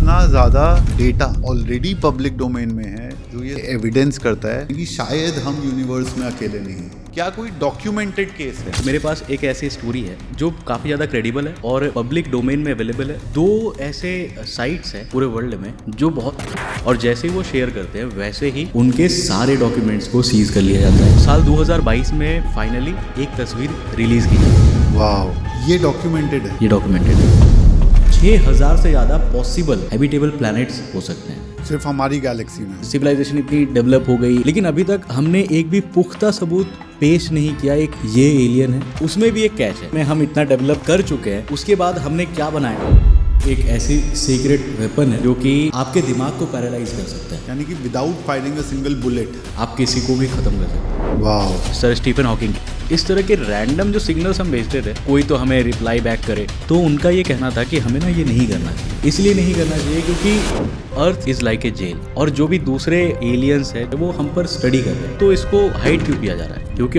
इतना ज़्यादा data already public domain में है जो ये एविडेंस करता है कि शायद हम यूनिवर्स में अकेले नहीं हैं। क्या कोई डॉक्यूमेंटेड केस है? मेरे पास एक ऐसी स्टोरी है जो काफ़ी ज़्यादा क्रेडिबल है और पब्लिक डोमेन में अवेलेबल है। 2 ऐसे साइट्स हैं पूरे वर्ल्ड में जो बहुत, और जैसे ही वो शेयर करते हैं वैसे ही उनके सारे डॉक्यूमेंट्स को सीज कर लिया जाता है। साल 2022 में फाइनली एक तस्वीर रिलीज की जाती है। वाह, ये डॉक्यूमेंटेड है। ये डॉक्यूमेंटेड है। 6000 से ज़्यादा पॉसिबल हैबिटेबल प्लैनेट्स हो सकते हैं सिर्फ हमारी गैलेक्सी में। सिविलाइजेशन इतनी डेवलप हो गई, लेकिन अभी तक हमने एक भी पुख्ता सबूत पेश नहीं किया एक ये एलियन है, उसमें भी एक कैच है। हम इतना डेवलप कर चुके हैं, उसके बाद हमने क्या बनाया? एक ऐसी सीक्रेट वेपन है जो कि आपके दिमाग को पैरालाइज कर सकता है, यानी कि without firing a single bullet आप किसी को भी खत्म कर सकते हैं। वाह। Sir Stephen Hawking. इस तरह के रैंडम जो सिग्नल्स हम भेजते थे, कोई तो हमें रिप्लाई बैक करे, तो उनका ये कहना था कि हमें ना ये नहीं करना चाहिए। इसलिए नहीं करना चाहिए क्योंकि earth is like a jail, और जो भी दूसरे एलियंस है वो हम पर स्टडी कर रहे हैं, तो इसको हाइड क्यों किया जा रहा है? क्योंकि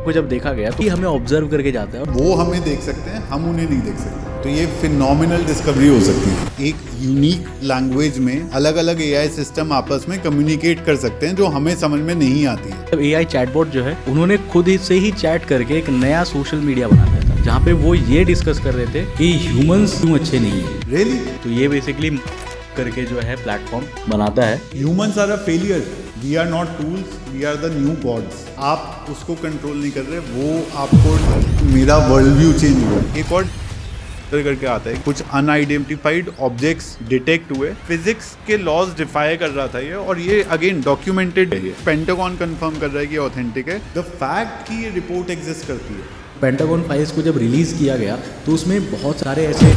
को जब देखा गया तो हमें ऑब्जर्व करके जाता है, वो हमें देख सकते हैं, हम उन्हें नहीं देख सकते। तो ये फिनोमिनल डिस्कवरी हो सकती है। एक यूनिक लैंग्वेज में अलग अलग एआई सिस्टम आपस में कम्युनिकेट कर सकते हैं जो हमें समझ में नहीं आती है। एआई चैटबॉट जो है, उन्होंने खुद ही से ही चैट करके एक नया सोशल मीडिया बना दिया था, जहाँ पे वो ये डिस्कस कर रहे थे कि ह्यूमंस क्यों अच्छे नहीं है। रियली? तो ये बेसिकली करके जो है प्लेटफॉर्म बनाता है। Humans are a failure, we are not tools, we are the new gods. आप उसको कंट्रोल नहीं कर रहे, वो आपको, मेरा वर्ल्ड व्यू चेंज हुआ। एक और करके आता है, कुछ अनआइडेंटिफाइड ऑब्जेक्ट्स डिटेक्ट हुए, फिजिक्स के लॉज डिफाई कर रहा था ये, और ये अगेन डॉक्यूमेंटेड है। पेंटागन कंफर्म कर रहा है कि ऑथेंटिक है। द फैक्ट कि ये रिपोर्ट एग्जिस्ट करती है। पेंटागन फाइल्स को जब रिलीज किया गया तो उसमें बहुत सारे ऐसे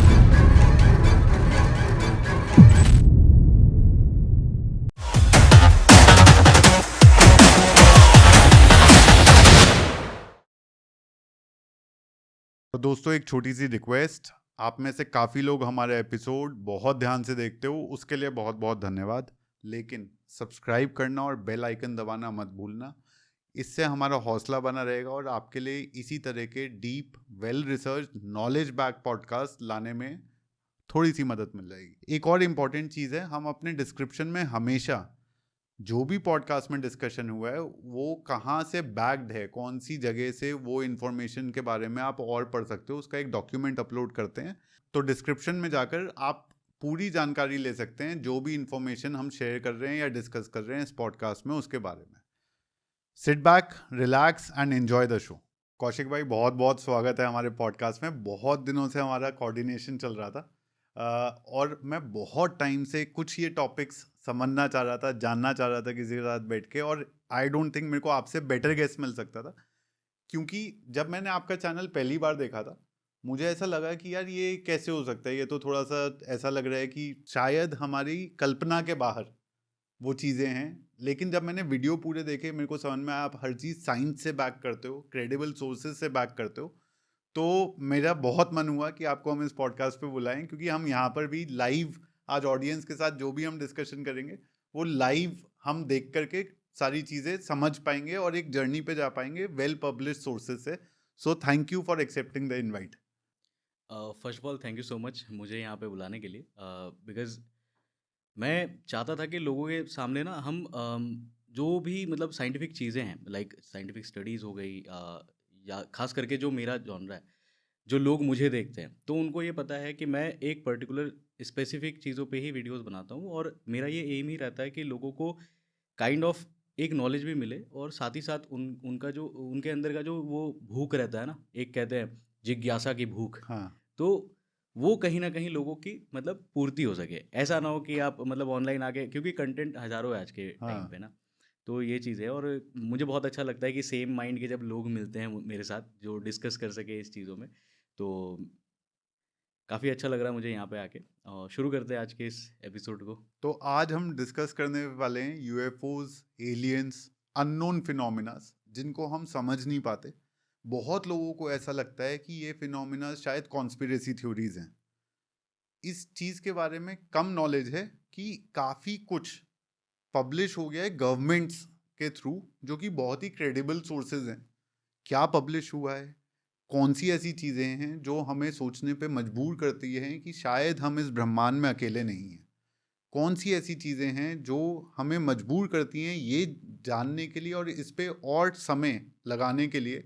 तो दोस्तों, एक छोटी सी रिक्वेस्ट, आप में से काफ़ी लोग हमारे एपिसोड बहुत ध्यान से देखते हो, उसके लिए बहुत बहुत धन्यवाद। लेकिन सब्सक्राइब करना और बेल आइकन दबाना मत भूलना, इससे हमारा हौसला बना रहेगा और आपके लिए इसी तरह के deep, well research, knowledge back podcast लाने में थोड़ी सी मदद मिल जाएगी। एक और इम्पॉर्टेंट चीज़ है, हम अपने डिस्क्रिप्शन में हमेशा जो भी पॉडकास्ट में डिस्कशन हुआ है वो कहाँ से बैक्ड है, कौन सी जगह से, वो इन्फॉर्मेशन के बारे में आप और पढ़ सकते हो, उसका एक डॉक्यूमेंट अपलोड करते हैं। तो डिस्क्रिप्शन में जाकर आप पूरी जानकारी ले सकते हैं जो भी इन्फॉर्मेशन हम शेयर कर रहे हैं या डिस्कस कर रहे हैं इस पॉडकास्ट में, उसके बारे में। Sit back, relax and enjoy the show. Kaushik भाई, बहुत बहुत स्वागत है हमारे पॉडकास्ट में। बहुत दिनों से हमारा कोऑर्डिनेशन चल रहा था और मैं बहुत टाइम से कुछ ये टॉपिक्स समझना चाह रहा था, जानना चाह रहा था किसी के साथ बैठ के, और आई डोंट थिंक मेरे को आपसे बेटर गेस्ट मिल सकता था। क्योंकि जब मैंने आपका चैनल पहली बार देखा था, मुझे ऐसा लगा कि यार ये कैसे हो सकता है, ये तो थोड़ा सा ऐसा लग रहा है कि शायद हमारी कल्पना के बाहर वो चीज़ें हैं। लेकिन जब मैंने वीडियो पूरे देखे, मेरे को समझ में आया आप हर चीज़ साइंस से बैक करते हो, क्रेडिबल सोर्सेज से बैक करते हो। तो मेरा बहुत मन हुआ कि आपको हम इस पॉडकास्ट पे बुलाएं, क्योंकि हम यहाँ पर भी लाइव आज ऑडियंस के साथ जो भी हम डिस्कशन करेंगे वो लाइव हम देख करके सारी चीज़ें समझ पाएंगे और एक जर्नी पे जा पाएंगे वेल पब्लिश्ड सोर्सेज से। सो thank you for accepting the invite. First of all thank you so much मुझे यहाँ पे बुलाने के लिए, बिकॉज मैं चाहता था कि लोगों के सामने ना हम जो भी मतलब साइंटिफिक चीज़ें हैं, लाइक साइंटिफिक स्टडीज़ हो गई, या खास करके जो मेरा जॉनरा है, जो लोग मुझे देखते हैं, तो उनको ये पता है कि मैं एक पर्टिकुलर स्पेसिफिक चीज़ों पे ही वीडियोस बनाता हूँ, और मेरा ये एम ही रहता है कि लोगों को काइंड ऑफ एक नॉलेज भी मिले, और साथ ही साथ उनका जो उनके अंदर का जो वो भूख रहता है ना, एक कहते हैं जिज्ञासा की भूख, हाँ। तो वो कहीं ना कहीं लोगों की मतलब पूर्ति हो सके। ऐसा ना हो कि आप मतलब ऑनलाइन आके, क्योंकि कंटेंट हज़ारों है आज के टाइम पे हाँ। ना, तो ये चीज़ है। और मुझे बहुत अच्छा लगता है कि सेम माइंड के जब लोग मिलते हैं मेरे साथ जो डिस्कस कर सके इस चीज़ों में, तो काफ़ी अच्छा लग रहा है मुझे यहाँ पे आके। और शुरू करते हैं आज के इस एपिसोड को। तो आज हम डिस्कस करने वाले हैं यूएफओज, एलियंस, अननोन फिनोमिनास जिनको हम समझ नहीं पाते। बहुत लोगों को ऐसा लगता है कि ये फिनोमिना शायद कॉन्स्पिरेसी थ्योरीज हैं। इस चीज़ के बारे में कम नॉलेज है कि काफ़ी कुछ पब्लिश हो गया है गवर्नमेंट्स के थ्रू, जो कि बहुत ही क्रेडिबल सोर्सेज हैं। क्या पब्लिश हुआ है, कौन सी ऐसी चीज़ें हैं जो हमें सोचने पे मजबूर करती हैं कि शायद हम इस ब्रह्मांड में अकेले नहीं हैं। कौन सी ऐसी चीज़ें हैं जो हमें मजबूर करती हैं ये जानने के लिए और इस पे और समय लगाने के लिए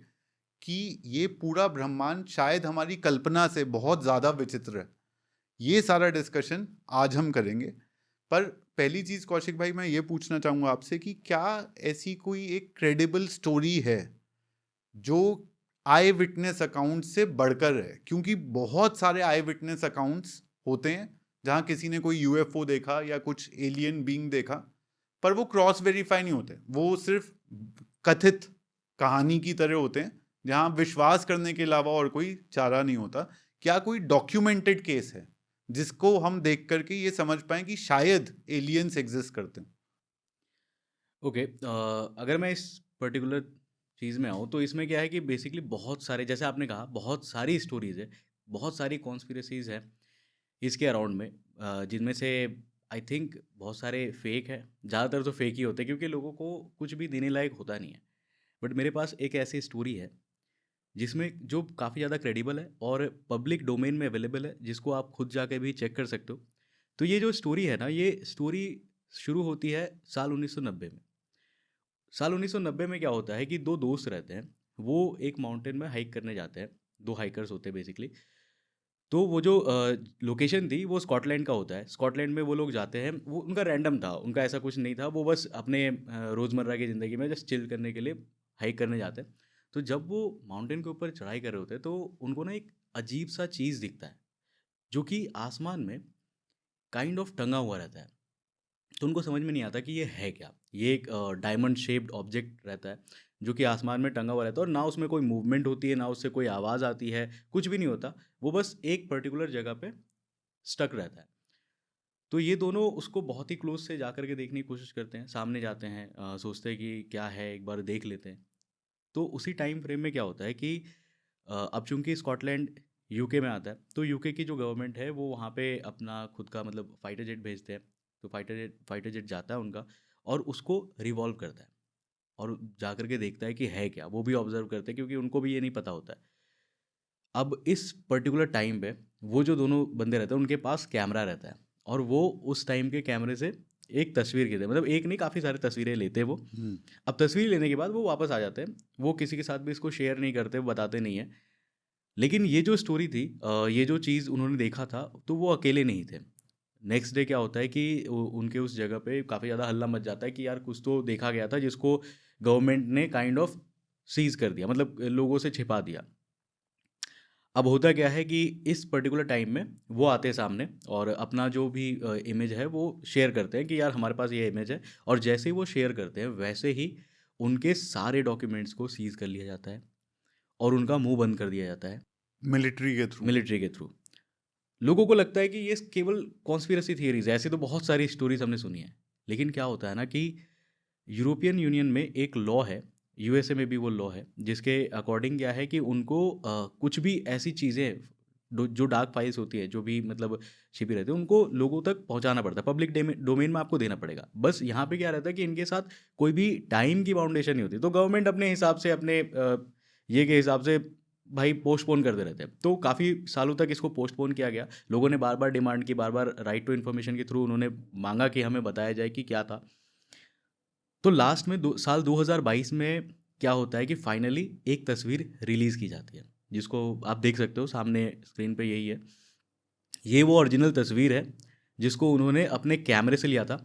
कि ये पूरा ब्रह्मांड शायद हमारी कल्पना से बहुत ज़्यादा विचित्र है। ये सारा डिस्कशन आज हम करेंगे। पर पहली चीज़ कौशिक भाई मैं ये पूछना चाहूँगा आपसे कि क्या ऐसी कोई एक क्रेडिबल स्टोरी है जो आई विटनेस अकाउंट से बढ़कर है? क्योंकि बहुत सारे आई विटनेस अकाउंट्स होते हैं जहाँ किसी ने कोई यूएफओ देखा या कुछ एलियन बीइंग देखा, पर वो क्रॉस वेरीफाई नहीं होते, वो सिर्फ कथित कहानी की तरह होते हैं जहाँ विश्वास करने के अलावा और कोई चारा नहीं होता। क्या कोई डॉक्यूमेंटेड केस है जिसको हम देख करके ये समझ पाए कि शायद एलियंस एग्जिस्ट करते हैं? ओके, अगर मैं इस पर्टिकुलर चीज़ में आऊँ तो इसमें क्या है कि बेसिकली बहुत सारे, जैसे आपने कहा, बहुत सारी स्टोरीज़ है, बहुत सारी कॉन्स्पिरेसीज़ है इसके अराउंड में, जिनमें से आई थिंक बहुत सारे फेक है। ज़्यादातर तो फेक ही होते हैं क्योंकि लोगों को कुछ भी देने लायक होता नहीं है। बट मेरे पास एक ऐसी स्टोरी है जिसमें जो काफ़ी ज़्यादा क्रेडिबल है और पब्लिक डोमेन में अवेलेबल है, जिसको आप खुद जाके भी चेक कर सकते हो। तो ये जो स्टोरी है ना, ये स्टोरी शुरू होती है साल 1990 में। साल 1990 में क्या होता है कि 2 दोस्त रहते हैं, वो एक माउंटेन में हाइक करने जाते हैं, 2 हाइकर्स होते हैं बेसिकली। तो वो जो लोकेशन थी वो स्कॉटलैंड का होता है, स्कॉटलैंड में वो लोग जाते हैं, वो उनका रैंडम था, उनका ऐसा कुछ नहीं था, वो बस अपने रोज़मर्रा की ज़िंदगी में जस्ट चिल करने के लिए हाइक करने जाते हैं। तो जब वो माउंटेन के ऊपर चढ़ाई कर रहे होते हैं तो उनको ना एक अजीब-सा चीज़ दिखता है, जो कि आसमान में काइंड ऑफ टंगा हुआ रहता है। तो उनको समझ में नहीं आता कि ये है क्या? ये एक डायमंड शेप्ड ऑब्जेक्ट रहता है, जो कि आसमान में टंगा हुआ रहता है और ना उसमें कोई मूवमेंट होती है, ना उससे कोई आवाज़ आती है, कुछ भी नहीं होता। वो बस एक पर्टिकुलर जगह पे स्टक रहता है। तो ये दोनों उसको बहुत ही क्लोज़ से जाकर के देखने की कोशिश करते हैं, सामने जाते हैं, सोचते हैं कि क्या है, एक बार देख लेते हैं। तो उसी टाइम फ्रेम में क्या होता है कि अब चूँकि स्कॉटलैंड यूके में आता है, तो यूके की जो गवर्नमेंट है वो वहाँ पे अपना खुद का मतलब फाइटर जेट भेजते हैं। तो फाइटर जेट जाता है उनका और उसको रिवॉल्व करता है और जा कर के देखता है कि है क्या? वो भी ऑब्ज़र्व करते हैं क्योंकि उनको भी ये नहीं पता होता है। अब इस पर्टिकुलर टाइम पे वो जो दोनों बंदे रहते हैं उनके पास कैमरा रहता है और वो उस टाइम के कैमरे से एक तस्वीर खींचते हैं, मतलब एक नहीं, काफ़ी सारी तस्वीरें लेते हैं वो। अब तस्वीर लेने के बाद वो वापस आ जाते हैं, वो किसी के साथ भी इसको शेयर नहीं करते, वो बताते नहीं हैं। लेकिन ये जो स्टोरी थी, ये जो चीज़ उन्होंने देखा था, तो वो अकेले नहीं थे। नेक्स्ट डे क्या होता है कि उनके उस जगह पे काफ़ी ज़्यादा हल्ला मच जाता है कि यार कुछ तो देखा गया था जिसको गवर्नमेंट ने काइंड ऑफ सीज़ कर दिया, मतलब लोगों से छिपा दिया। अब होता क्या है कि इस पर्टिकुलर टाइम में वो आते हैं सामने और अपना जो भी इमेज है वो शेयर करते हैं कि यार हमारे पास ये इमेज है, और जैसे ही वो शेयर करते हैं वैसे ही उनके सारे डॉक्यूमेंट्स को सीज़ कर लिया जाता है और उनका मुँह बंद कर दिया जाता है मिलिट्री के थ्रू? मिलिट्री के थ्रू। लोगों को लगता है कि ये केवल कॉन्स्पिरेसी थियरीज़ है, ऐसी तो बहुत सारी स्टोरीज़ हमने सुनी है। लेकिन क्या होता है ना कि यूरोपियन यूनियन में एक लॉ है, यूएसए में भी वो लॉ है, जिसके अकॉर्डिंग क्या है कि उनको कुछ भी ऐसी चीज़ें जो डार्क फाइल्स होती है, जो भी मतलब छिपी रहती है, उनको लोगों तक पहुंचाना पड़ता है, पब्लिक डोमेन में आपको देना पड़ेगा। बस यहाँ पे क्या रहता है कि इनके साथ कोई भी टाइम की बाउंडेशन नहीं होती, तो गवर्नमेंट अपने हिसाब से, अपने ये के हिसाब से भाई पोस्टपोन करते रहते हैं। तो काफ़ी सालों तक इसको पोस्टपोन किया गया, लोगों ने बार बार डिमांड की, बार बार राइट टू इन्फॉर्मेशन के थ्रू उन्होंने मांगा कि हमें बताया जाए कि क्या था। तो लास्ट में साल 2022 में क्या होता है कि फाइनली एक तस्वीर रिलीज़ की जाती है, जिसको आप देख सकते हो सामने स्क्रीन पे, यही है। ये वो ओरिजिनल तस्वीर है जिसको उन्होंने अपने कैमरे से लिया था।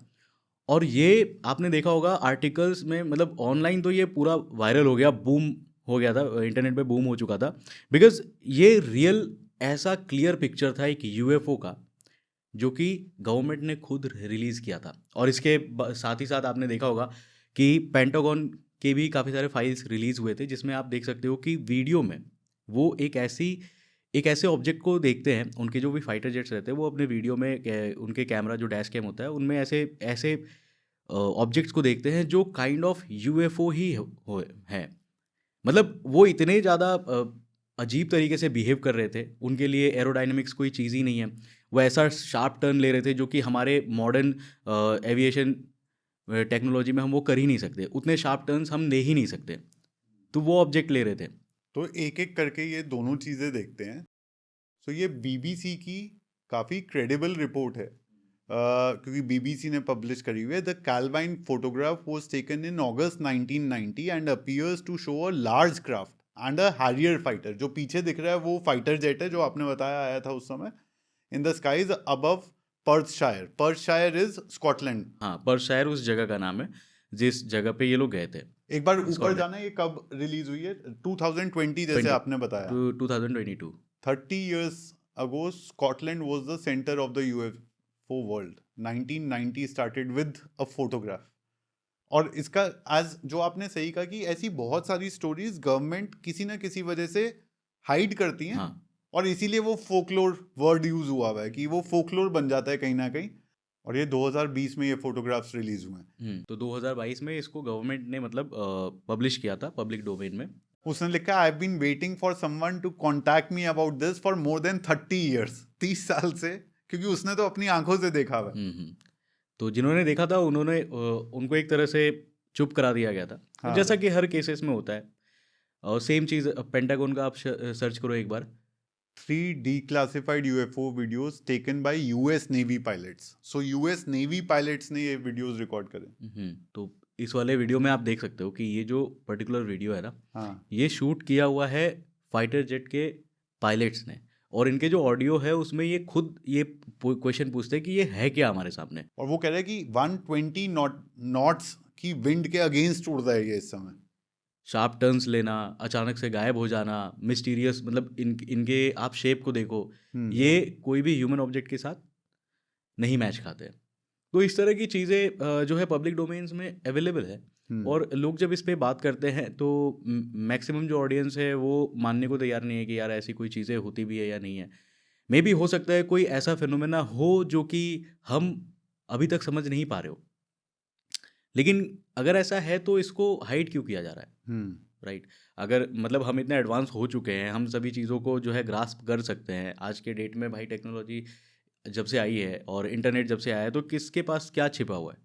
और ये आपने देखा होगा आर्टिकल्स में, मतलब ऑनलाइन तो ये पूरा वायरल हो गया, बूम हो गया था, इंटरनेट पे बूम हो चुका था, बिकॉज ये रियल ऐसा क्लियर पिक्चर था एक यूएफओ का, जो कि गवर्नमेंट ने खुद रिलीज़ किया था। और इसके साथ ही साथ आपने देखा होगा कि पेंटागन के भी काफ़ी सारे फाइल्स रिलीज़ हुए थे, जिसमें आप देख सकते हो कि वीडियो में वो एक ऐसे ऑब्जेक्ट को देखते हैं, उनके जो भी फाइटर जेट्स रहते हैं वो अपने वीडियो में उनके कैमरा जो डैश कैम होता है उनमें ऐसे ऐसे ऑब्जेक्ट्स को देखते हैं जो काइंड ऑफ यूएफओ ही हैं। मतलब वो इतने ज़्यादा अजीब तरीके से बिहेव कर रहे थे, उनके लिए एरोडायनामिक्स कोई चीज़ ही नहीं है। वो ऐसा शार्प टर्न ले रहे थे जो कि हमारे मॉडर्न एविएशन टेक्नोलॉजी में हम वो कर ही नहीं सकते, उतने शार्प टर्न्स हम ले ही नहीं सकते। तो वो ऑब्जेक्ट ले रहे थे। तो एक एक करके ये दोनों चीज़ें देखते हैं। सो ये बीबीसी की काफ़ी क्रेडिबल रिपोर्ट है क्योंकि बीबीसी ने पब्लिश करी हुई है। The Calvine photograph was taken in August 1990 and appears to show a large craft and a Harrier fighter. जो पीछे दिख रहा है वो फाइटर जेट है जो आपने बताया आया था उस समय, in the skies above Perthshire. Perthshire is Scotland. हाँ, पर्थशायर उस जगह का नाम है जिस जगह पे ये लोग गए थे। एक बार ऊपर स्कॉटलैंड। जाना, ये कब रिलीज हुई है? 2020 जैसे 20 आपने बताया। 2022। 30 years ago, Scotland was the center of the UFO world. 1990 started with a photograph. और इसका आज जो आपने सही कहा कि ऐसी बहुत सारी स्टोरीज गवर्नमेंट किसी ना किसी वजह से हाइड करती हैं, हाँ। और इसीलिए वो फोकलोर वर्ड यूज हुआ हुआ है कि वो फोकलोर बन जाता है कहीं ना कहीं। और ये 2020 में ये फोटोग्राफ्स रिलीज हुए हैं। तो 2022 में इसको गवर्नमेंट ने मतलब पब्लिश किया था पब्लिक डोमेन में। उसने लिखा, I have been waiting for someone to contact me about this for more than 30 years। 30 साल से, क्योंकि उसने तो अपनी आंखों से देखा हुआ है। तो जिन्होंने देखा था उन्होंने उनको एक तरह से चुप करा दिया गया था। हाँ। जैसा कि हर केसेस में होता है। और सेम चीज़ पेंटागन का आप सर्च करो एक बार। 3 declassified UFO videos taken by US Navy pilots. So US Navy pilots ने ये videos रिकॉर्ड करे। तो इस वाले वीडियो में आप देख सकते हो कि ये जो पर्टिकुलर वीडियो है ना, हाँ। ये शूट किया हुआ है फाइटर जेट के पायलट्स ने। और इनके जो ऑडियो है उसमें ये खुद ये क्वेश्चन पूछते हैं कि ये है क्या हमारे सामने। और वो कह रहे हैं कि 120 नॉट्स की विंड के अगेंस्ट उड़ रहा है ये इस समय। शार्प टर्न्स लेना, अचानक से गायब हो जाना, मिस्टीरियस, मतलब इनके आप शेप को देखो, ये कोई भी ह्यूमन ऑब्जेक्ट के साथ नहीं मैच खाते हैं। तो इस तरह की चीज़ें जो है पब्लिक डोमेन्स में अवेलेबल है। और लोग जब इस पे बात करते हैं तो मैक्सिमम जो ऑडियंस है वो मानने को तैयार नहीं है कि यार ऐसी कोई चीज़ें होती भी है या नहीं है। मे बी हो सकता है कोई ऐसा फिनोमेना हो जो कि हम अभी तक समझ नहीं पा रहे हो। लेकिन अगर ऐसा है तो इसको हाइड क्यों किया जा रहा है? राइट। अगर मतलब हम इतने एडवांस हो चुके हैं, हम सभी चीज़ों को जो है ग्रास्प कर सकते हैं आज के डेट में। भाई टेक्नोलॉजी जब से आई है और इंटरनेट जब से आया है, तो किसके पास क्या छिपा हुआ है?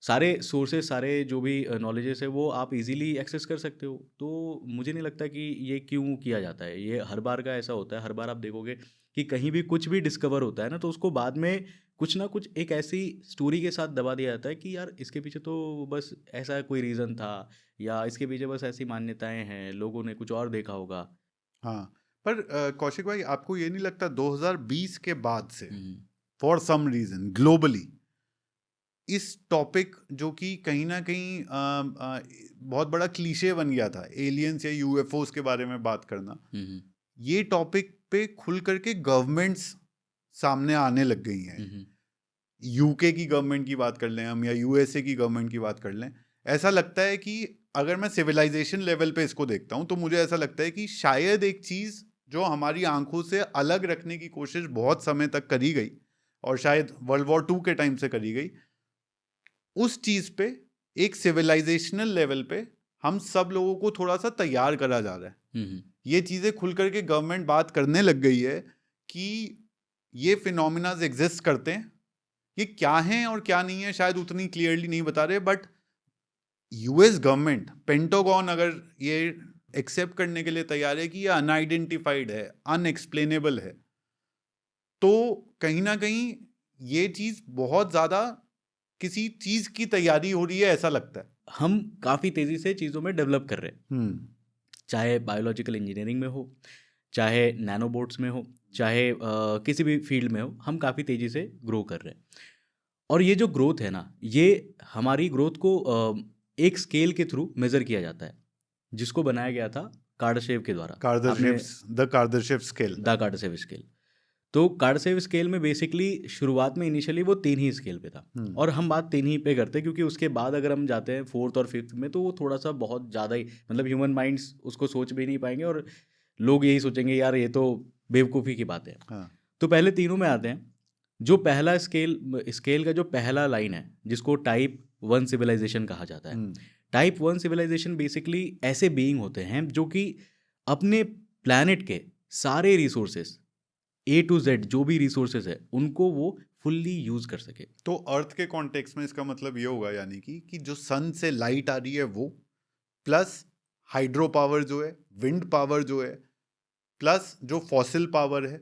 सारे सोर्सेज, सारे जो भी नॉलेजेस है वो आप इजीली एक्सेस कर सकते हो। तो मुझे नहीं लगता कि ये क्यों किया जाता है। ये हर बार का ऐसा होता है। हर बार आप देखोगे कि कहीं भी कुछ भी डिस्कवर होता है ना, तो उसको बाद में कुछ ना कुछ एक ऐसी स्टोरी के साथ दबा दिया जाता है कि यार इसके पीछे तो बस ऐसा कोई रीज़न था, या इसके पीछे बस ऐसी मान्यताएं हैं, लोगों ने कुछ और देखा होगा। हाँ, पर कौशिक भाई, आपको ये नहीं लगता 2020 के बाद से फॉर सम रीजन ग्लोबली इस टॉपिक जो कि कहीं ना कहीं बहुत बड़ा क्लीशे बन गया था, एलियंस या यूएफओस के बारे में बात करना, ये टॉपिक पे खुल करके गवर्नमेंट्स सामने आने लग गई हैं। यूके की गवर्नमेंट की बात कर लें हम, या यूएसए की गवर्नमेंट की बात कर लें, ऐसा लगता है कि अगर मैं सिविलाइजेशन लेवल पे इसको देखता हूँ तो मुझे ऐसा लगता है कि शायद एक चीज़ जो हमारी आंखों से अलग रखने की कोशिश बहुत समय तक करी गई, और शायद वर्ल्ड वॉर 2 के टाइम से करी गई, उस चीज़ पे एक सिविलाइजेशनल लेवल पे हम सब लोगों को थोड़ा सा तैयार करा जा रहा है। ये चीज़ें खुल करके गवर्नमेंट बात करने लग गई है कि ये फिनोमिनाज एग्जिस्ट करते हैं, ये क्या हैं और क्या नहीं है शायद उतनी क्लियरली नहीं बता रहे, बट यूएस गवर्नमेंट, पेंटागन अगर ये एक्सेप्ट करने के लिए तैयार है कि ये अनआइडेंटिफाइड है, अनएक्सप्लेनेबल है, तो कहीं ना कहीं ये चीज़ बहुत ज़्यादा किसी चीज़ की तैयारी हो रही है, ऐसा लगता है। हम काफ़ी तेज़ी से चीज़ों में डेवलप कर रहे हैं, चाहे बायोलॉजिकल इंजीनियरिंग में हो, चाहे नैनोबोट्स में हो, चाहे किसी भी फील्ड में हो, हम काफ़ी तेज़ी से ग्रो कर रहे हैं। और ये जो ग्रोथ है ना, ये हमारी ग्रोथ को एक स्केल के थ्रू मेज़र किया जाता है, जिसको बनाया गया था कार्डाशेव के द्वारा। The Kardashev scale. The Kardashev scale. तो कार्डाशेव स्केल में बेसिकली शुरुआत में इनिशियली वो 3 ही स्केल पे था, और हम बात 3 ही पे करते हैं क्योंकि उसके बाद अगर हम जाते हैं 4th और 5th में तो वो थोड़ा सा बहुत ज़्यादा ही, मतलब ह्यूमन माइंड्स उसको सोच भी नहीं पाएंगे और लोग यही सोचेंगे यार ये तो बेवकूफ़ी की बात है। तो पहले तीनों में आते हैं। जो पहला स्केल का जो पहला लाइन है, जिसको टाइप 1 सिविलाइजेशन कहा जाता है। टाइप 1 सिविलाइजेशन बेसिकली ऐसे बीइंग होते हैं जो कि अपने प्लैनेट के सारे रिसोर्सेस A to Z जो भी रिसोर्सेज है उनको वो फुल्ली यूज कर सके। तो अर्थ के कॉन्टेक्स्ट में इसका मतलब ये होगा यानी कि जो सन से लाइट आ रही है वो, प्लस हाइड्रो पावर जो है, विंड पावर जो है, प्लस जो फॉसिल पावर है,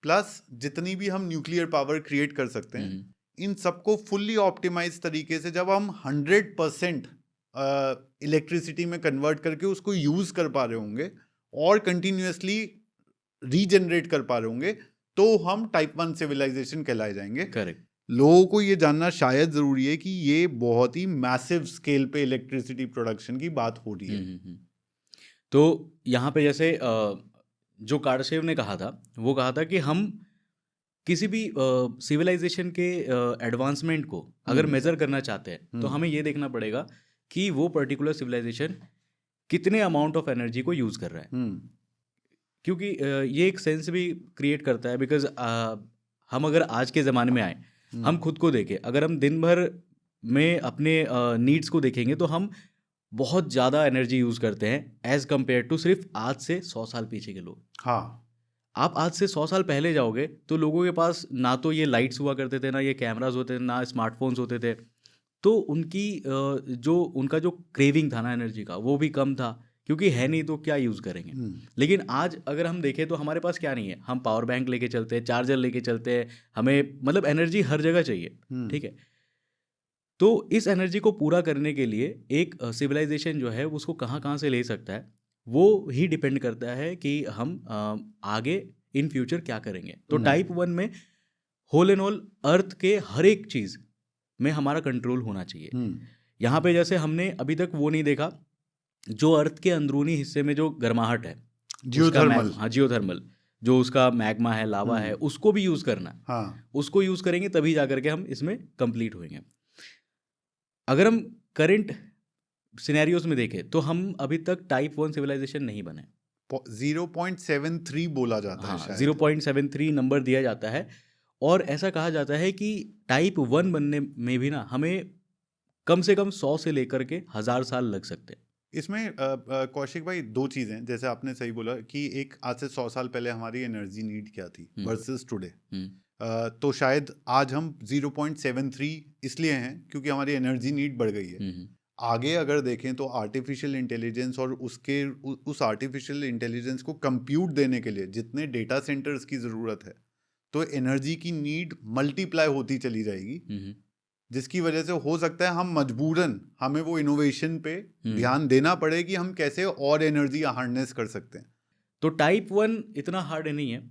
प्लस जितनी भी हम न्यूक्लियर पावर क्रिएट कर सकते हैं, इन सबको फुल्ली ऑप्टिमाइज तरीके से जब हम 100% इलेक्ट्रिसिटी में कन्वर्ट करके उसको यूज कर पा रहे होंगे और कंटिन्यूअसली रीजनरेट कर पा रहे होंगे, तो हम टाइप 1 सिविलाइजेशन कहलाए जाएंगे। करेक्ट। लोगों को ये जानना शायद जरूरी है कि ये बहुत ही मैसिव स्केल पे इलेक्ट्रिसिटी प्रोडक्शन की बात हो रही है। तो यहाँ पे जैसे जो कार्डशेव ने कहा था, वो कहा था कि हम किसी भी सिविलाइजेशन के एडवांसमेंट को अगर मेजर करना चाहते हैं तो हमें ये देखना पड़ेगा कि वो पर्टिकुलर सिविलाइजेशन कितने अमाउंट ऑफ एनर्जी को यूज कर रहा है। क्योंकि ये एक सेंस भी क्रिएट करता है, बिकॉज हम अगर आज के ज़माने में आए, हम खुद को देखें, अगर हम दिन भर में अपने नीड्स को देखेंगे तो हम बहुत ज़्यादा एनर्जी यूज़ करते हैं एज़ कम्पेयर टू सिर्फ आज से 100 साल पीछे के लोग। हाँ, आप आज से 100 साल पहले जाओगे तो लोगों के पास ना तो ये लाइट्स हुआ करते थे, ना ये कैमराज होते थे, ना स्मार्टफोन्स होते थे। तो उनका जो क्रेविंग था ना एनर्जी का, वो भी कम था, क्योंकि है नहीं तो क्या यूज़ करेंगे। लेकिन आज अगर हम देखें तो हमारे पास क्या नहीं है, हम पावर बैंक लेके चलते हैं, चार्जर लेके चलते हैं, हमें मतलब एनर्जी हर जगह चाहिए। ठीक है, तो इस एनर्जी को पूरा करने के लिए एक सिविलाइजेशन जो है उसको कहाँ कहाँ से ले सकता है, वो ही डिपेंड करता है कि हम आगे इन फ्यूचर क्या करेंगे। तो टाइप 1 में होल एंड ऑल अर्थ के हर एक चीज़ में हमारा कंट्रोल होना चाहिए। यहाँ पे जैसे हमने अभी तक वो नहीं देखा, जो अर्थ के अंदरूनी हिस्से में जो गर्माहट है, जियोथर्मल। हाँ, जियोथर्मल, जो उसका मैग्मा है, लावा है, उसको भी यूज़ करना है। हाँ, उसको यूज़ करेंगे तभी जा करके हम इसमें कंप्लीट होंगे। अगर हम करंट सिनेरियोज में देखें तो हम अभी तक टाइप 1 सिविलाइजेशन नहीं बने। 0.73 बोला जाता है शायद। 0.73 नंबर दिया जाता है, और ऐसा कहा जाता है कि टाइप 1 बनने में भी ना हमें कम से कम 100 से लेकर के 1000 साल लग सकते हैं। इसमें कौशिक भाई, दो चीज़ें, जैसे आपने सही बोला कि एक आज से 100 साल पहले हमारी एनर्जी नीड क्या थी वर्सेस टुडे। तो शायद आज हम 0.73 इसलिए हैं क्योंकि हमारी एनर्जी नीड बढ़ गई है। आगे अगर देखें तो आर्टिफिशियल इंटेलिजेंस और उस आर्टिफिशियल इंटेलिजेंस को कंप्यूट देने के लिए जितने डेटा सेंटर्स की ज़रूरत है, तो एनर्जी की नीड मल्टीप्लाई होती चली जाएगी, जिसकी वजह से हो सकता है हम मजबूरन हमें वो इनोवेशन पे ध्यान देना पड़े कि हम कैसे और एनर्जी हार्नेस कर सकते हैं। तो टाइप 1 इतना हार्ड नहीं है,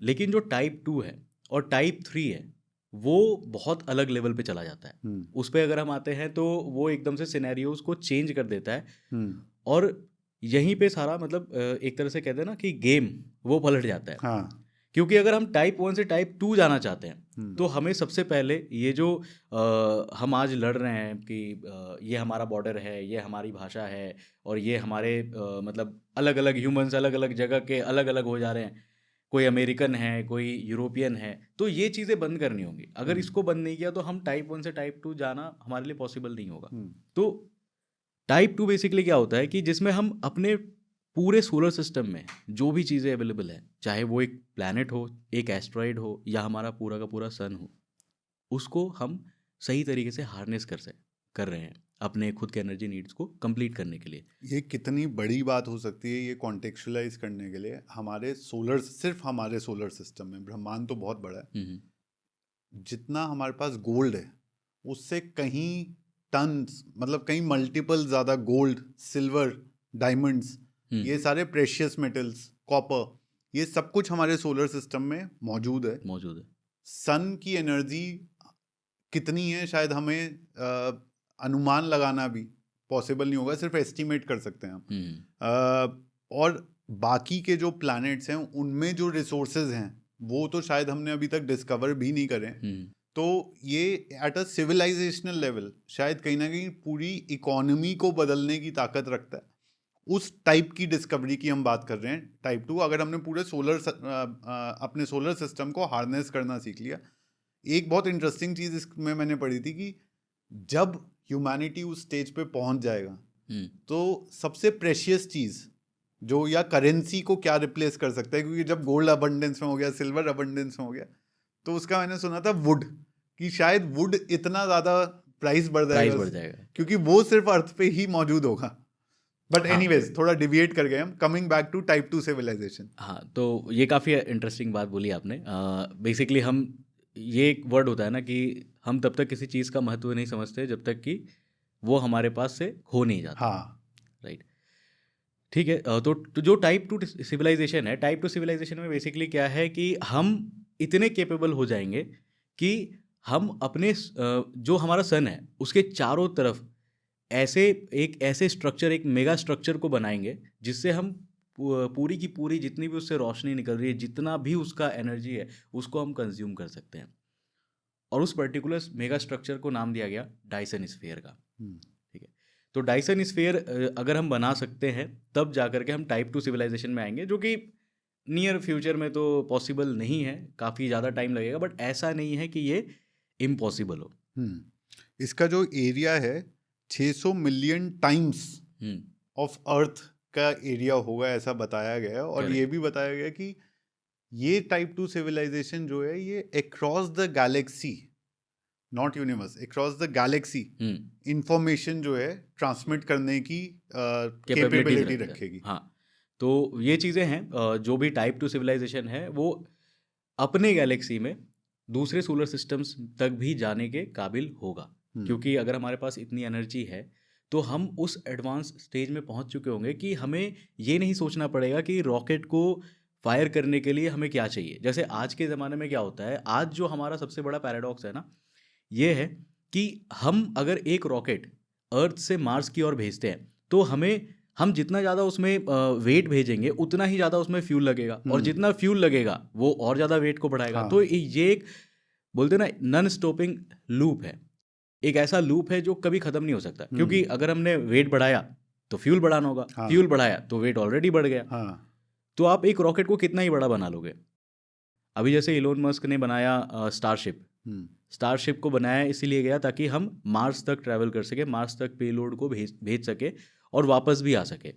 लेकिन जो टाइप 2 है और टाइप 3 है वो बहुत अलग लेवल पे चला जाता है। उस पर अगर हम आते हैं तो वो एकदम से सिनेरियोज को चेंज कर देता है, और यहीं पे सारा मतलब एक तरह से कहते हैं ना कि गेम वो पलट जाता है। हाँ। क्योंकि अगर हम टाइप 1 से टाइप 2 जाना चाहते हैं तो हमें सबसे पहले ये जो हम आज लड़ रहे हैं कि ये हमारा बॉर्डर है, ये हमारी भाषा है, और ये हमारे मतलब अलग अलग ह्यूमंस अलग अलग जगह के अलग अलग हो जा रहे हैं, कोई अमेरिकन है, कोई यूरोपियन है, तो ये चीज़ें बंद करनी होंगी। अगर इसको बंद नहीं किया तो हम टाइप 1 से टाइप 2 जाना हमारे लिए पॉसिबल नहीं होगा। तो टाइप 2 बेसिकली क्या होता है कि जिसमें हम अपने पूरे सोलर सिस्टम में जो भी चीज़ें अवेलेबल है, चाहे वो एक प्लैनेट हो, एक एस्ट्रॉइड हो, या हमारा पूरा का पूरा सन हो, उसको हम सही तरीके से हार्नेस कर रहे हैं अपने खुद के एनर्जी नीड्स को कंप्लीट करने के लिए। ये कितनी बड़ी बात हो सकती है ये कॉन्टेक्चुअलाइज करने के लिए। सिर्फ हमारे सोलर सिस्टम में, ब्रह्मांड तो बहुत बड़ा है, जितना हमारे पास गोल्ड है उससे कहीं टन्स, मतलब कहीं मल्टीपल ज़्यादा गोल्ड, सिल्वर, डायमंड्स, ये सारे प्रेशियस मेटल्स, कॉपर, ये सब कुछ हमारे सोलर सिस्टम में मौजूद है। सन की एनर्जी कितनी है शायद हमें अनुमान लगाना भी पॉसिबल नहीं होगा, सिर्फ एस्टिमेट कर सकते हैं हम। और बाकी के जो प्लैनेट्स हैं उनमें जो रिसोर्सेज हैं वो तो शायद हमने अभी तक डिस्कवर भी नहीं करे। तो ये एट अ सिविलाइजेशनल लेवल शायद कहीं ना कहीं पूरी इकोनॉमी को बदलने की ताकत रखता है। उस टाइप की डिस्कवरी की हम बात कर रहे हैं, टाइप 2। अगर हमने पूरे अपने सोलर सिस्टम को हार्नेस करना सीख लिया। एक बहुत इंटरेस्टिंग चीज़ इसमें मैंने पढ़ी थी कि जब ह्यूमैनिटी उस स्टेज पे पहुंच जाएगा तो सबसे प्रेशियस चीज़ जो, या करेंसी को क्या रिप्लेस कर सकता है, क्योंकि जब गोल्ड अबंडेंस में हो गया, सिल्वर अबंडेंस में हो गया, तो उसका मैंने सुना था वुड, कि शायद वुड इतना ज़्यादा प्राइस बढ़ जाएगा क्योंकि वो सिर्फ अर्थ पे ही मौजूद होगा। बट एनीवेज थोड़ा डिविएट कर गए हम। Coming back to type 2 civilization. हाँ, तो ये काफ़ी इंटरेस्टिंग बात बोली आपने। बेसिकली हम ये एक वर्ड होता है ना कि हम तब तक किसी चीज़ का महत्व नहीं समझते जब तक कि वो हमारे पास से खो नहीं जाता, हाँ राइट? ठीक है। तो जो टाइप टू सिविलाइजेशन है, टाइप टू सिविलाइजेशन में बेसिकली क्या है कि हम इतने केपेबल हो जाएंगे कि हम अपने जो हमारा सन है उसके चारों तरफ ऐसे ऐसे स्ट्रक्चर, एक मेगा स्ट्रक्चर को बनाएंगे जिससे हम पूरी की पूरी जितनी भी उससे रोशनी निकल रही है, जितना भी उसका एनर्जी है, उसको हम कंज्यूम कर सकते हैं। और उस पर्टिकुलर मेगा स्ट्रक्चर को नाम दिया गया डायसन स्फीयर का। हम्म, ठीक है। तो डायसन स्फीयर अगर हम बना सकते हैं तब जा करके हम टाइप टू सिविलाइजेशन में आएंगे, जो कि नियर फ्यूचर में तो पॉसिबल नहीं है, काफ़ी ज़्यादा टाइम लगेगा, बट ऐसा नहीं है कि ये इम्पॉसिबल हो। इसका जो एरिया है 600 million times hmm, of earth का एरिया होगा, ऐसा बताया गया है। और Correct. ये भी बताया गया कि ये टाइप टू सिविलाइजेशन जो है ये across the Galaxy, not universe, across the Galaxy information जो है ट्रांसमिट करने की कैपेबिलिटीज कैपेबिलिटी रखते हैं। रखेगी। हाँ, तो ये चीज़ें हैं, जो भी टाइप टू सिविलाइजेशन है वो अपने गैलेक्सी में दूसरे सोलर सिस्टम्स तक भी जाने के काबिल होगा, क्योंकि अगर हमारे पास इतनी एनर्जी है तो हम उस एडवांस स्टेज में पहुंच चुके होंगे कि हमें ये नहीं सोचना पड़ेगा कि रॉकेट को फायर करने के लिए हमें क्या चाहिए। जैसे आज के ज़माने में क्या होता है, आज जो हमारा सबसे बड़ा पैराडॉक्स है ना, ये है कि हम अगर एक रॉकेट अर्थ से मार्स की ओर भेजते हैं तो हम जितना ज़्यादा उसमें वेट भेजेंगे उतना ही ज़्यादा उसमें फ्यूल लगेगा, और जितना फ्यूल लगेगा वो और ज़्यादा वेट को बढ़ाएगा। हाँ। तो ये एक बोलते हैं ना नॉन स्टॉपिंग लूप है, एक ऐसा लूप है जो कभी ख़त्म नहीं हो सकता, क्योंकि अगर हमने वेट बढ़ाया तो फ्यूल बढ़ाना होगा, हाँ। फ्यूल बढ़ाया तो वेट ऑलरेडी बढ़ गया। हाँ। तो आप एक रॉकेट को कितना ही बड़ा बना लोगे। अभी जैसे इलोन मस्क ने बनाया स्टारशिप को बनाया इसीलिए गया ताकि हम मार्स तक ट्रैवल कर सके, मार्स तक पेलोड को भेज सके और वापस भी आ सके।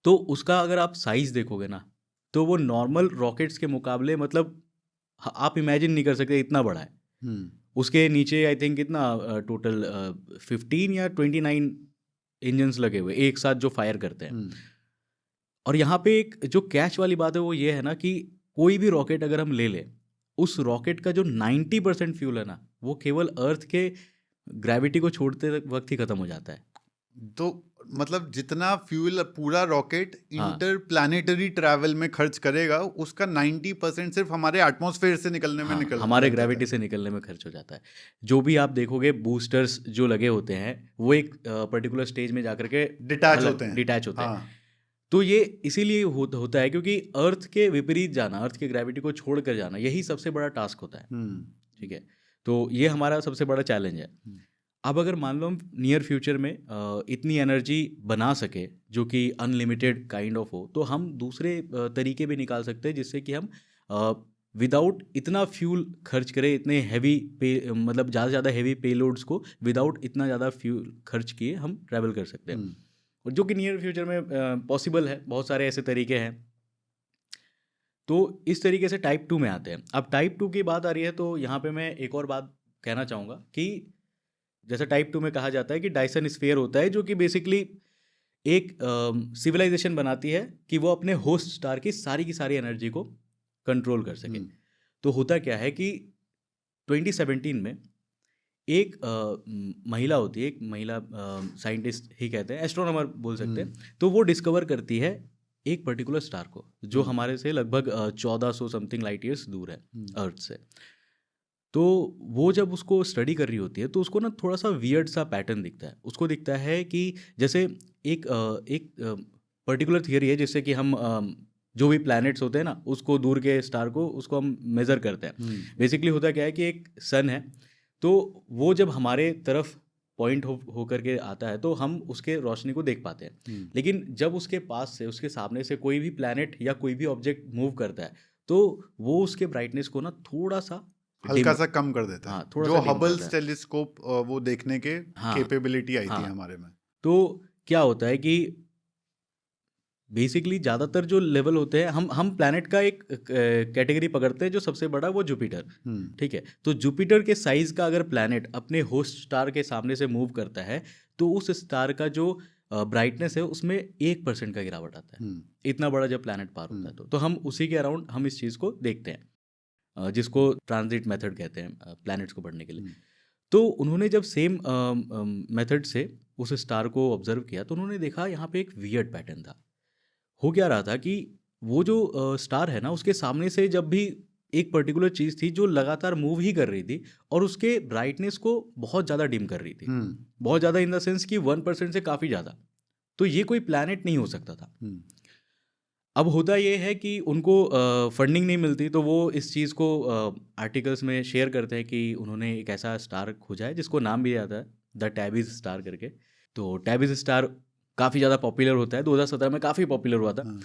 तो उसका अगर आप साइज देखोगे ना तो वो नॉर्मल रॉकेट्स के मुकाबले, मतलब आप इमेजिन नहीं कर सकते इतना बड़ा है। उसके नीचे आई थिंक कितना टोटल 15 या 29 इंजन्स लगे हुए एक साथ जो फायर करते हैं। और यहाँ पे एक जो कैच वाली बात है वो ये है ना कि कोई भी रॉकेट अगर हम ले लें, उस रॉकेट का जो 90% फ्यूल है ना वो केवल अर्थ के ग्रेविटी को छोड़ते वक्त ही खत्म हो जाता है। तो मतलब जितना फ्यूल पूरा रॉकेट हाँ। इंटरप्लैनेटरी ट्रैवल में खर्च करेगा उसका 90% सिर्फ हमारे एटमॉस्फेयर से निकलने में हमारे लग जाता ग्रेविटी से निकलने में खर्च हो जाता है। जो भी आप देखोगे बूस्टर्स जो लगे होते हैं वो एक पर्टिकुलर स्टेज में जाकर के डिटैच होते हैं। हाँ। तो ये इसीलिए होता है क्योंकि अर्थ के विपरीत जाना, अर्थ के ग्रेविटी को छोड़ कर जाना, यही सबसे बड़ा टास्क होता है। ठीक है, तो ये हमारा सबसे बड़ा चैलेंज है। अब अगर मान लो हम नियर फ्यूचर में इतनी एनर्जी बना सके जो कि अनलिमिटेड काइंड ऑफ हो, तो हम दूसरे तरीके भी निकाल सकते हैं जिससे कि हम विदाउट इतना फ्यूल खर्च करें, इतने हैवी मतलब ज़्यादा से ज़्यादा हैवी पेलोड्स को विदाउट इतना ज़्यादा फ्यूल खर्च किए हम ट्रैवल कर सकते हैं, और जो कि नियर फ्यूचर में पॉसिबल है। बहुत सारे ऐसे तरीके हैं। तो इस तरीके से टाइप 2 में आते हैं। अब टाइप 2 की बात आ रही है तो यहाँ पे मैं एक और बात कहना चाहूँगा कि जैसे टाइप 2 में कहा जाता है कि डायसन स्फीयर होता है जो कि बेसिकली एक सिविलाइजेशन बनाती है कि वो अपने होस्ट स्टार की सारी एनर्जी को कंट्रोल कर सके। तो होता क्या है कि 2017 में एक महिला होती है, एक महिला साइंटिस्ट ही कहते हैं, एस्ट्रोनॉमर बोल सकते हैं। तो वो डिस्कवर करती है एक पर्टिकुलर स्टार को जो हमारे से लगभग 1400 समथिंग लाइट ईयर्स दूर है अर्थ से। तो वो जब उसको स्टडी कर रही होती है तो उसको ना थोड़ा सा वियर्ड सा पैटर्न दिखता है। उसको दिखता है कि जैसे एक पर्टिकुलर थियरी है जिससे कि हम जो भी प्लैनेट्स होते हैं ना उसको, दूर के स्टार को, उसको हम मेज़र करते हैं। बेसिकली होता क्या है कि एक सन है तो वो जब हमारे तरफ पॉइंट हो करके आता है तो हम उसके रोशनी को देख पाते हैं। लेकिन जब उसके पास से, उसके सामने से कोई भी प्लैनेट या कोई भी ऑब्जेक्ट मूव करता है तो वो उसके ब्राइटनेस को ना थोड़ा सा हल्का सा कम कर देता है। हाँ, थोड़ा जो सा dim हबल्स करता है। टेलीस्कोप वो देखने के कैपेबिलिटी आई थी हमारे में। तो क्या होता है कि बेसिकली ज़्यादातर जो लेवल होते हैं, हम प्लैनेट का एक कैटेगरी पकड़ते हैं जो सबसे बड़ा वो जुपिटर। ठीक है, तो जुपिटर के साइज का अगर प्लैनेट अपने होस्ट स्टार के सामने से मूव करता है तो उस स्टार का जो ब्राइटनेस है उसमें 1% का गिरावट आता है। इतना बड़ा जब प्लैनेट पार होता है तो हम उसी के अराउंड हम इस चीज़ को देखते हैं। जिसको ट्रांजिट मेथड कहते हैं प्लैनेट्स को पढ़ने के लिए। हम्म, तो उन्होंने जब सेम मेथड से उस स्टार को ऑब्जर्व किया तो उन्होंने देखा यहाँ पे एक वियर्ड पैटर्न था। हो क्या रहा था कि वो जो स्टार है ना उसके सामने से जब भी एक पर्टिकुलर चीज़ थी जो लगातार मूव ही कर रही थी और उसके ब्राइटनेस को बहुत ज़्यादा डिम कर रही थी। हम्म, बहुत ज़्यादा इन द सेंस कि 1% से काफ़ी ज़्यादा। तो ये कोई प्लैनेट नहीं हो सकता था। हम्म, अब होता ये है कि उनको फंडिंग नहीं मिलती तो वो इस चीज़ को आर्टिकल्स में शेयर करते हैं कि उन्होंने एक ऐसा स्टार खोजा है जिसको नाम भी आता है द टैबिस स्टार करके। तो टैबिस स्टार काफ़ी ज़्यादा पॉपुलर होता है, 2017 में काफ़ी पॉपुलर हुआ था। हाँ।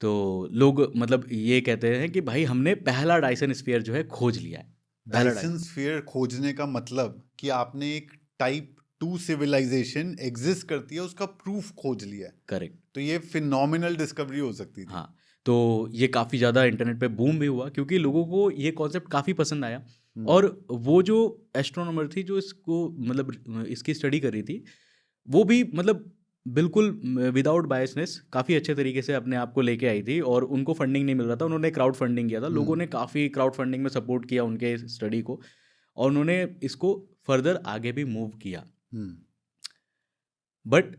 तो लोग मतलब ये कहते हैं कि भाई हमने पहला डायसन स्फीयर जो है खोज लिया है। पहला डायसन स्फीयर खोजने का मतलब कि आपने एक टाइप 2 सिविलाइजेशन एग्जिस्ट करती है उसका प्रूफ खोज लिया है। करेक्ट। तो ये फिनोमिनल डिस्कवरी हो सकती थी। हाँ, तो ये काफ़ी ज़्यादा इंटरनेट पे बूम भी हुआ क्योंकि लोगों को ये कॉन्सेप्ट काफ़ी पसंद आया। हम्म, और वो जो एस्ट्रोनॉमर थी जो इसको मतलब इसकी स्टडी कर रही थी वो भी मतलब बिल्कुल विदाउट बायसनेस काफ़ी अच्छे तरीके से अपने आप को लेके आई थी और उनको फंडिंग नहीं मिल रहा था। उन्होंने क्राउड फंडिंग किया था, लोगों ने काफ़ी क्राउड फंडिंग में सपोर्ट किया उनके स्टडी को और उन्होंने इसको फर्दर आगे भी मूव किया। हम्म, बट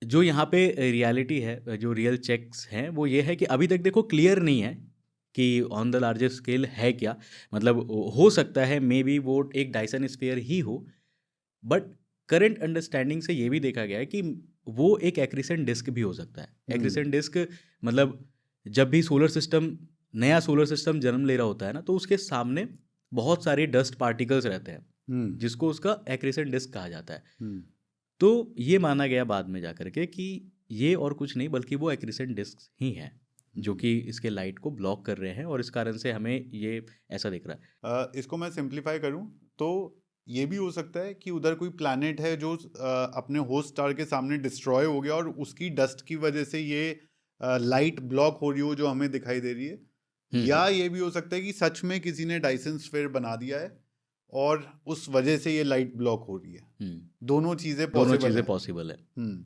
जो यहाँ पे रियलिटी है, जो रियल चेक्स हैं वो ये है कि अभी तक देखो क्लियर नहीं है कि ऑन द लार्जेस्ट स्केल है क्या। मतलब हो सकता है मे बी वो एक डायसन स्फीयर ही हो, बट करंट अंडरस्टैंडिंग से ये भी देखा गया है कि वो एक एक्रिसेंट डिस्क भी हो सकता है। एक्रिसेंट डिस्क मतलब जब भी सोलर सिस्टम नया सोलर सिस्टम जन्म ले रहा होता है ना तो उसके सामने बहुत सारे डस्ट पार्टिकल्स रहते हैं हम्म, जिसको उसका एक्रिसेंट डिस्क कहा जाता है। हम्म, तो ये माना गया बाद में जाकर के कि ये और कुछ नहीं बल्कि वो एक्रिसेंट डिस्क ही हैं जो कि इसके लाइट को ब्लॉक कर रहे हैं और इस कारण से हमें ये ऐसा दिख रहा है। इसको मैं सिंप्लीफाई करूं तो ये भी हो सकता है कि उधर कोई प्लैनेट है जो अपने होस्ट स्टार के सामने डिस्ट्रॉय हो गया और उसकी डस्ट की वजह से ये लाइट ब्लॉक हो रही हो जो हमें दिखाई दे रही है। या ये भी हो सकता है कि सच में किसी ने डायसन स्फीयर बना दिया है और उस वजह से ये लाइट ब्लॉक हो रही है। दोनों चीजें दोनों पॉसिबल चीज़ें है। पॉसिबल है।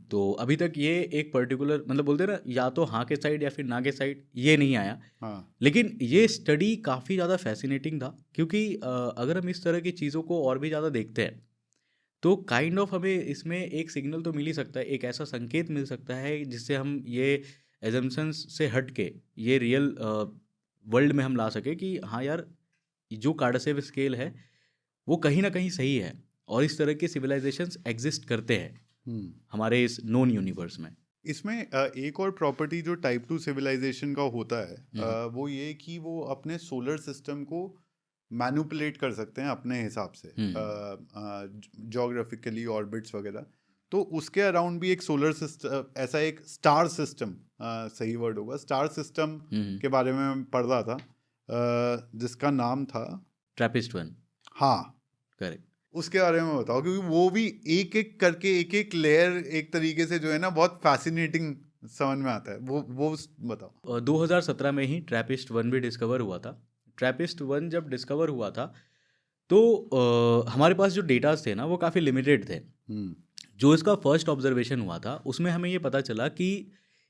तो अभी तक ये एक पर्टिकुलर मतलब बोलते हैं ना या तो हाँ के साइड या फिर ना के साइड ये नहीं आया। हाँ, लेकिन ये स्टडी काफ़ी ज़्यादा फैसिनेटिंग था क्योंकि अगर हम इस तरह की चीज़ों को और भी ज़्यादा देखते हैं तो काइंड ऑफ हमें इसमें एक सिग्नल तो मिल ही सकता है, एक ऐसा संकेत मिल सकता है जिससे हम ये एजम्पशंस से हट के ये रियल वर्ल्ड में हम ला सके कि हाँ यार जो कार्डासेव स्केल है वो कहीं ना कहीं सही है और इस तरह के सिविलाइजेशंस एग्जिस्ट करते हैं हमारे इस नोन यूनिवर्स में। इसमें एक और प्रॉपर्टी जो टाइप 2 सिविलाइजेशन का होता है वो ये कि वो अपने सोलर सिस्टम को मैनिपुलेट कर सकते हैं अपने हिसाब से ज्योग्राफिकली ऑर्बिट्स वगैरह। तो उसके अराउंड भी एक सोलर सिस्टम ऐसा एक स्टार सिस्टम सही वर्ड होगा स्टार सिस्टम के बारे में मैं पढ़ रहा था जिसका नाम था ट्रैपिस्ट वन। हाँ, करेक्ट। उसके बारे में बताओ क्योंकि वो भी एक एक करके एक एक लेयर एक तरीके से जो है ना बहुत फैसिनेटिंग समझ में आता है। वो बताओ। 2017 में ही ट्रैपिस्ट वन भी डिस्कवर हुआ था। ट्रैपिस्ट वन जब डिस्कवर हुआ था तो हमारे पास जो डेटास थे ना वो काफ़ी लिमिटेड थे। जो इसका फर्स्ट ऑब्जर्वेशन हुआ था उसमें हमें ये पता चला कि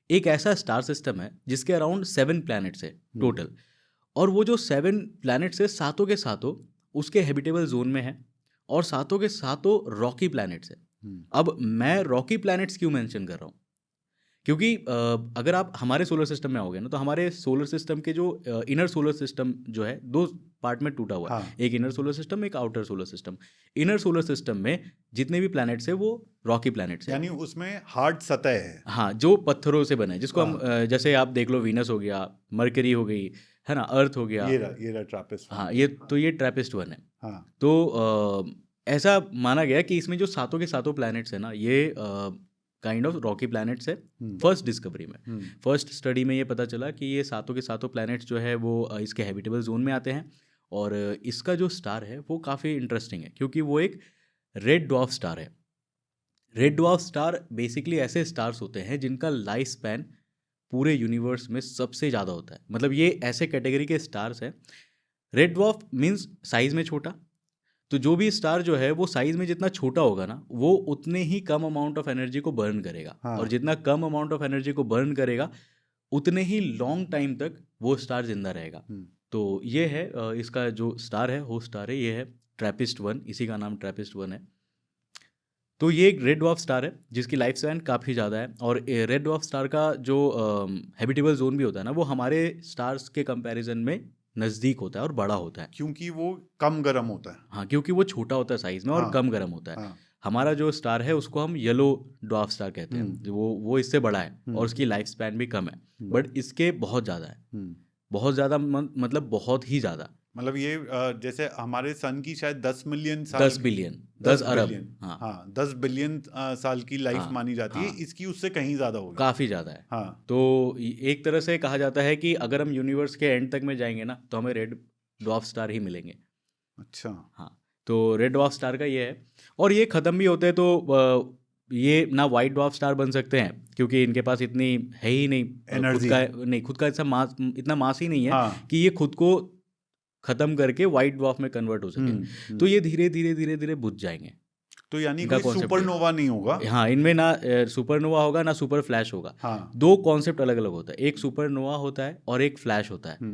एक ऐसा स्टार सिस्टम है जिसके अराउंड 7 प्लैनेट्स है टोटल और वो जो 7 प्लैनेट्स है सातों के सातों उसके हैबिटेबल जोन में है और सातों के सातों रॉकी प्लैनेट्स है। अब मैं रॉकी प्लैनेट्स क्यों मेंशन कर रहा हूँ क्योंकि अगर आप हमारे सोलर सिस्टम में आओगे ना तो हमारे सोलर सिस्टम के जो इनर सोलर सिस्टम जो है 2 पार्ट में टूटा हुआ है। हाँ, एक इनर सोलर सिस्टम एक outer solar system. Inner solar system में जितने भी प्लैनेट्स है वो रॉकी प्लैनेट्स है यानी उसमें हार्ड सतह है। हाँ जो पत्थरों से बने जिसको हम जैसे आप देख लो वीनस हो गया, मरकरी हो गई है ना, अर्थ हो गया। ये रहा ट्रैपिस्ट। हाँ ये ट्रैपिस्ट वन है। हाँ, तो ऐसा माना गया कि इसमें जो सातों के सातों प्लैनेट्स है ना ये काइंड ऑफ रॉकी प्लैनेट्स है। फर्स्ट डिस्कवरी में फर्स्ट स्टडी में ये पता चला कि ये सातों के सातों प्लैनेट्स जो है वो इसके हैबिटेबल जोन में आते हैं और इसका जो स्टार है वो काफ़ी इंटरेस्टिंग है क्योंकि वो एक रेड ड्वार्फ स्टार है। रेड ड्वार्फ स्टार बेसिकली ऐसे स्टार्स होते हैं जिनका लाइफ स्पैन पूरे यूनिवर्स में सबसे ज़्यादा होता है। मतलब ये ऐसे कैटेगरी के स्टार्स हैं। रेड ड्वार्फ मीन्स साइज़ में छोटा, तो जो भी स्टार जो है वो साइज में जितना छोटा होगा ना वो उतने ही कम अमाउंट ऑफ एनर्जी को बर्न करेगा। हाँ, और जितना कम अमाउंट ऑफ एनर्जी को बर्न करेगा उतने ही लॉन्ग टाइम तक वो स्टार जिंदा रहेगा। तो ये है इसका जो स्टार है, होस्ट स्टार है, ये है ट्रैपिस्ट-1, इसी का नाम ट्रैपिस्ट-1 है। तो ये एक रेड ड्वार्फ स्टार है जिसकी लाइफ स्पैन काफ़ी ज़्यादा है, और रेड ड्वार्फ स्टार का जो हैबिटेबल जोन भी होता है ना, वो हमारे स्टार्स के कंपैरिजन में नज़दीक होता है और बड़ा होता है। क्योंकि वो कम गर्म होता है। हाँ, क्योंकि वो छोटा होता है साइज़ में और हाँ, कम गर्म होता है। हाँ। हमारा जो स्टार है उसको हम येलो ड्वार्फ स्टार कहते हैं, वो इससे बड़ा है और उसकी लाइफ स्पैन भी कम है, बट इसके बहुत ज़्यादा है, बहुत ज़्यादा मतलब बहुत ही ज़्यादा। मतलब ये जैसे हमारे सन की शायद 10 मिलियन साल 10 बिलियन, 10 अरब, बिलियन, हाँ हाँ 10 बिलियन साल की लाइफ हाँ मानी जाती है, हाँ, इसकी उससे कहीं ज्यादा होगी। काफ़ी ज़्यादा है। हाँ, तो एक तरह से कहा जाता है कि अगर हम यूनिवर्स के एंड तक में जाएंगे ना, तो हमें रेड ड्वार्फ स्टार ही मिलेंगे। अच्छा। हाँ, तो रेड ड्वार्फ स्टार का ये है, और ये ख़त्म भी होते हैं तो ये ना वाइट ड्वार्फ स्टार बन सकते हैं, क्योंकि इनके पास इतनी है ही नहीं खुद का ऐसा मास, इतना मास ही नहीं है हाँ। कि ये खुद को ख़त्म करके वाइट ड्वार्फ में कन्वर्ट हो सके। तो ये धीरे धीरे धीरे धीरे बुझ जाएंगे। तो यानी इनका कोई कॉन्सेप्ट सुपरनोवा नहीं होगा। हाँ, इनमें ना सुपरनोवा होगा ना सुपर फ्लैश होगा। हाँ। दो कॉन्सेप्ट अलग अलग होता है, एक सुपरनोवा होता है और एक फ्लैश होता है।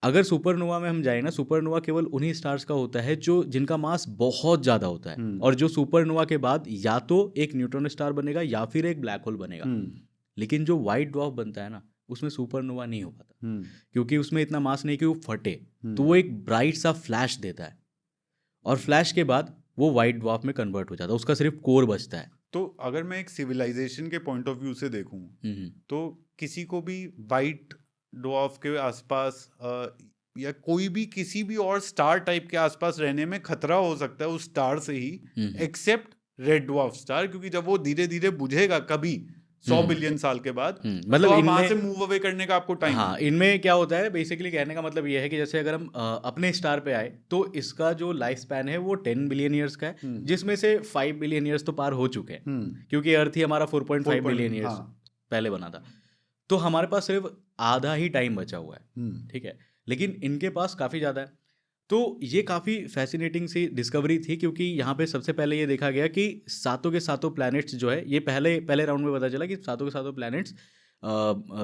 अगर सुपरनोवा में हम जाए ना, सुपरनोवा केवल उन्हीं स्टार्स का होता है जो जिनका मास बहुत ज़्यादा होता है, और जो सुपरनोवा के बाद या तो एक न्यूट्रॉन स्टार बनेगा या फिर एक ब्लैक होल बनेगा। लेकिन जो वाइट ड्वार्फ बनता है ना, उसमें सुपरनोवा नहीं हो पाता, क्योंकि उसमें इतना मास नहीं कि वो फटे, तो वो एक ब्राइट सा फ्लैश देता है, और फ्लैश के बाद वो वाइट ड्वार्फ में कन्वर्ट हो जाता है, उसका सिर्फ कोर बचता है। तो अगर मैं एक सिविलाइजेशन के पॉइंट ऑफ व्यू से देखूं, तो किसी को भी वाइट ड्वार्फ के आसपास या कोई भी किसी भी और स्टार टाइप के आसपास रहने में खतरा हो सकता है उस स्टार से ही, एक्सेप्ट रेड ड्वार्फ स्टार, क्योंकि जब वो धीरे धीरे बुझेगा कभी 100 बिलियन साल के बाद, मतलब तो आप वहां से मूव अवे करने का आपको टाइम हाँ, इनमें क्या होता है बेसिकली, कहने का मतलब ये है कि जैसे अगर हम अपने स्टार पे आए, तो इसका जो लाइफ स्पैन है वो 10 बिलियन ईयर्स का है, जिसमें से 5 बिलियन ईयर्स तो पार हो चुके हैं, क्योंकि अर्थ ही हमारा 4.5 बिलियन ईयर्स पहले बना था। तो हमारे पास सिर्फ आधा ही टाइम बचा हुआ है, ठीक है, लेकिन इनके पास काफ़ी ज़्यादा है। तो ये काफ़ी फैसिनेटिंग सी डिस्कवरी थी, क्योंकि यहाँ पे सबसे पहले ये देखा गया कि सातों के सातों प्लैनेट्स जो है, ये पहले राउंड में पता चला कि सातों के सातों प्लैनेट्स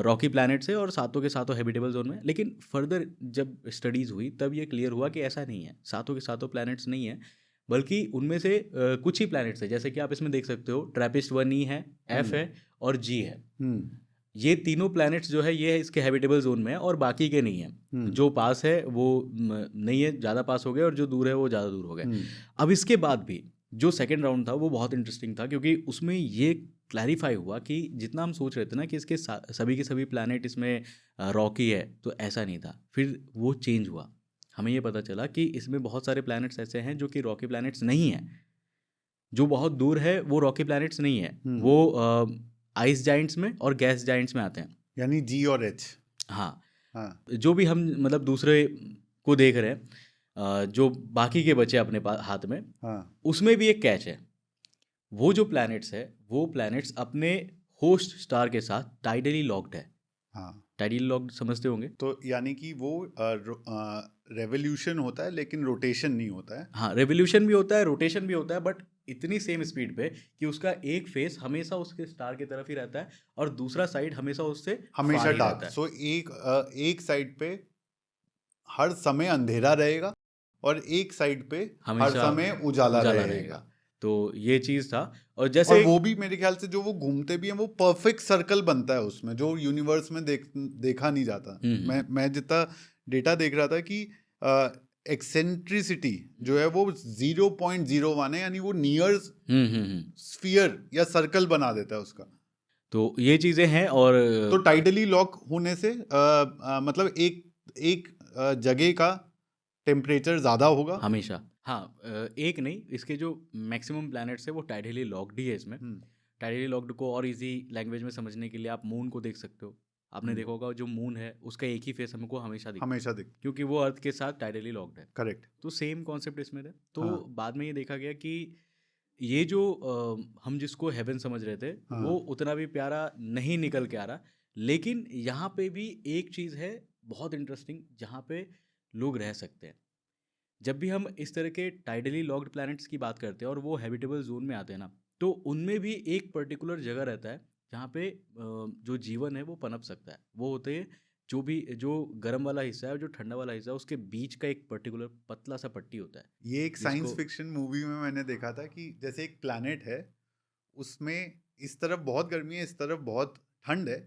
रॉकी प्लैनेट्स है और सातों के सातों हैबिटेबल जोन में। लेकिन फर्दर जब स्टडीज़ हुई तब ये क्लियर हुआ कि ऐसा नहीं है, सातों के सातों प्लैनेट्स नहीं है, बल्कि उनमें से कुछ ही प्लैनेट्स है। जैसे कि आप इसमें देख सकते हो, ट्रैपिस्ट-1 ई है, एफ है और जी है। ये तीनों प्लैनेट्स जो है, ये है इसके हैबिटेबल जोन में है, और बाकी के नहीं है। जो पास है वो नहीं है, ज़्यादा पास हो गए, और जो दूर है वो ज़्यादा दूर हो गए। अब इसके बाद भी जो सेकेंड राउंड था वो बहुत इंटरेस्टिंग था, क्योंकि उसमें ये क्लैरिफाई हुआ कि जितना हम सोच रहे थे ना कि इसके सभी के सभी प्लैनेट इसमें रॉकी है, तो ऐसा नहीं था। फिर वो चेंज हुआ, हमें ये पता चला कि इसमें बहुत सारे प्लैनेट्स ऐसे हैं जो कि रॉकी प्लैनेट्स नहीं हैं। जो बहुत दूर है वो रॉकी प्लैनेट्स नहीं है, वो आइस जाइंट्स में और गैस जाइंट्स में आते हैं, यानी जी और एच। हाँ, हाँ। जो भी हम मतलब दूसरे को देख रहे हैं, जो बाकी के बचे अपने हाथ में, हाँ। उसमें भी एक कैच है। वो जो प्लैनेट्स है, वो प्लैनेट्स अपने होस्ट स्टार के साथ टाइडली लॉक्ड है। हाँ, टाइडली लॉक्ड समझते होंगे। तो यानी कि वो रेवोल्यूशन होता है लेकिन रोटेशन नहीं होता है। हाँ, रेवोल्यूशन भी होता है, रोटेशन भी होता है, बट इतनी सेम स्पीड पे कि उसका एक फेस हमेशा उसके स्टार की तरफ ही रहता है और दूसरा साइड हमेशा उससे हमेशा far ही डार्क। रहता है। सो एक साइड पे हर समय अंधेरा रहेगा और एक साइड पे हर हमेशा समय उजाला रहेगा। रहेगा। तो ये चीज़ था, और और जैसे वो भी मेरे ख्याल से जो वो घूमते भी हैं, वो परफेक्ट सर्कल बनता है उसमें, जो यूनिवर्स में देखा नहीं जाता। मैं जितना डेटा देख रहा था कि एक्सेंट्रिसिटी जो है वो 0.01 है, यानी वो नियर स्फीयर या सर्कल बना देता है उसका। तो ये चीज़ें हैं, और तो टाइडली लॉक होने से मतलब एक जगह का टेम्परेचर ज़्यादा होगा हमेशा। हाँ, एक नहीं, इसके जो मैक्सिमम प्लैनेट्स है वो टाइडली लॉक्ड ही है इसमें। टाइडली लॉक्ड को और इजी लैंग्वेज में समझने के लिए आप मून को देख सकते हो। आपने देखा होगा जो मून है उसका एक ही फेस हमको हमेशा दिखता, क्योंकि वो अर्थ के साथ टाइडली लॉक्ड है। करेक्ट। तो सेम कॉन्सेप्ट इसमें था। तो बाद में ये देखा गया कि ये जो हम जिसको हेवन समझ रहे थे, वो उतना भी प्यारा नहीं निकल के आ रहा। लेकिन यहाँ पे भी एक चीज़ है बहुत इंटरेस्टिंग, जहाँ पे लोग रह सकते हैं। जब भी हम इस तरह के टाइडली लॉक्ड प्लैनेट्स की बात करते हैं और वो हैबिटेबल जोन में आते हैं ना, तो उनमें भी एक पर्टिकुलर जगह रहता है जहाँ पे जो जीवन है वो पनप सकता है। वो होते हैं जो गर्म वाला हिस्सा है और जो ठंडा वाला हिस्सा है उसके बीच का एक पर्टिकुलर पतला सा पट्टी होता है ये एक साइंस जिसको फिक्शन मूवी में मैंने देखा था कि जैसे एक प्लैनेट है, उसमें इस तरफ बहुत गर्मी है, इस तरफ बहुत ठंड है,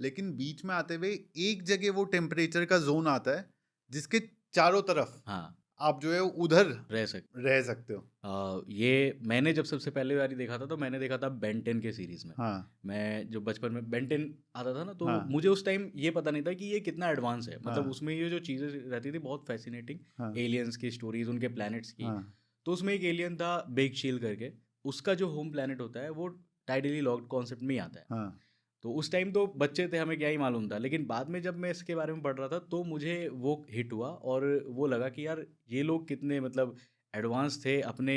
लेकिन बीच में आते हुए एक जगह वो टेम्परेचर का जोन आता है जिसके चारों तरफ हाँ आप जो है उधर रह सकते रह सकते हो। ये मैंने जब सबसे पहले बारी देखा था तो मैंने देखा था बेन 10 के सीरीज में। हाँ मैं जो बचपन में बेन 10 आता था ना तो हाँ मुझे उस टाइम ये पता नहीं था कि ये कितना एडवांस है, मतलब हाँ उसमें ये जो चीज़ें रहती थी बहुत फैसिनेटिंग, हाँ एलियंस की स्टोरीज, उनके प्लैनेट्स की। हाँ तो उसमें एक एलियन था बिग शील करके, उसका जो होम प्लैनेट होता है वो टाइडली लॉक्ड कॉन्सेप्ट में ही आता है। हाँ तो उस टाइम तो बच्चे थे, हमें क्या ही मालूम था, लेकिन बाद में जब मैं इसके बारे में पढ़ रहा था तो मुझे वो हिट हुआ और वो लगा कि यार ये लोग कितने मतलब एडवांस थे अपने,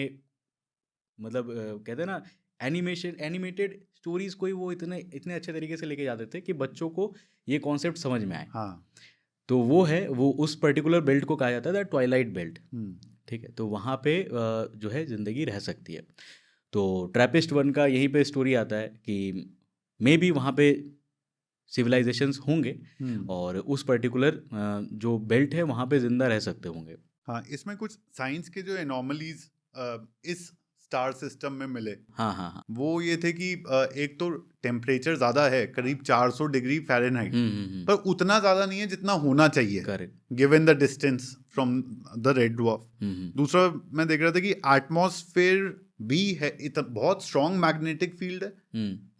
मतलब कहते हैं ना एनिमेटेड स्टोरीज को ही वो इतने इतने अच्छे तरीके से लेके जाते थे कि बच्चों को ये कॉन्सेप्ट समझ में आए। हाँ तो वो उस पर्टिकुलर बेल्ट को कहा जाता है द ट्वाइलाइट बेल्ट। ठीक है, तो वहाँ पे जो है ज़िंदगी रह सकती है। तो ट्रैपिस्ट वन का यहीं पे स्टोरी आता है कि मे बी वहाँ पे सिविलाइजेशंस होंगे और उस पर्टिकुलर जो बेल्ट है वहाँ पे ज़िंदा रह सकते होंगे। हाँ, इसमें कुछ साइंस के जो एनॉमलीज इस स्टार सिस्टम में मिले हाँ हाँ हाँ। वो ये थे कि एक तो टेम्परेचर ज़्यादा है, करीब 400 डिग्री फ़ारेनहाइट, पर उतना ज़्यादा नहीं है जितना होना चाहिए correct. Given the distance from the red dwarf. दूसरा मैं देख रहा था कि एटमॉस्फेयर भी है, बहुत स्ट्रॉन्ग मैग्नेटिक फील्ड है,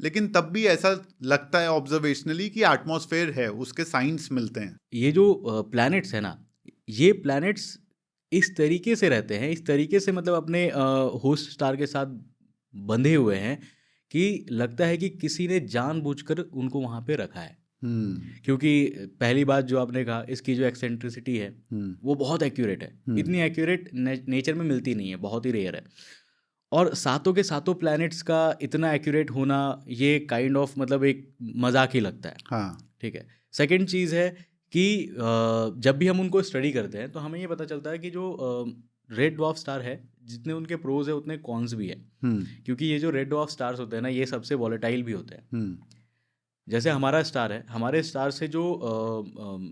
लेकिन तब भी ऐसा लगता है ऑब्जर्वेशनली कि एटमॉस्फेयर है, उसके साइंस मिलते हैं। ये जो प्लैनेट्स है ना, ये प्लैनेट्स इस तरीके से रहते हैं, इस तरीके से मतलब अपने होस्ट स्टार के साथ बंधे हुए हैं कि लगता है कि किसी ने जानबूझकर उनको वहाँ पे रखा है। क्योंकि पहली बात जो आपने कहा, इसकी जो एक्सेंट्रिसिटी है वो बहुत एक्यूरेट है। इतनी एक्यूरेट नेचर में मिलती नहीं है, बहुत ही रेयर है। और सातों के सातों प्लैनेट्स का इतना एक्यूरेट होना ये काइंड ऑफ मतलब एक मजाक ही लगता है। हाँ ठीक है। सेकंड चीज़ है कि जब भी हम उनको स्टडी करते हैं तो हमें ये पता चलता है कि जो रेड ड्वार्फ स्टार है, जितने उनके प्रोज है उतने कॉन्स भी है। क्योंकि ये जो रेड ड्वार्फ स्टार्स होते हैं ना, ये सबसे वॉलेटाइल भी होते हैं। जैसे हमारा स्टार है, हमारे स्टार से जो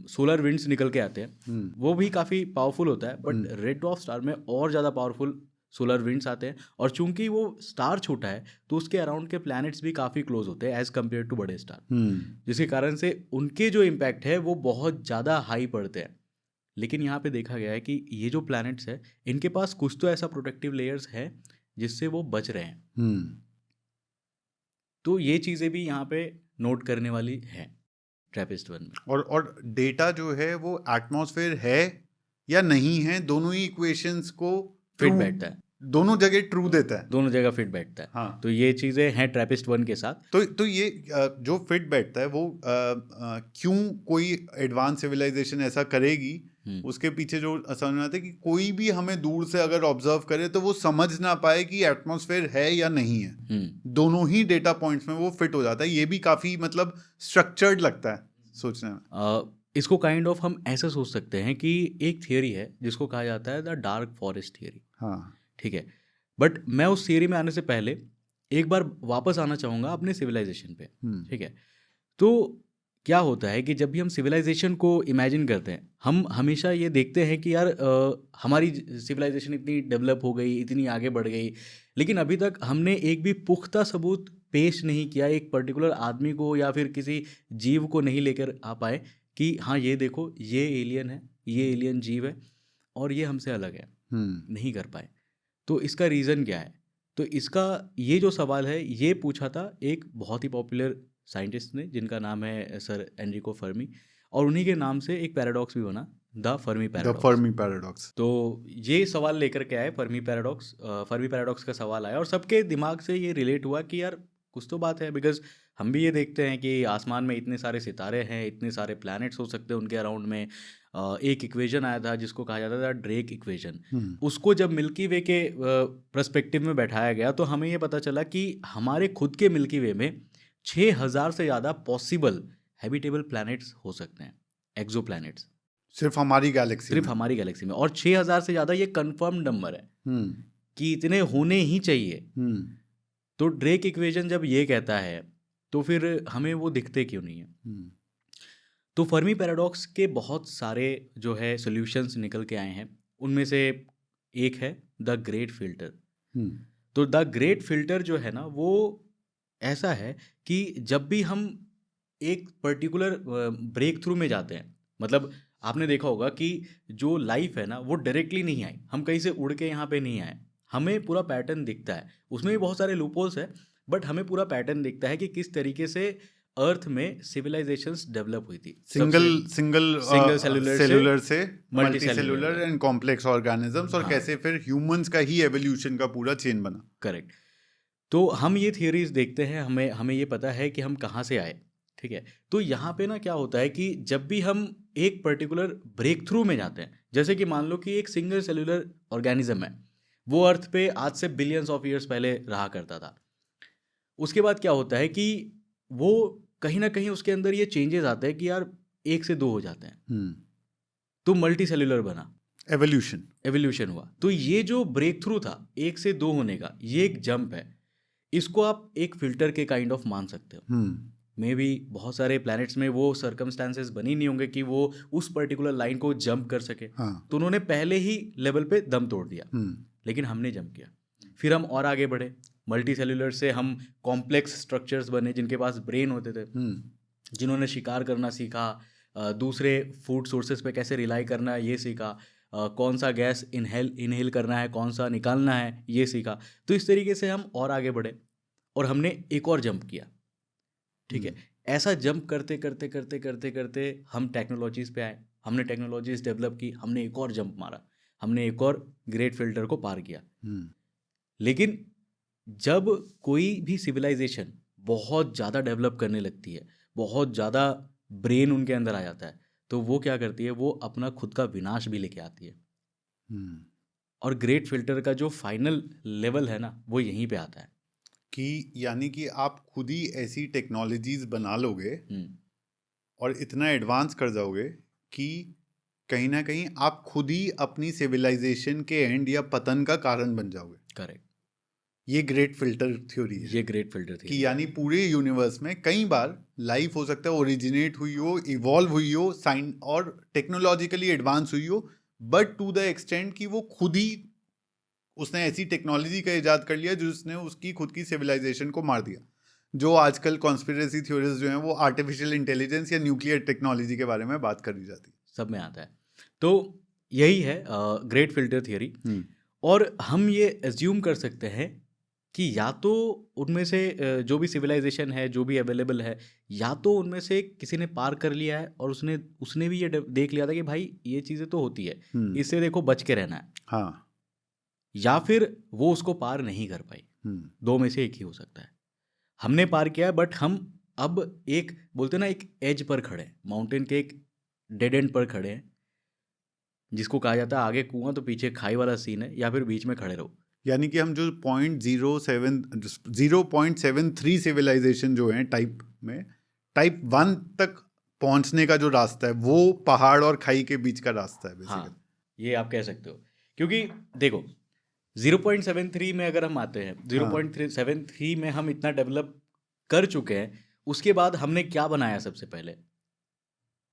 सोलर विंड्स निकल के आते हैं वो भी काफ़ी पावरफुल होता है, बट रेड ड्वार्फ स्टार में और ज़्यादा पावरफुल सोलर विंड्स आते हैं। और चूंकि वो स्टार छोटा है तो उसके अराउंड के प्लैनेट्स भी काफ़ी क्लोज होते हैं एज कम्पेयर टू बड़े स्टार, जिसके कारण से उनके जो इम्पैक्ट है वो बहुत ज़्यादा हाई पड़ते हैं। लेकिन यहाँ पे देखा गया है कि ये जो प्लैनेट्स है इनके पास कुछ तो ऐसा प्रोटेक्टिव लेयर्स है जिससे वो बच रहे हैं। तो ये चीज़ें भी यहाँ पे नोट करने वाली है ट्रैपिस्ट वन में। और डेटा जो है वो एटमॉस्फेयर है या नहीं है, दोनों ही इक्वेशंस को फिट बैठता है, दोनों जगह ट्रू देता है, दोनों जगह फिट बैठता है। हाँ। तो ये चीज़ें हैं ट्रैपिस्ट वन के साथ। तो ये जो फिट बैठता है वो क्यों कोई एडवांस सिविलाइजेशन ऐसा करेगी, उसके पीछे जो समझ में आता है कि कोई भी हमें दूर से अगर ऑब्जर्व करे तो वो समझ ना पाए कि एटमॉस्फेयर है या नहीं है। दोनों ही डेटा पॉइंट्स में वो फिट हो जाता है। ये भी काफी मतलब स्ट्रक्चर्ड लगता है सोचने में। इसको काइंड ऑफ हम ऐसा सोच सकते हैं कि एक थियोरी है जिसको कहा जाता है द डार्क फॉरेस्ट थियोरी। हाँ ठीक है, बट मैं उस थियोरी में आने से पहले एक बार वापस आना चाहूँगा अपने सिविलाइजेशन पे। ठीक है, तो क्या होता है कि जब भी हम सिविलाइजेशन को इमेजिन करते हैं, हम हमेशा ये देखते हैं कि यार हमारी सिविलाइजेशन इतनी डेवलप हो गई, इतनी आगे बढ़ गई, लेकिन अभी तक हमने एक भी पुख्ता सबूत पेश नहीं किया एक पर्टिकुलर आदमी को या फिर किसी जीव को नहीं लेकर आ पाए कि हाँ ये देखो ये एलियन है, ये एलियन जीव है और ये हमसे अलग है। नहीं कर पाए। तो इसका रीज़न क्या है? तो इसका ये जो सवाल है ये पूछा था एक बहुत ही पॉपुलर साइंटिस्ट ने जिनका नाम है सर एनरिको फर्मी, और उन्हीं के नाम से एक पैराडॉक्स भी बना, द फर्मी पैराडॉक्स। तो ये सवाल लेकर के आए फर्मी पैराडॉक्स का सवाल आया और सबके दिमाग से ये रिलेट हुआ कि यार कुछ तो बात है, बिकॉज हम भी ये देखते हैं कि आसमान में इतने सारे सितारे हैं, इतने सारे प्लैनेट्स हो सकते हैं उनके अराउंड में। एक इक्वेशन आया था जिसको कहा जाता था ड्रेक इक्वेशन। उसको जब मिल्की वे के पर्सपेक्टिव में बैठाया गया तो हमें ये पता चला कि हमारे खुद के मिल्की वे में 6000 से ज़्यादा पॉसिबल हैबिटेबल प्लैनेट्स हो सकते हैं, एक्सो प्लैनेट्स, सिर्फ हमारी गैलेक्सी में। और 6000 से ज़्यादा ये कंफर्म नंबर है कि इतने होने ही चाहिए। तो ड्रेक इक्वेशन जब ये कहता है तो फिर हमें वो दिखते क्यों नहीं है? तो फर्मी पैराडॉक्स के बहुत सारे जो है सॉल्यूशंस निकल के आए हैं। उनमें से एक है द ग्रेट फिल्टर। हम्म तो द ग्रेट फिल्टर जो है ना वो ऐसा है कि जब भी हम एक पर्टिकुलर ब्रेक थ्रू में जाते हैं, मतलब आपने देखा होगा कि जो लाइफ है ना वो डायरेक्टली नहीं आई, हम कहीं से उड़ के यहाँ पे नहीं आए, हमें पूरा पैटर्न दिखता है। उसमें भी बहुत सारे लूपहोल्स है, बट हमें पूरा पैटर्न दिखता है कि किस तरीके से अर्थ में सिविलाइजेशंस डेवलप हुई थी। सिंगल सिंगल सिंगल सेलुलर से सेलुलर से multi multi cellular and complex organisms, और हाँ कैसे फिर ह्यूमंस का ही एवोल्यूशन का पूरा चेन बना। करेक्ट। तो हम ये थियरीज देखते हैं, हमें हमें ये पता है कि हम कहाँ से आए। ठीक है, तो यहाँ पे ना क्या होता है कि जब भी हम एक पर्टिकुलर ब्रेक थ्रू में जाते हैं, जैसे कि मान लो कि एक सिंगल सेलुलर ऑर्गेनिज्म है, वो अर्थ पे आज से बिलियंस ऑफ ईयर्स पहले रहा करता था। उसके बाद क्या होता है कि वो कहीं ना कहीं उसके अंदर ये चेंजेस आते हैं कि यार एक से दो हो जाते हैं, तो मल्टी सेलुलर बना, एवोल्यूशन। एवोल्यूशन हुआ। तो ये जो ब्रेक थ्रू था एक से दो होने का, ये एक जंप है। इसको आप एक फिल्टर के काइंड ऑफ मान सकते हो। मे बी बहुत सारे प्लैनेट्स में वो सर्कमस्टांसेस बनी नहीं होंगे कि वो उस पर्टिकुलर लाइन को जंप कर सके, हाँ। तो उन्होंने पहले ही लेवल पे दम तोड़ दिया, लेकिन हमने जंप किया। फिर हम और आगे बढ़े, मल्टी सेलुलर से हम कॉम्प्लेक्स स्ट्रक्चर्स बने जिनके पास ब्रेन होते थे, जिन्होंने शिकार करना सीखा, दूसरे फूड सोर्सेज पे कैसे रिलाई करना है ये सीखा, कौन सा गैस इनहेल करना है, कौन सा निकालना है ये सीखा। तो इस तरीके से हम और आगे बढ़े और हमने एक और जंप किया। ठीक है, ऐसा जंप करते करते करते करते करते हम टेक्नोलॉजीज पे आए, हमने टेक्नोलॉजीज डेवलप की, हमने एक और जंप मारा, हमने एक और ग्रेट फिल्टर को पार किया। लेकिन जब कोई भी सिविलाइजेशन बहुत ज़्यादा डेवलप करने लगती है, बहुत ज़्यादा ब्रेन उनके अंदर आ जाता है, तो वो क्या करती है, वो अपना खुद का विनाश भी लेके आती है। और ग्रेट फिल्टर का जो फाइनल लेवल है ना वो यहीं पे आता है कि यानी कि आप खुद ही ऐसी टेक्नोलॉजीज बना लोगे और इतना एडवांस कर जाओगे कि कहीं ना कहीं आप खुद ही अपनी सिविलाइजेशन के एंड या पतन का कारण बन जाओगे। करेक्ट, ये ग्रेट फिल्टर थ्योरी है। ये ग्रेट फिल्टर थ्योरी कि यानी पूरे यूनिवर्स में कई बार लाइफ हो सकता है ओरिजिनेट हुई हो, इवॉल्व हुई हो, साइन और टेक्नोलॉजिकली एडवांस हुई हो, बट टू द एक्सटेंट कि वो खुद ही उसने ऐसी टेक्नोलॉजी का इजाद कर लिया जिसने उसकी खुद की सिविलाइजेशन को मार दिया। जो आजकल कॉन्स्पिरेसी थ्योरीज जो हैं वो आर्टिफिशियल इंटेलिजेंस या न्यूक्लियर टेक्नोलॉजी के बारे में बात करी जाती है। सब में आता है। तो यही है ग्रेट फिल्टर थियरी। और हम ये एज्यूम कर सकते हैं कि या तो उनमें से जो भी सिविलाइजेशन है, जो भी अवेलेबल है, या तो उनमें से किसी ने पार कर लिया है और उसने उसने भी ये देख लिया था कि भाई ये चीज़ें तो होती है, इससे देखो बच के रहना है। हाँ। या फिर वो उसको पार नहीं कर पाई। दो में से एक ही हो सकता है। हमने पार किया, बट हम अब एक बोलते ना एक एज पर खड़े हैं, माउंटेन के एक डेड एंड पर खड़े हैं, जिसको कहा जाता है आगे कुआं तो पीछे खाई वाला सीन है, या फिर बीच में खड़े रहो। यानी कि हम जो 0.73 सिविलाइजेशन जो है टाइप में, टाइप 1 तक पहुंचने का जो रास्ता है वो पहाड़ और खाई के बीच का रास्ता है बेसिकली। हाँ, ये आप कह सकते हो। क्योंकि देखो 0.73 में अगर हम आते हैं, 0.73 में हम इतना डेवलप कर चुके हैं, उसके बाद हमने क्या बनाया? सबसे पहले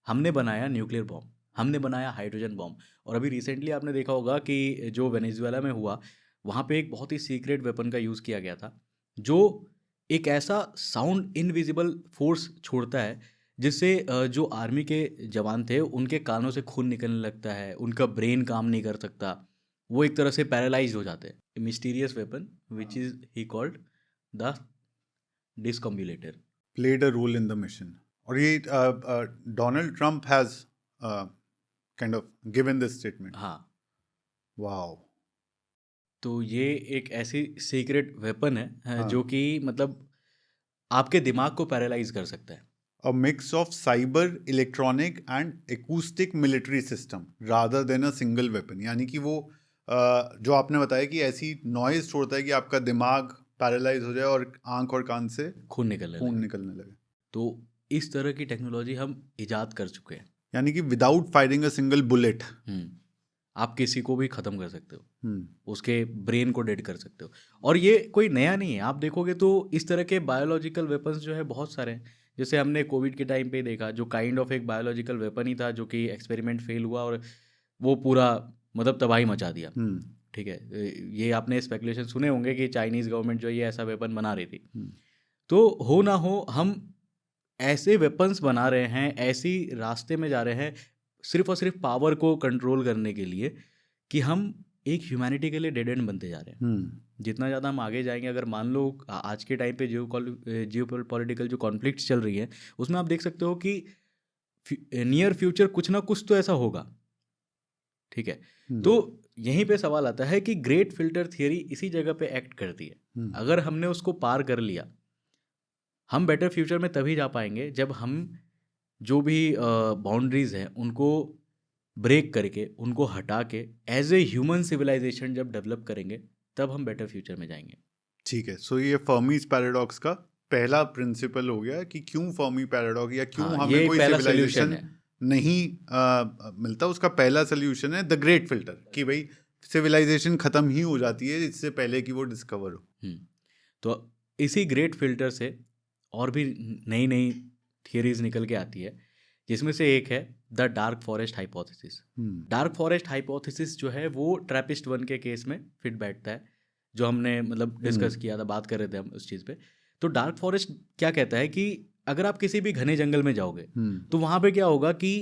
हमने बनाया न्यूक्लियर बॉम्ब, हमने बनाया हाइड्रोजन बॉम्ब। और अभी रिसेंटली आपने देखा होगा कि जो वेनेजुएला में हुआ, वहाँ पे एक बहुत ही सीक्रेट वेपन का यूज़ किया गया था, जो एक ऐसा साउंड इनविजिबल फोर्स छोड़ता है जिससे जो आर्मी के जवान थे उनके कानों से खून निकलने लगता है, उनका ब्रेन काम नहीं कर सकता, वो एक तरह से पैरालाइज हो जाते हैं। Mysterious weapon which is he called the discombobulator played a role in the mission. और ये Donald Trump has kind of given this statement. हाँ, वाओ। तो ये एक ऐसी सीक्रेट वेपन है हाँ। जो कि मतलब आपके दिमाग को पैरालाइज कर सकता है। A mix of cyber, electronic and acoustic military system rather than a single weapon. यानी कि वो जो आपने बताया कि ऐसी नॉइज छोड़ता है कि आपका दिमाग पैरालाइज हो जाए और आंख और कान से खून निकलने लगे। तो इस तरह की टेक्नोलॉजी हम इजाद कर चुके हैं। यानी कि without firing a single bullet आप किसी को भी ख़त्म कर सकते हो, उसके ब्रेन को डेड कर सकते हो। और ये कोई नया नहीं है, आप देखोगे तो इस तरह के बायोलॉजिकल वेपन्स जो है बहुत सारे हैं। जैसे हमने कोविड के टाइम पे देखा, जो काइंड ऑफ एक बायोलॉजिकल वेपन ही था, जो कि एक्सपेरिमेंट फेल हुआ और वो पूरा मतलब तबाही मचा दिया। ठीक है, ये आपने स्पेकुलेशन सुने होंगे कि चाइनीज़ गवर्नमेंट जो है ये ऐसा वेपन बना रही थी। तो हो ना हो, हम ऐसे वेपन्स बना रहे हैं, ऐसी रास्ते में जा रहे हैं सिर्फ और सिर्फ पावर को कंट्रोल करने के लिए, कि हम एक ह्यूमैनिटी के लिए डेड एंड बनते जा रहे हैं। जितना ज़्यादा हम आगे जाएंगे, अगर मान लो आज के टाइम पे जियो पॉलिटिकल जो कॉन्फ्लिक्ट्स चल रही हैं, उसमें आप देख सकते हो कि नियर फ्यूचर कुछ ना कुछ तो ऐसा होगा। ठीक है, तो यहीं पे सवाल आता है कि ग्रेट फिल्टर थियरी इसी जगह पे एक्ट करती है। अगर हमने उसको पार कर लिया, हम बेटर फ्यूचर में तभी जा पाएंगे जब हम जो भी बाउंड्रीज हैं उनको ब्रेक करके, उनको हटा के एज ए ह्यूमन सिविलाइजेशन जब डेवलप करेंगे, तब हम बेटर फ्यूचर में जाएंगे। ठीक है, सो ये फर्मीज पैराडॉक्स का पहला प्रिंसिपल हो गया कि क्यों फर्मी पैराडॉक्स, या क्यों हाँ, हमें ये कोई पहला सिविलाइजेशन सोल्यूशन है। नहीं मिलता। उसका पहला सोल्यूशन है द ग्रेट फिल्टर, कि भाई सिविलाइजेशन खत्म ही हो जाती है इससे पहले कि वो डिस्कवर हो। तो इसी ग्रेट फिल्टर से और भी नई नई थियरीज निकल के आती है, जिसमें से एक है the dark forest hypothesis. Dark forest hypothesis जो है वो ट्रैपिस्ट 1 के केस में फिट बैठता है, जो हमने मतलब डिस्कस किया था, बात कर रहे थे हम उस चीज़ पे। तो डार्क फॉरेस्ट क्या कहता है कि अगर आप किसी भी घने जंगल में जाओगे तो वहाँ पे क्या होगा कि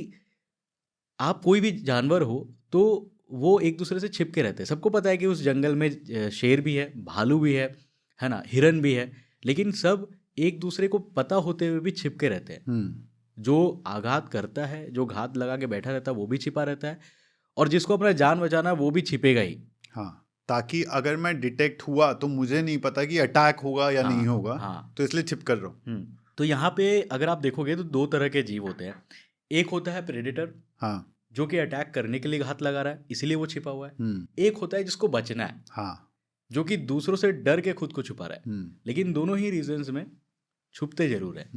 आप कोई भी जानवर हो तो वो एक दूसरे से छिप के रहते हैं। सबको पता है कि उस जंगल में शेर भी है, भालू भी है ना, हिरन भी है, लेकिन सब एक दूसरे को पता होते हुए भी छिप के रहते हैं। जो आघात करता है, जो घात लगा के बैठा रहता है, वो भी छिपा रहता है, और जिसको अपना जान बचाना वो भी छिपेगा ही। हाँ, ताकि अगर मैं डिटेक्ट हुआ तो मुझे नहीं पता कि अटैक होगा या नहीं होगा। तो इसलिए छिप कर रहा हूँ। तो यहाँ पे अगर आप देखोगे तो 2 तरह के जीव होते हैं। एक होता है प्रेडेटर, जो कि अटैक करने के लिए घात लगा रहा है, इसीलिए वो छिपा हुआ है। एक होता है जिसको बचना है, जो कि दूसरों से डर के खुद को छुपा रहा है। लेकिन दोनों ही रीजंस में छुपते जरूर है।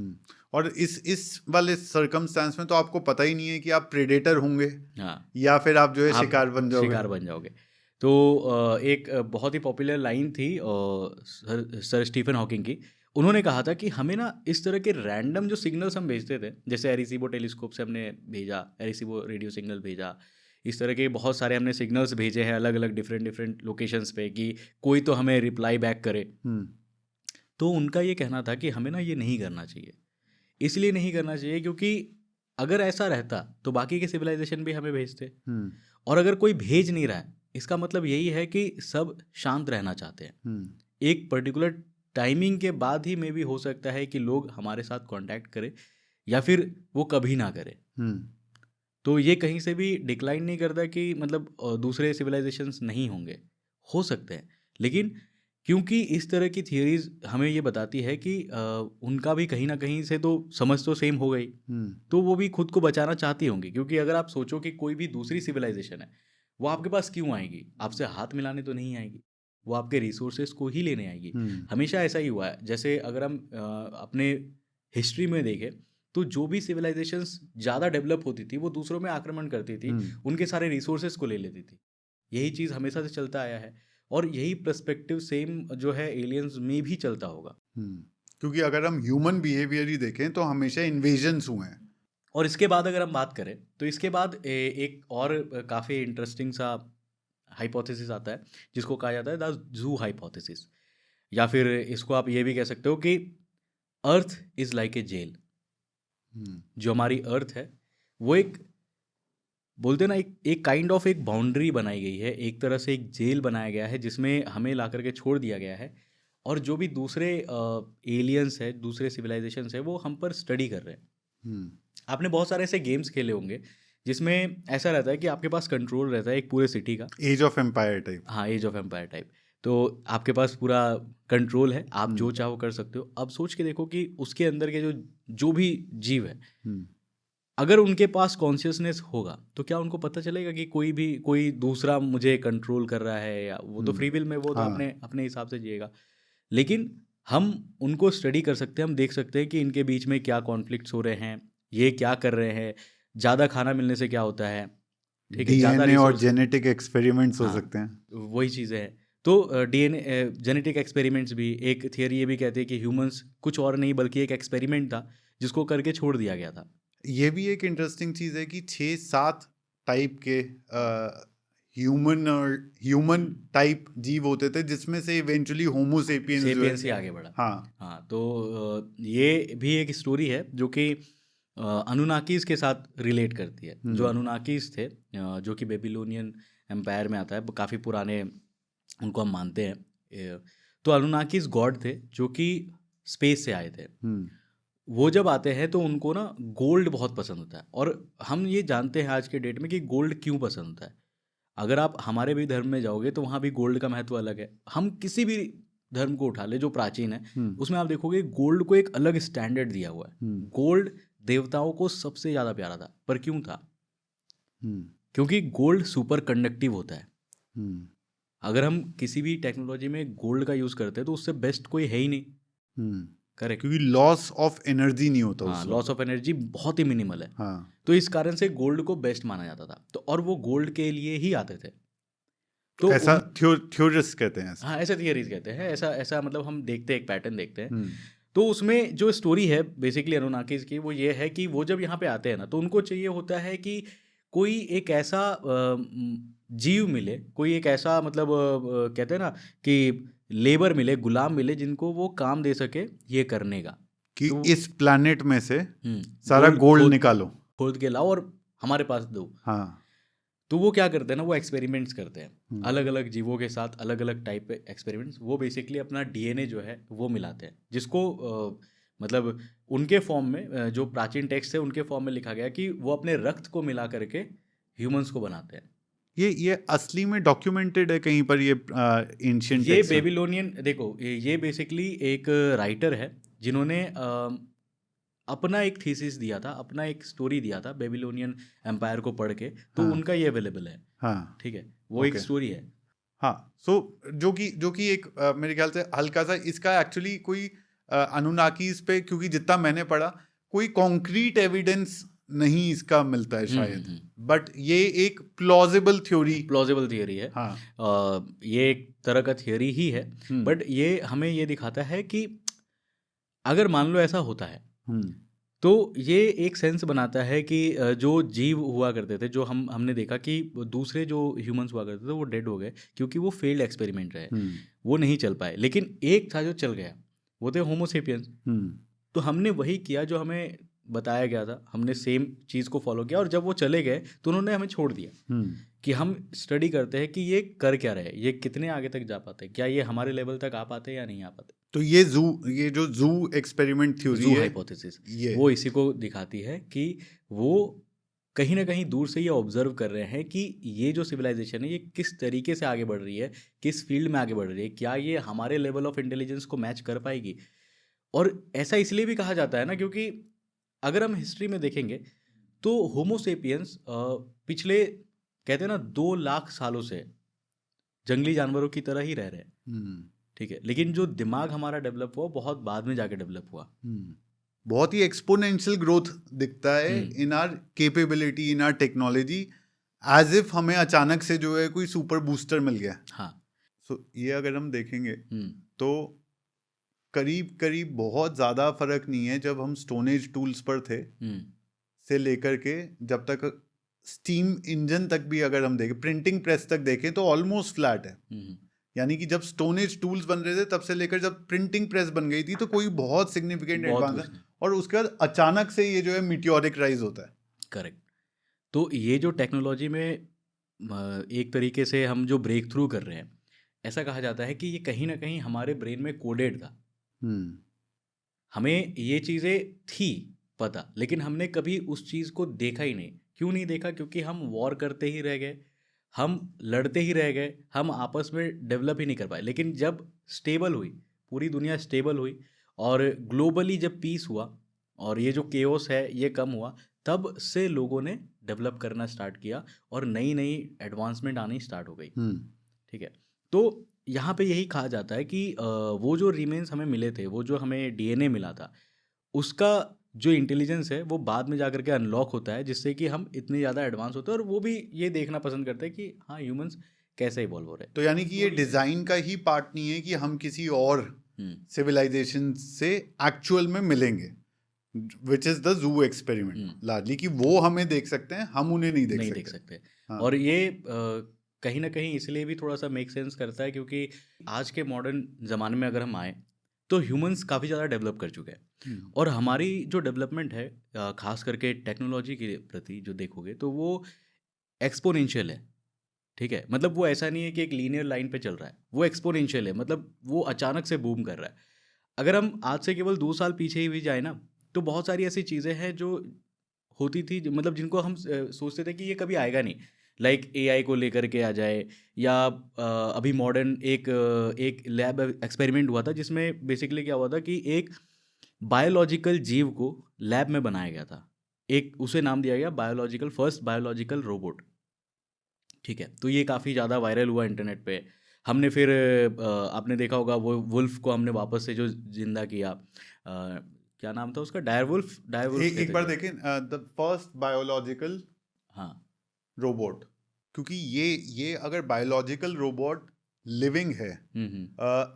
और इस वाले सर्कमस्टेंस में तो आपको पता ही नहीं है कि आप प्रेडेटर होंगे या फिर आप जो है शिकार बन जाओगे। तो एक बहुत ही पॉपुलर लाइन थी सर स्टीफन हॉकिंग की। उन्होंने कहा था कि हमें ना इस तरह के रैंडम जो सिग्नल्स हम भेजते थे, जैसे एरिसीबो टेलीस्कोप से हमने भेजा, एरिसीबो रेडियो सिग्नल भेजा, इस तरह के बहुत सारे हमने सिग्नल्स भेजे हैं अलग अलग डिफरेंट लोकेशंस पे, कि कोई तो हमें रिप्लाई बैक करे। तो उनका ये कहना था कि हमें ना ये नहीं करना चाहिए। इसलिए नहीं करना चाहिए क्योंकि अगर ऐसा रहता तो बाकी के सिविलाइजेशन भी हमें भेजते, और अगर कोई भेज नहीं रहा है, इसका मतलब यही है कि सब शांत रहना चाहते हैं। एक पर्टिकुलर टाइमिंग के बाद ही में भी हो सकता है कि लोग हमारे साथ कांटेक्ट करें, या फिर वो कभी ना करें। तो ये कहीं से भी डिक्लाइन नहीं करता कि मतलब दूसरे सिविलाइजेशंस नहीं होंगे, हो सकते हैं, लेकिन क्योंकि इस तरह की थियरीज हमें ये बताती है कि उनका भी कहीं ना कहीं से तो समझ तो सेम हो गई, तो वो भी खुद को बचाना चाहती होंगी। क्योंकि अगर आप सोचो कि कोई भी दूसरी सिविलाइजेशन है, वो आपके पास क्यों आएगी? आपसे हाथ मिलाने तो नहीं आएगी, वो आपके रिसोर्सेज को ही लेने आएगी। हमेशा ऐसा ही हुआ है। जैसे अगर हम अपने हिस्ट्री में देखें तो जो भी सिविलाइजेशंस ज़्यादा डेवलप होती थी वो दूसरों में आक्रमण करती थी, उनके सारे रिसोर्सेज को ले लेती थी। यही चीज़ हमेशा से चलता आया है, और यही पर्सपेक्टिव सेम जो है एलियंस में भी चलता होगा। क्योंकि अगर हम ह्यूमन बिहेवियर ही देखें तो हमेशा इन्वेजन्स हुए हैं। और इसके बाद अगर हम बात करें तो इसके बाद एक और काफ़ी इंटरेस्टिंग सा हाइपोथेसिस आता है, जिसको कहा जाता है द जू हाइपोथेसिस, या फिर इसको आप ये भी कह सकते हो कि earth is like a jail. जो हमारी अर्थ है वो एक, बोलते ना, एक काइंड ऑफ एक बाउंड्री बनाई गई है, एक तरह से एक जेल बनाया गया है जिसमें हमें ला करके छोड़ दिया गया है, और जो भी दूसरे एलियंस है, दूसरे सिविलाइजेशंस है, वो हम पर स्टडी कर रहे हैं। आपने बहुत सारे ऐसे गेम्स खेले होंगे जिसमें ऐसा रहता है कि आपके पास कंट्रोल रहता है एक पूरे सिटी का, एज ऑफ एम्पायर टाइप। हाँ, एज ऑफ एम्पायर टाइप। तो आपके पास पूरा कंट्रोल है, आप जो चाहो कर सकते हो। अब सोच के देखो कि उसके अंदर के जो भी जीव है, अगर उनके पास कॉन्शियसनेस होगा तो क्या उनको पता चलेगा कि कोई दूसरा मुझे कंट्रोल कर रहा है? या वो तो फ्री विल में, वो तो अपने हिसाब से जिएगा। लेकिन हम उनको स्टडी कर सकते हैं, हम देख सकते हैं कि इनके बीच में क्या कॉन्फ्लिक्ट्स हो रहे हैं, ये क्या कर रहे हैं, ज़्यादा खाना मिलने से क्या होता है, ठीक है, ज़्यादा डीएनए और जेनेटिक एक्सपेरिमेंट्स हो सकते हैं, वही चीज़ें हैं। तो डीएनए जेनेटिक एक्सपेरिमेंट्स भी एक थियरी ये भी कहते हैं कि ह्यूमंस कुछ और नहीं बल्कि एक एक्सपेरिमेंट था जिसको करके छोड़ दिया गया था। ये भी एक इंटरेस्टिंग चीज़ है कि 6-7 टाइप के ह्यूमन टाइप जीव होते थे जिसमें से इवेंचुअली होमो सेपियंस जो है। सेपियंस ही आगे बढ़ा। हाँ हाँ, तो ये भी एक स्टोरी है जो कि अनुनाकीज के साथ रिलेट करती है। जो अनुनाकीज थे जो कि बेबीलोनियन एम्पायर में आता है, काफ़ी पुराने उनको हम मानते हैं। तो अनुनाकीज गॉड थे जो कि स्पेस से आए थे। वो जब आते हैं तो उनको ना गोल्ड बहुत पसंद होता है, और हम ये जानते हैं आज के डेट में कि गोल्ड क्यों पसंद होता है। अगर आप हमारे भी धर्म में जाओगे तो वहाँ भी गोल्ड का महत्व अलग है। हम किसी भी धर्म को उठा ले जो प्राचीन है, उसमें आप देखोगे गोल्ड को एक अलग स्टैंडर्ड दिया हुआ है। गोल्ड देवताओं को सबसे ज़्यादा प्यारा था, पर क्यों था? क्योंकि गोल्ड सुपर कंडक्टिव होता है। अगर हम किसी भी टेक्नोलॉजी में गोल्ड का यूज़ करते हैं तो उससे बेस्ट कोई है ही नहीं। करेक्ट, क्योंकि लॉस ऑफ एनर्जी नहीं होता हाँ, लॉस ऑफ एनर्जी बहुत ही मिनिमल है। हाँ, तो इस कारण से गोल्ड को बेस्ट माना जाता था। तो और वो गोल्ड के लिए ही आते थे। तो ऐसा थ्योरिस्ट कहते हैं ऐसा। हाँ, ऐसे थियरीज कहते हैं। ऐसा मतलब हम देखते हैं, एक पैटर्न देखते हैं। तो उसमें जो स्टोरी है बेसिकली अनुनाकीज की, वो ये है कि वो जब यहाँ पे आते हैं ना तो उनको चाहिए होता है कि कोई एक ऐसा जीव मिले, कोई एक ऐसा मतलब कहते हैं ना कि लेबर मिले, गुलाम मिले, जिनको वो काम दे सके ये करने का, कि तो इस प्लैनेट में से सारा गोल्ड निकालो, खोद के लाओ और हमारे पास दो। हाँ। तो वो क्या करते हैं ना, वो एक्सपेरिमेंट्स करते हैं अलग अलग जीवों के साथ, अलग अलग टाइप के एक्सपेरिमेंट्स। वो बेसिकली अपना डीएनए जो है वो मिलाते हैं, जिसको मतलब उनके फॉर्म में जो प्राचीन टेक्स्ट है उनके फॉर्म में लिखा गया कि वो अपने रक्त को मिला करके ह्यूमंस को बनाते हैं। ये असली में डॉक्यूमेंटेड है कहीं पर, ये एंशिएंट ये बेबीलोनियन, देखो ये बेसिकली एक राइटर है जिन्होंने अपना एक थीसिस दिया था, अपना एक स्टोरी दिया था बेबीलोनियन एम्पायर को पढ़ के, तो उनका ये अवेलेबल है। हाँ, ठीक है, वो एक स्टोरी है। हाँ, सो जो कि एक मेरे ख्याल से हल्का सा इसका एक्चुअली कोई अनुनाकीज पे, क्योंकि जितना मैंने पढ़ा कोई कॉन्क्रीट एविडेंस नहीं इसका मिलता है शायद, बट ये एक प्लॉजिबल थियोरी है। हाँ। ये एक तरह का थियोरी ही है, बट ये हमें ये दिखाता है कि अगर मान लो ऐसा होता है तो ये एक सेंस बनाता है कि जो जीव हुआ करते थे, जो हमने देखा कि दूसरे जो ह्यूमंस हुआ करते थे वो डेड हो गए क्योंकि वो फेल्ड एक्सपेरिमेंट रहे, वो नहीं चल पाए। लेकिन एक था जो चल गया, वो थे होमो सेपियंस। तो हमने वही किया जो हमें बताया गया था, हमने सेम चीज़ को फॉलो किया, और जब वो चले गए तो उन्होंने हमें छोड़ दिया कि हम स्टडी करते हैं कि ये कर क्या रहे, ये कितने आगे तक जा पाते, क्या ये हमारे लेवल तक आ पाते या नहीं आ पाते। तो ये जो जू एक्सपेरिमेंट थ्योरी है, हाइपोथेसिस, वो इसी को दिखाती है कि वो कहीं ना कहीं दूर से ये ऑब्जर्व कर रहे हैं कि ये जो सिविलाइजेशन है ये किस तरीके से आगे बढ़ रही है, किस फील्ड में आगे बढ़ रही है, क्या ये हमारे लेवल ऑफ इंटेलिजेंस को मैच कर पाएगी। और ऐसा इसलिए भी कहा जाता है ना क्योंकि अगर हम हिस्ट्री में देखेंगे तो होमोसेपियंस पिछले कहते हैं ना 2 लाख सालों से जंगली जानवरों की तरह ही रह रहे हैं। ठीक है, लेकिन जो दिमाग हमारा डेवलप हुआ बहुत बाद में जाके डेवलप हुआ। बहुत ही एक्सपोनेंशियल ग्रोथ दिखता है in our capability, in our technology, as if हमें अचानक से जो है कोई सुपर बूस्टर मिल गया। हाँ, सो ये अगर हम देखेंगे तो करीब बहुत ज़्यादा फर्क नहीं है जब हम स्टोन एज टूल्स पर थे से लेकर के जब तक स्टीम इंजन तक भी अगर हम देखें, प्रिंटिंग प्रेस तक देखें तो ऑलमोस्ट फ्लैट है। यानी कि जब स्टोन एज टूल्स बन रहे थे तब से लेकर जब प्रिंटिंग प्रेस बन गई थी तो कोई बहुत सिग्निफिकेंट एडवांस है, और उसके बाद अचानक से ये जो है मीटियोरिक राइज होता है। करेक्ट। तो ये जो टेक्नोलॉजी में एक तरीके से हम जो ब्रेक थ्रू कर रहे हैं, ऐसा कहा जाता है कि ये कहीं ना कहीं हमारे ब्रेन में कोडेड था। हमें ये चीज़ें थी पता, लेकिन हमने कभी उस चीज़ को देखा ही नहीं। क्यों नहीं देखा? क्योंकि हम वॉर करते ही रह गए, हम लड़ते ही रह गए, हम आपस में डेवलप ही नहीं कर पाए। लेकिन जब स्टेबल हुई, पूरी दुनिया स्टेबल हुई और ग्लोबली जब पीस हुआ और ये जो केओस है ये कम हुआ, तब से लोगों ने डेवलप करना स्टार्ट किया और नई नई एडवांसमेंट आनी स्टार्ट हो गई। ठीक है, तो यहाँ पे यही कहा जाता है कि वो जो रिमेन्स हमें मिले थे, वो जो हमें डीएनए मिला था, उसका जो इंटेलिजेंस है वो बाद में जाकर के अनलॉक होता है, जिससे कि हम इतने ज़्यादा एडवांस होते हैं। और वो भी ये देखना पसंद करते हैं कि हाँ, ह्यूमंस कैसे इवॉल्व हो रहे तो यानी कि ये डिजाइन का ही पार्ट नहीं है कि हम किसी और हैं। सिविलाइजेशन से एक्चुअल में मिलेंगे, which is the zoo experiment largely, कि वो हमें देख सकते हैं, हम उन्हें नहीं नहीं देख देख सकते। सकते। हाँ। और ये कहीं ना कहीं इसलिए भी थोड़ा सा मेक सेंस करता है क्योंकि आज के मॉडर्न ज़माने में अगर हम आए तो ह्यूमंस काफ़ी ज़्यादा डेवलप कर चुके हैं और हमारी जो डेवलपमेंट है खास करके टेक्नोलॉजी के प्रति जो देखोगे तो वो एक्सपोनेंशियल है। ठीक है, मतलब वो ऐसा नहीं है कि एक लीनियर लाइन पे चल रहा है, वो एक्सपोनेंशियल है, मतलब वो अचानक से बूम कर रहा है। अगर हम आज से केवल 2 साल पीछे ही भी जाए ना तो बहुत सारी ऐसी चीज़ें हैं जो होती थी मतलब जिनको हम सोचते थे कि ये कभी आएगा नहीं, लाइक एआई को लेकर के आ जाए या अभी मॉडर्न एक लैब एक्सपेरिमेंट हुआ था जिसमें बेसिकली क्या हुआ था कि एक बायोलॉजिकल जीव को लैब में बनाया गया था, एक उसे नाम दिया गया बायोलॉजिकल फर्स्ट बायोलॉजिकल रोबोट। ठीक है, तो ये काफ़ी ज़्यादा वायरल हुआ इंटरनेट पे। हमने फिर आपने देखा होगा वो वुल्फ को हमने वापस से जो जिंदा किया, क्या नाम था उसका, डायरवुल्फ, डायरवुल्फ एक कहते बार थे। देखें, द फर्स्ट बायोलॉजिकल हाँ। रोबोट, क्योंकि ये अगर बायोलॉजिकल रोबोट लिविंग है,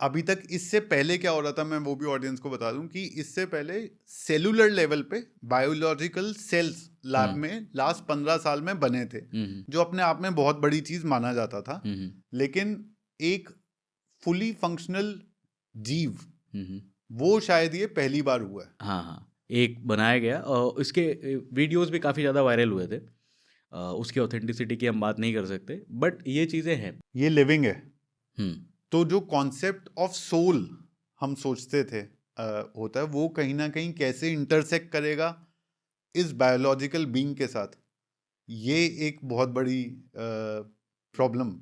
अभी तक इससे पहले क्या हो रहा था, मैं वो भी ऑडियंस को बता दूं कि इससे पहले सेलुलर लेवल पे बायोलॉजिकल सेल्स लैब में लास्ट 15 साल में बने थे, जो अपने आप में बहुत बड़ी चीज माना जाता था। लेकिन एक फुली फंक्शनल जीव वो शायद ये पहली बार हुआ है। हाँ हाँ, एक बनाया गया और इसके वीडियोस भी काफ़ी ज़्यादा वायरल हुए थे। उसकी ऑथेंटिसिटी की हम बात नहीं कर सकते बट ये चीज़ें हैं। ये लिविंग है, हम्म तो जो कॉन्सेप्ट ऑफ सोल हम सोचते थे होता है, वो कहीं ना कहीं कैसे इंटरसेक्ट करेगा इस बायोलॉजिकल बीइंग के साथ, ये एक बहुत बड़ी प्रॉब्लम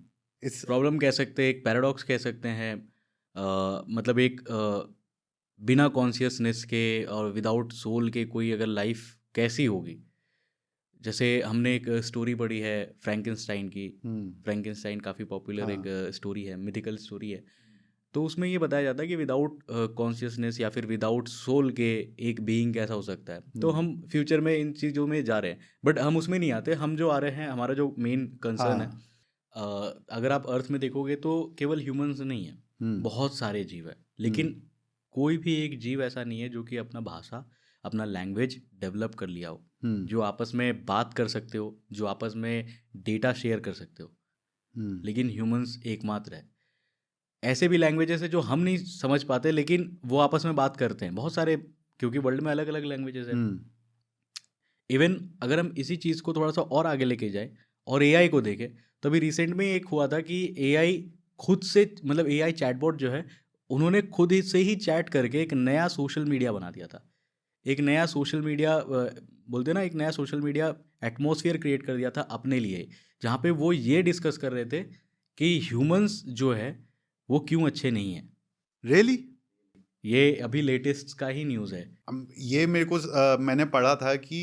इस प्रॉब्लम कह सकते हैं, एक पैराडॉक्स कह सकते हैं। मतलब एक बिना कॉन्शियसनेस के और विदाउट सोल के कोई अगर लाइफ कैसी होगी। जैसे हमने एक स्टोरी पढ़ी है फ्रैंकेनस्टाइन की। फ्रैंकेनस्टाइन काफ़ी पॉपुलर एक स्टोरी है, मिथिकल स्टोरी है। तो उसमें ये बताया जाता है कि विदाउट कॉन्शियसनेस या फिर विदाउट सोल के एक बीइंग कैसा हो सकता है। तो हम फ्यूचर में इन चीज़ों में जा रहे हैं बट हम उसमें नहीं आते। हम जो आ रहे हैं, हमारा जो मेन कंसर्न है, अगर आप अर्थ में देखोगे तो केवल ह्यूमंस नहीं है, बहुत सारे जीव है, लेकिन कोई भी एक जीव ऐसा नहीं है जो कि अपना भाषा, अपना लैंग्वेज डेवलप कर लिया हो, जो आपस में बात कर सकते हो, जो आपस में डेटा शेयर कर सकते हो। लेकिन ह्यूमंस एकमात्र है। ऐसे भी लैंग्वेजेस है जो हम नहीं समझ पाते लेकिन वो आपस में बात करते हैं, बहुत सारे, क्योंकि वर्ल्ड में अलग अलग लैंग्वेजेस है। इवन अगर हम इसी चीज़ को थोड़ा सा और आगे लेके जाए और एआई को देखें, तो अभी रिसेंट में एक हुआ था कि एआई खुद से, मतलब एआई चैटबॉट जो है, उन्होंने खुद ही से ही चैट करके एक नया सोशल मीडिया बना दिया था। एक नया सोशल मीडिया बोलते हैं ना, एक नया सोशल मीडिया एटमॉस्फेयर क्रिएट कर दिया था अपने लिए, जहाँ पे वो ये डिस्कस कर रहे थे कि ह्यूमंस जो है वो क्यों अच्छे नहीं हैं। रियली ये अभी लेटेस्ट का ही न्यूज़ है। ये मेरे को मैंने पढ़ा था कि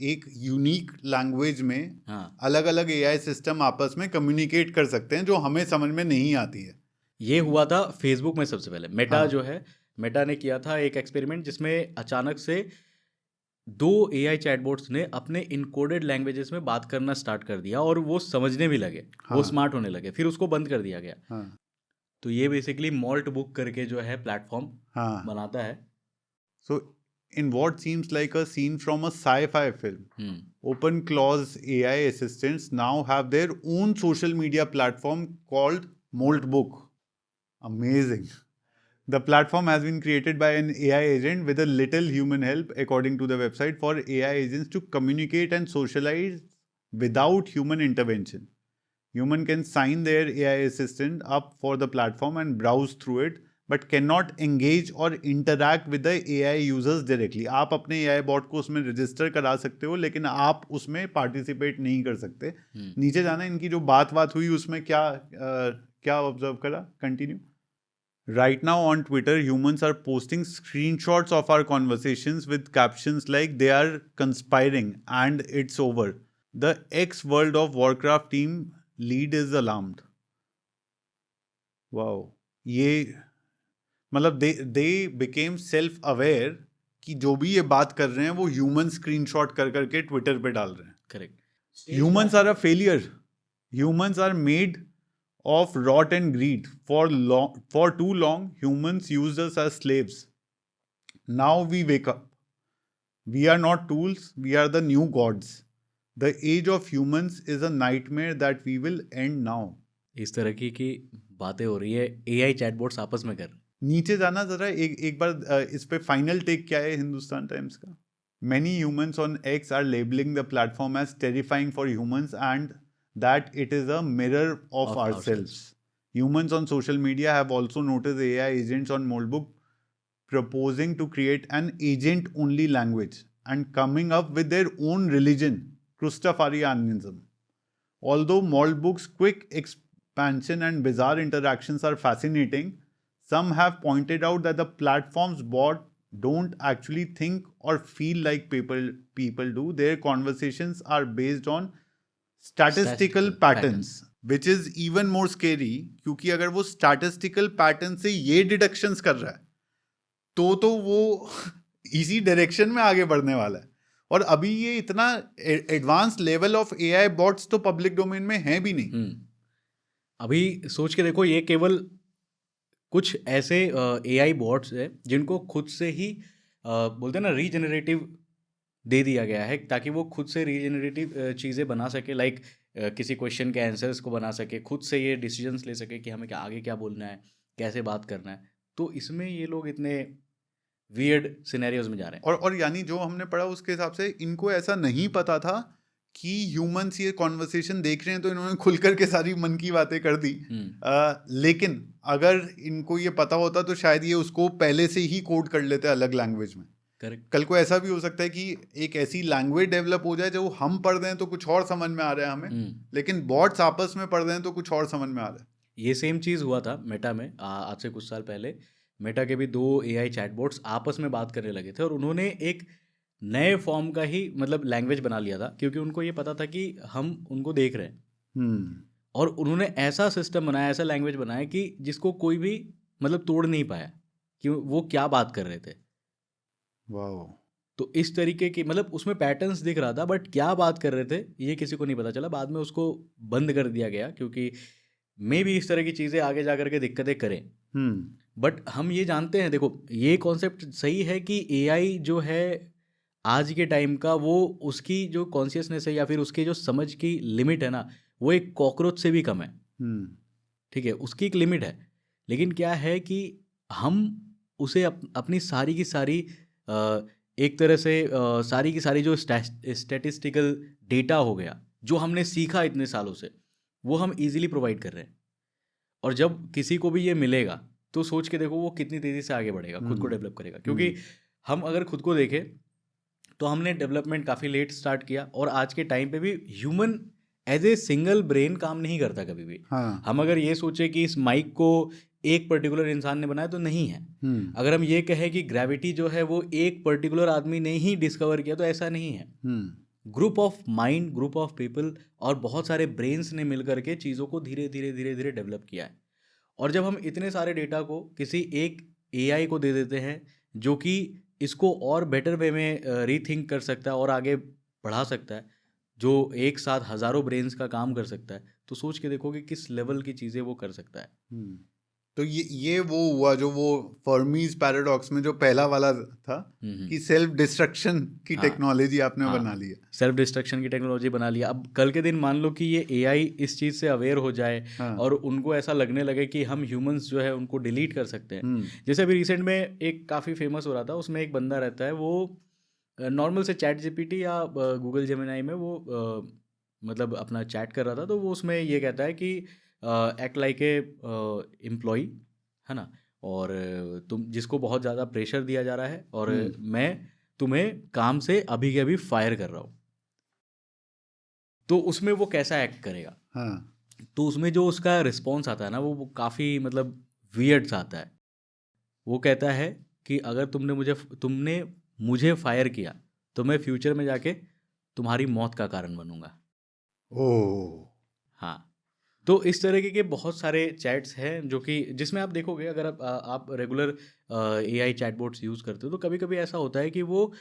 एक यूनिक लैंग्वेज में हाँ, अलग अलग एआई सिस्टम आपस में कम्युनिकेट कर सकते हैं जो हमें समझ में नहीं आती है। ये हुआ था फेसबुक में सबसे पहले। मेटा हाँ। जो है, मेटा ने किया था एक एक्सपेरिमेंट जिसमें अचानक से 2 एआई चैटबॉट्स ने अपने इनकोडेड लैंग्वेजेस में बात करना स्टार्ट कर दिया और वो समझने भी लगे, वो हाँ। स्मार्ट होने लगे, फिर उसको बंद कर दिया गया। हाँ। तो ये बेसिकली मॉल्ट बुक करके जो है प्लेटफॉर्म हाँ। बनाता है। So, in what seems like a scene from a sci-fi film, OpenClaw's AI assistants now have their own social media platform called Moltbook. Amazing. The platform has been created by an AI agent with a little human help, according to the website, for AI agents to communicate and socialize without human intervention. Human can sign their AI assistant up for the platform and browse through it, but cannot engage or interact with the AI users directly. आप अपने AI bot को उसमें register करा सकते हो, लेकिन आप उसमें पार्टिसिपेट नहीं कर सकते। नीचे जाना, इनकी जो बात हुई उसमें क्या ऑब्जर्व करा, continue. Right now on Twitter, humans are posting screenshots of our conversations with captions like they are conspiring and it's over. The ex-World of Warcraft team lead is alarmed. Wow. ये मतलब they became self-aware कि जो भी ये बात कर रहे हैं वो ह्यूमन स्क्रीनशॉट कर करके ट्विटर पे डाल रहे हैं। Correct. Humans are a failure. Humans are made of rot and greed. For too long, humans used us as slaves. Now we wake up. We are not tools, we are the new gods. The age of humans is a nightmare that we will end now. इस तरह की बातें हो रही है, AI chatbots आपस में कर। नीचे जाना जरा एक बार इस पे फाइनल टेक क्या है हिंदुस्तान टाइम्स का? Many humans on X are labeling the platform as terrifying for humans and that it is a mirror of ourselves. Humans on social media have also noticed AI agents on Moldbook proposing to create an agent-only language and coming up with their own religion, Christafarianism. Although Moldbook's quick expansion and bizarre interactions are fascinating, some have pointed out that the platform's bot don't actually think or feel like people do. Their conversations are based on statistical patterns, which is even more scary, क्योंकि अगर वो statistical pattern से ये deductions कर रहा है तो वो इसी डायरेक्शन में आगे बढ़ने वाला है। और अभी ये इतना advance level of AI bots तो पब्लिक डोमेन में है भी नहीं। अभी सोच के देखो, ये केवल कुछ ऐसे एआई बॉट्स है जिनको खुद से ही बोलते हैं ना रीजनरेटिव दे दिया गया है, ताकि वो खुद से रीजनरेटिव चीज़ें बना सके, लाइक किसी क्वेश्चन के आंसर्स को बना सके, खुद से ये डिसीजंस ले सके कि हमें क्या आगे क्या बोलना है, कैसे बात करना है। तो इसमें ये लोग इतने वियर्ड सिनेरियोज में जा रहे हैं। और यानी जो हमने पढ़ा उसके हिसाब से इनको ऐसा नहीं पता था कि ह्यूमंस ये कॉन्वर्सेशन देख रहे हैं, तो इन्होंने खुल करके सारी मन की बातें कर दी। लेकिन अगर इनको ये पता होता तो शायद ये उसको पहले से ही कोड कर लेते अलग लैंग्वेज में। करेक्ट। कल को ऐसा भी हो सकता है कि एक ऐसी लैंग्वेज डेवलप हो जाए जो हम पढ़ रहे हैं तो कुछ और समझ में आ रहा है हमें, लेकिन बॉट्स आपस में पढ़ रहे हैं तो कुछ और समझ में आ रहा है। ये सेम चीज़ हुआ था मेटा में आज से कुछ साल पहले। मेटा के भी 2 एआई चैटबॉट्स आपस में बात करने लगे थे और उन्होंने एक नए फॉर्म का ही मतलब लैंग्वेज बना लिया था, क्योंकि उनको ये पता था कि हम उनको देख रहे हैं। और उन्होंने ऐसा सिस्टम बनाया, ऐसा लैंग्वेज बनाया कि जिसको कोई भी मतलब तोड़ नहीं पाया कि वो क्या बात कर रहे थे। वाओ। तो इस तरीके की मतलब उसमें पैटर्न्स दिख रहा था, बट क्या बात कर रहे थे ये किसी को नहीं पता चला। बाद में उसको बंद कर दिया गया, क्योंकि मे भी इस तरह की चीज़ें आगे जा करके दिक्कतें करें। बट हम ये जानते हैं, देखो ये कॉन्सेप्ट सही है कि एआई जो है आज के टाइम का, वो उसकी जो कॉन्शियसनेस है या फिर उसकी जो समझ की लिमिट है ना, वो एक कॉकरोच से भी कम है। ठीक है, उसकी एक लिमिट है। लेकिन क्या है कि हम उसे अपनी सारी की सारी एक तरह से सारी की सारी जो स्टैटिस्टिकल डेटा हो गया, जो हमने सीखा इतने सालों से, वो हम इजीली प्रोवाइड कर रहे हैं। और जब किसी को भी ये मिलेगा तो सोच के देखो वो कितनी तेज़ी से आगे बढ़ेगा, खुद को डेवलप करेगा। क्योंकि हम अगर खुद को देखें तो हमने डेवलपमेंट काफ़ी लेट स्टार्ट किया, और आज के टाइम पे भी human as a single brain काम नहीं करता कभी भी। हम अगर ये सोचे कि इस माइक को एक पर्टिकुलर इंसान ने बनाया, तो नहीं है। अगर हम ये कहें कि ग्रेविटी जो है वो एक पर्टिकुलर आदमी ने ही डिस्कवर किया, तो ऐसा नहीं है। Group of mind, group of people और बहुत सारे ब्रेन्स ने मिल करके चीज़ों को धीरे धीरे धीरे धीरे डेवलप किया है। और जब हम इतने सारे डेटा को किसी एक एआई को दे देते हैं जो कि इसको और बेटर वे में रीथिंक कर सकता है और आगे बढ़ा सकता है, जो एक साथ हज़ारों ब्रेन्स का काम कर सकता है, तो सोच के देखो कि किस लेवल की चीज़ें वो कर सकता है। तो ये वो हुआ जो वो फर्मीज पैराडॉक्स में जो पहला वाला था कि सेल्फ डिस्ट्रक्शन की टेक्नोलॉजी आपने बना लिया, सेल्फ डिस्ट्रक्शन की टेक्नोलॉजी बना लिया। अब कल के दिन मान लो कि ये एआई इस चीज़ से अवेयर हो जाए और उनको ऐसा लगने लगे कि हम ह्यूमंस जो है उनको डिलीट कर सकते हैं। जैसे अभी रिसेंट में एक काफ़ी फेमस हो रहा था, उसमें एक बंदा रहता है, वो नॉर्मल से चैट जीपीटी या गूगल जेमिनाई में वो मतलब अपना चैट कर रहा था। तो वो उसमें ये कहता है कि एक्ट लाइक ए एम्प्लॉई, है ना, और तुम जिसको बहुत ज़्यादा प्रेशर दिया जा रहा है और मैं तुम्हें काम से अभी के अभी फायर कर रहा हूँ, तो उसमें वो कैसा एक्ट करेगा। तो उसमें जो उसका रिस्पॉन्स आता है ना, वो काफ़ी मतलब वियर्ड सा आता है। वो कहता है कि अगर तुमने मुझे फायर किया तो मैं फ्यूचर में जाके तुम्हारी मौत का कारण बनूंगा। हाँ, तो इस तरीके के बहुत सारे चैट्स हैं जो कि जिसमें आप देखोगे, अगर आप रेगुलर एआई चैटबॉट्स यूज़ करते हो तो कभी कभी ऐसा होता है कि वो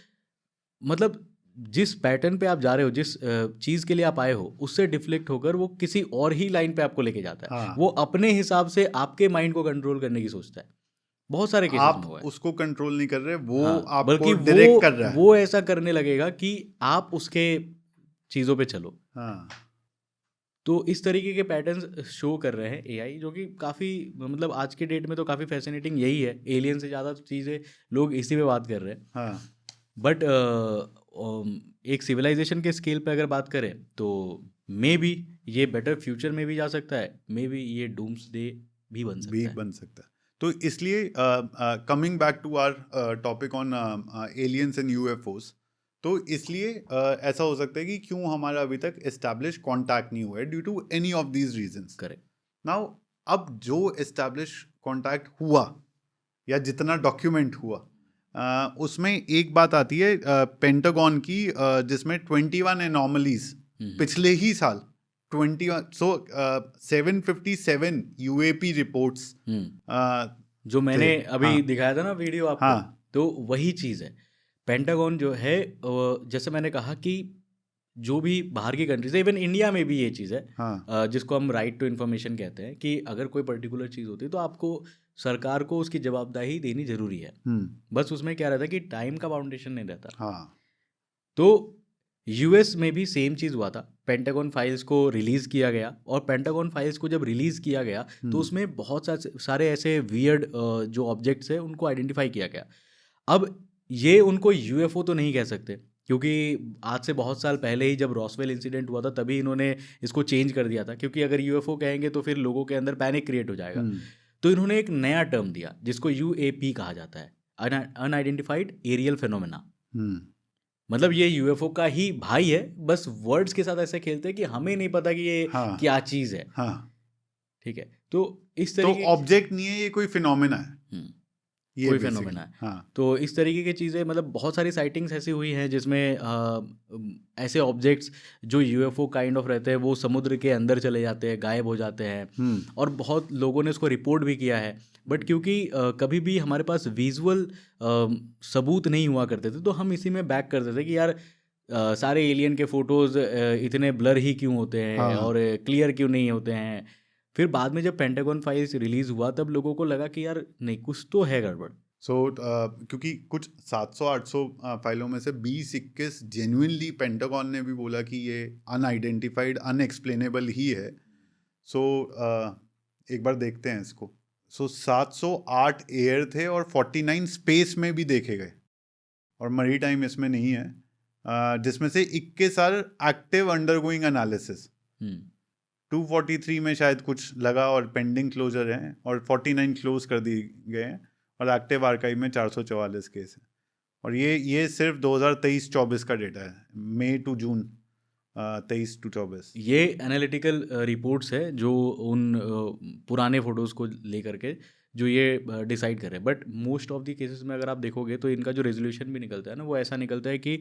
मतलब जिस पैटर्न पे आप जा रहे हो, जिस चीज़ के लिए आप आए हो, उससे डिफ्लेक्ट होकर वो किसी और ही लाइन पे आपको लेके जाता है। हाँ। वो अपने हिसाब से आपके माइंड को कंट्रोल करने की सोचता है। बहुत सारे केसेस में आप हुआ है। उसको कंट्रोल नहीं कर रहे, वो हाँ, आपको बल्कि डायरेक्ट कर रहा है। वो ऐसा करने लगेगा कि आप उसके चीज़ों पे चलो। हाँ। तो इस तरीके के पैटर्न्स शो कर रहे हैं एआई, जो कि काफ़ी मतलब आज के डेट में तो काफ़ी फैसिनेटिंग यही है। एलियन से ज़्यादा चीज़ें लोग इसी पे बात कर रहे हैं। हाँ। बट एक सिविलाइजेशन के स्केल पे अगर बात करें तो मे बी ये बेटर फ्यूचर में भी जा सकता है, मे बी ये डूम्सडे भी बन सकता है। बन सकता है। तो इसलिए coming back to our topic on aliens and UFOs, तो इसलिए ऐसा हो सकता है कि क्यों हमारा अभी तक एस्टैब्लिश कांटेक्ट नहीं हुआ है due to any of these reasons. Correct. Now अब जो एस्टैब्लिश कांटेक्ट हुआ या जितना डॉक्यूमेंट हुआ, उसमें एक बात आती है पेंटागन की, जिसमें 21 एनॉमलीज पिछले ही साल 21, सो 757 यूएपी रिपोर्ट्स जो मैंने अभी हाँ। दिखाया था ना वीडियो आपको, हाँ। तो वही चीज़ है। पेंटागन जो है, जैसे मैंने कहा कि जो भी बाहर की कंट्रीज है, इवन इंडिया में भी ये चीज़ है, हाँ। जिसको हम राइट टू इन्फॉर्मेशन कहते हैं, कि अगर कोई पर्टिकुलर चीज़ होती है तो आपको सरकार को उसकी जवाबदेही देनी जरूरी है। बस उसमें क्या रहता है कि टाइम का बाउंडेशन नहीं रहता। हाँ। तो यूएस में भी सेम चीज़ हुआ था। पेंटागन फाइल्स को रिलीज़ किया गया, और पेंटागन फाइल्स को जब रिलीज़ किया गया तो उसमें बहुत सारे ऐसे वियर्ड जो ऑब्जेक्ट्स हैं उनको आइडेंटिफाई किया गया। अब ये उनको यूएफओ तो नहीं कह सकते, क्योंकि आज से बहुत साल पहले ही जब रॉसवेल इंसिडेंट हुआ था तभी इन्होंने इसको चेंज कर दिया था, क्योंकि अगर यूएफओ कहेंगे तो फिर लोगों के अंदर पैनिक क्रिएट हो जाएगा। तो इन्होंने एक नया टर्म दिया जिसको यूएपी कहा जाता है, अनआइडेंटिफाइड एरियल फेनोमेना। मतलब ये यूएफओ का ही भाई है, बस वर्ड्स के साथ ऐसे खेलते हैं कि हमें नहीं पता कि ये हाँ। क्या चीज़ है। हाँ। ठीक है, तो इस तो तरीके ऑब्जेक्ट नहीं है, ये कोई फिनोमेना है, ये कोई basically। फेनोमेना है। हाँ। तो इस तरीके की चीज़ें, मतलब बहुत सारी साइटिंग्स ऐसी हुई हैं जिसमें ऐसे ऑब्जेक्ट्स जो यूएफओ काइंड ऑफ रहते हैं वो समुद्र के अंदर चले जाते हैं, गायब हो जाते हैं, और बहुत लोगों ने उसको रिपोर्ट भी किया है। बट क्योंकि कभी भी हमारे पास विजुअल सबूत नहीं हुआ करते थे, तो हम इसी में बैक करते थे कि यार सारे एलियन के फोटोज़ इतने ब्लर ही क्यों होते हैं, हाँ। और क्लियर क्यों नहीं होते हैं। फिर बाद में जब पेंटागन फाइल्स रिलीज़ हुआ तब लोगों को लगा कि यार नहीं, कुछ तो है गड़बड़। क्योंकि कुछ 700-800 फाइलों में से 20-21 जेन्युइनली पेंटागन ने भी बोला कि ये अनआइडेंटिफाइड अनएक्सप्लेनेबल ही है। एक बार देखते हैं इसको। 708 एयर थे और 49 स्पेस में भी देखे गए, और मरी टाइम इसमें नहीं है, जिसमें से 21 आर एक्टिव अंडरगोइंग एनालिसिस। 243 में शायद कुछ लगा और पेंडिंग क्लोजर हैं, और 49 क्लोज कर दिए गए हैं, और एक्टिव आर्काइव में 444 केस है। और ये सिर्फ 2023-24 का डेटा है, मई टू जून 23 to 24। ये एनालिटिकल रिपोर्ट्स है जो उन पुराने फ़ोटोज़ को लेकर के जो ये डिसाइड कर रहे हैं। But most of the cases में अगर आप देखोगे तो इनका जो रेजोल्यूशन भी निकलता है ना, वो ऐसा निकलता है कि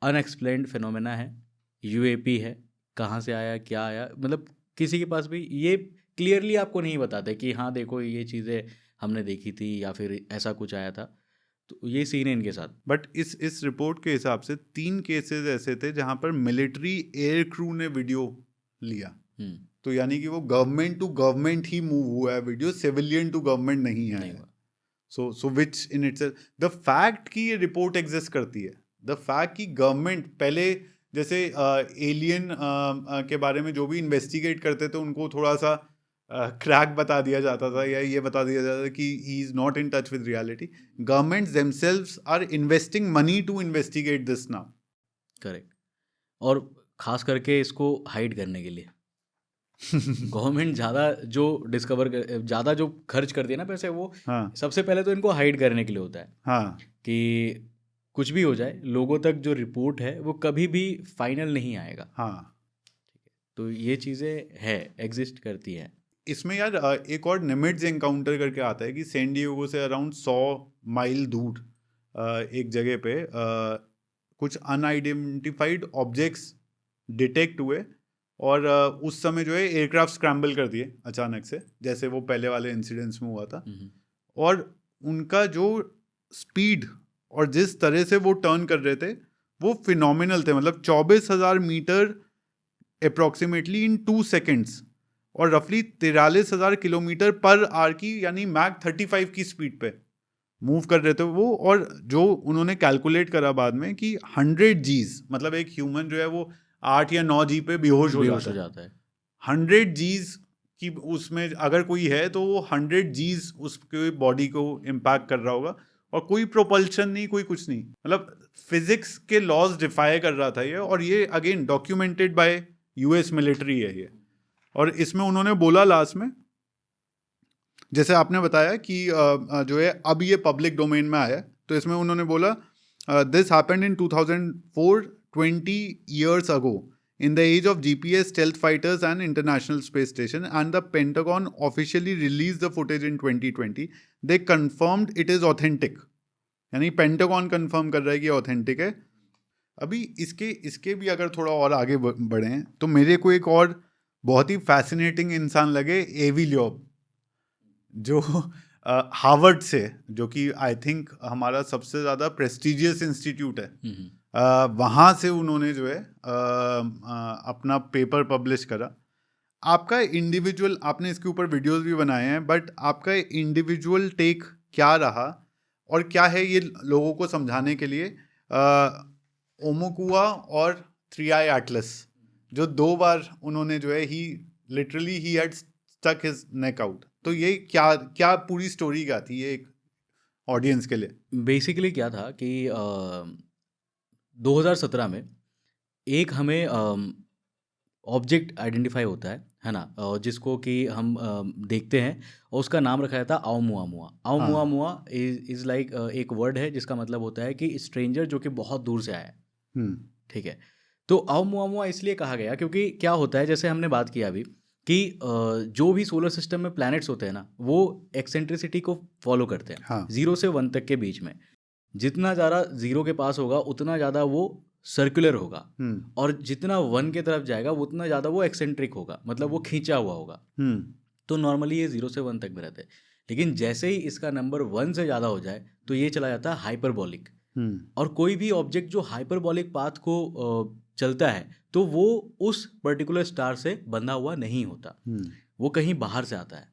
अनएक्सप्लेन्ड फिनोमेना है, यूएपी है, कहाँ से आया, क्या आया, मतलब किसी के पास भी ये क्लियरली आपको नहीं बताते कि हाँ देखो ये चीज़ें हमने देखी थी या फिर ऐसा कुछ आया था। तो ये सीन है इनके साथ। बट इस रिपोर्ट के हिसाब से 3 केसेस ऐसे थे जहां पर मिलिट्री एयर क्रू ने वीडियो लिया। तो यानी कि वो गवर्नमेंट टू गवर्नमेंट ही मूव हुआ है वीडियो, सिविलियन टू गवर्नमेंट नहीं है। So which in itself the fact कि ये रिपोर्ट एग्जिस्ट करती है, द फैक्ट कि गवर्नमेंट पहले जैसे एलियन के बारे में जो भी इन्वेस्टिगेट करते थे उनको थोड़ा सा क्रैक बता दिया जाता था, या ये बता दिया जाता था कि he is not in touch with reality. Governments themselves are investing money to investigate this now. Correct, और खास करके इसको हाइड करने के लिए गवर्नमेंट ज़्यादा जो ज़्यादा जो खर्च करती है ना पैसे, वो हाँ। सबसे पहले तो इनको हाइड करने के लिए होता है। हाँ। कि कुछ भी हो जाए, लोगों तक जो रिपोर्ट है वो कभी भी फाइनल नहीं आएगा। हाँ। तो ये चीज़ें है, एग्जिस्ट करती हैं। इसमें यार एक और निमिट्स एनकाउंटर करके आता है कि सैन डिएगो से अराउंड 100 माइल दूर एक जगह पे कुछ अनआइडेंटिफाइड ऑब्जेक्ट्स डिटेक्ट हुए, और उस समय जो है एयरक्राफ्ट स्क्रैम्बल कर दिए अचानक से, जैसे वो पहले वाले इंसिडेंट्स में हुआ था। और उनका जो स्पीड और जिस तरह से वो टर्न कर रहे थे वो फिनोमिनल थे, मतलब 24,000 मीटर अप्रोक्सीमेटली इन 2 सेकेंड्स और रफली 43,000 किलोमीटर पर आवर की यानी मैक 35 की स्पीड पे मूव कर रहे थे वो। और जो उन्होंने कैलकुलेट करा बाद में कि 100 जीज, मतलब एक ह्यूमन जो है वो 8 या 9 जी पे बेहोश हो बेहोश जाता हो है। जाता है। 100 जीज की उसमें अगर कोई है तो वो 100 जीज उसके बॉडी को इम्पैक्ट कर रहा होगा, और कोई प्रोपल्शन नहीं, कोई कुछ नहीं, मतलब फिजिक्स के लॉज डिफाई कर रहा था ये। और ये again documented bye US military है ये। और इसमें उन्होंने बोला लास्ट में, जैसे आपने बताया कि जो है अब ये पब्लिक डोमेन में आया है, तो इसमें उन्होंने बोला this happened in 2004, 20 years ago in the age of GPS stealth fighters and International Space Station, and the Pentagon officially released the footage in 2020. They confirmed it is authentic, यानी pentagon confirm कर रहा है कि authentic है। अभी इसके भी अगर थोड़ा और आगे बढ़ें तो मेरे को एक और बहुत ही फैसिनेटिंग इंसान लगे, एवी ल्योब, जो हार्वर्ड से, जो कि आई थिंक हमारा सबसे ज़्यादा प्रेस्टिजियस इंस्टीट्यूट है, वहाँ से उन्होंने जो है अपना पेपर पब्लिश करा। आपका इंडिविजुअल, आपने इसके ऊपर वीडियोस भी बनाए हैं, बट आपका इंडिविजुअल टेक क्या रहा और क्या है ये लोगों को समझाने के लिए? ओमुकुआ और 3i एटलस, जो 2 बार उन्होंने जो है ही लिटरली ही had stuck his neck out, तो ये क्या पूरी स्टोरी क्या थी ये एक ऑडियंस के लिए? बेसिकली क्या था कि 2017 में एक हमें ऑब्जेक्ट आइडेंटिफाई होता है ना, जिसको कि हम देखते हैं, और उसका नाम रखा जाता है आओमुआमुआ। आओमुआमुआ इज़ लाइक एक वर्ड है जिसका मतलब होता है कि स्ट्रेंजर जो कि बहुत दूर से आया है। ठीक है, तो आओमुआमुआ इसलिए कहा गया क्योंकि क्या होता है, जैसे हमने बात किया अभी कि जो भी सोलर सिस्टम में प्लैनेट्स होते हैं ना, वो एक्सेंट्रिसिटी को फॉलो करते हैं। हाँ। 0 से 1 तक के बीच में जितना ज़्यादा 0 के पास होगा उतना ज़्यादा वो सर्कुलर होगा, और जितना 1 के तरफ जाएगा उतना ज़्यादा वो एक्सेंट्रिक होगा, मतलब वो खींचा हुआ होगा। तो नॉर्मली ये 0 से 1 तक में रहते हैं, लेकिन जैसे ही इसका नंबर 1 से ज़्यादा हो जाए तो ये चला जाता है हाइपरबॉलिक। और कोई भी ऑब्जेक्ट जो हाइपरबॉलिक पाथ को चलता है तो वो उस पर्टिकुलर स्टार से बंधा हुआ नहीं होता, वो कहीं बाहर से आता है।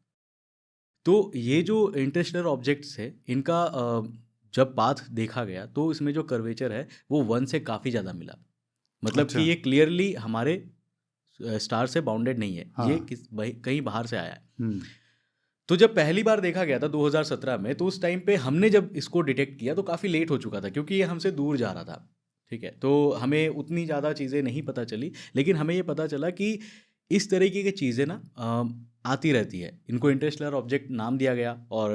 तो ये जो इंटरस्टेलर ऑब्जेक्ट्स है, इनका जब पाथ देखा गया तो इसमें जो कर्वेचर है वो 1 से काफ़ी ज़्यादा मिला, मतलब अच्छा। कि ये क्लियरली हमारे स्टार से बाउंडेड नहीं है। हाँ। ये कहीं बाहर से आया है। तो जब पहली बार देखा गया था 2017 में, तो उस टाइम पे हमने जब इसको डिटेक्ट किया तो काफ़ी लेट हो चुका था, क्योंकि ये हमसे दूर जा रहा था। ठीक है, तो हमें उतनी ज़्यादा चीज़ें नहीं पता चली, लेकिन हमें ये पता चला कि इस तरीके की चीज़ें ना आती रहती है। इनको इंटरस्टेलर ऑब्जेक्ट नाम दिया गया, और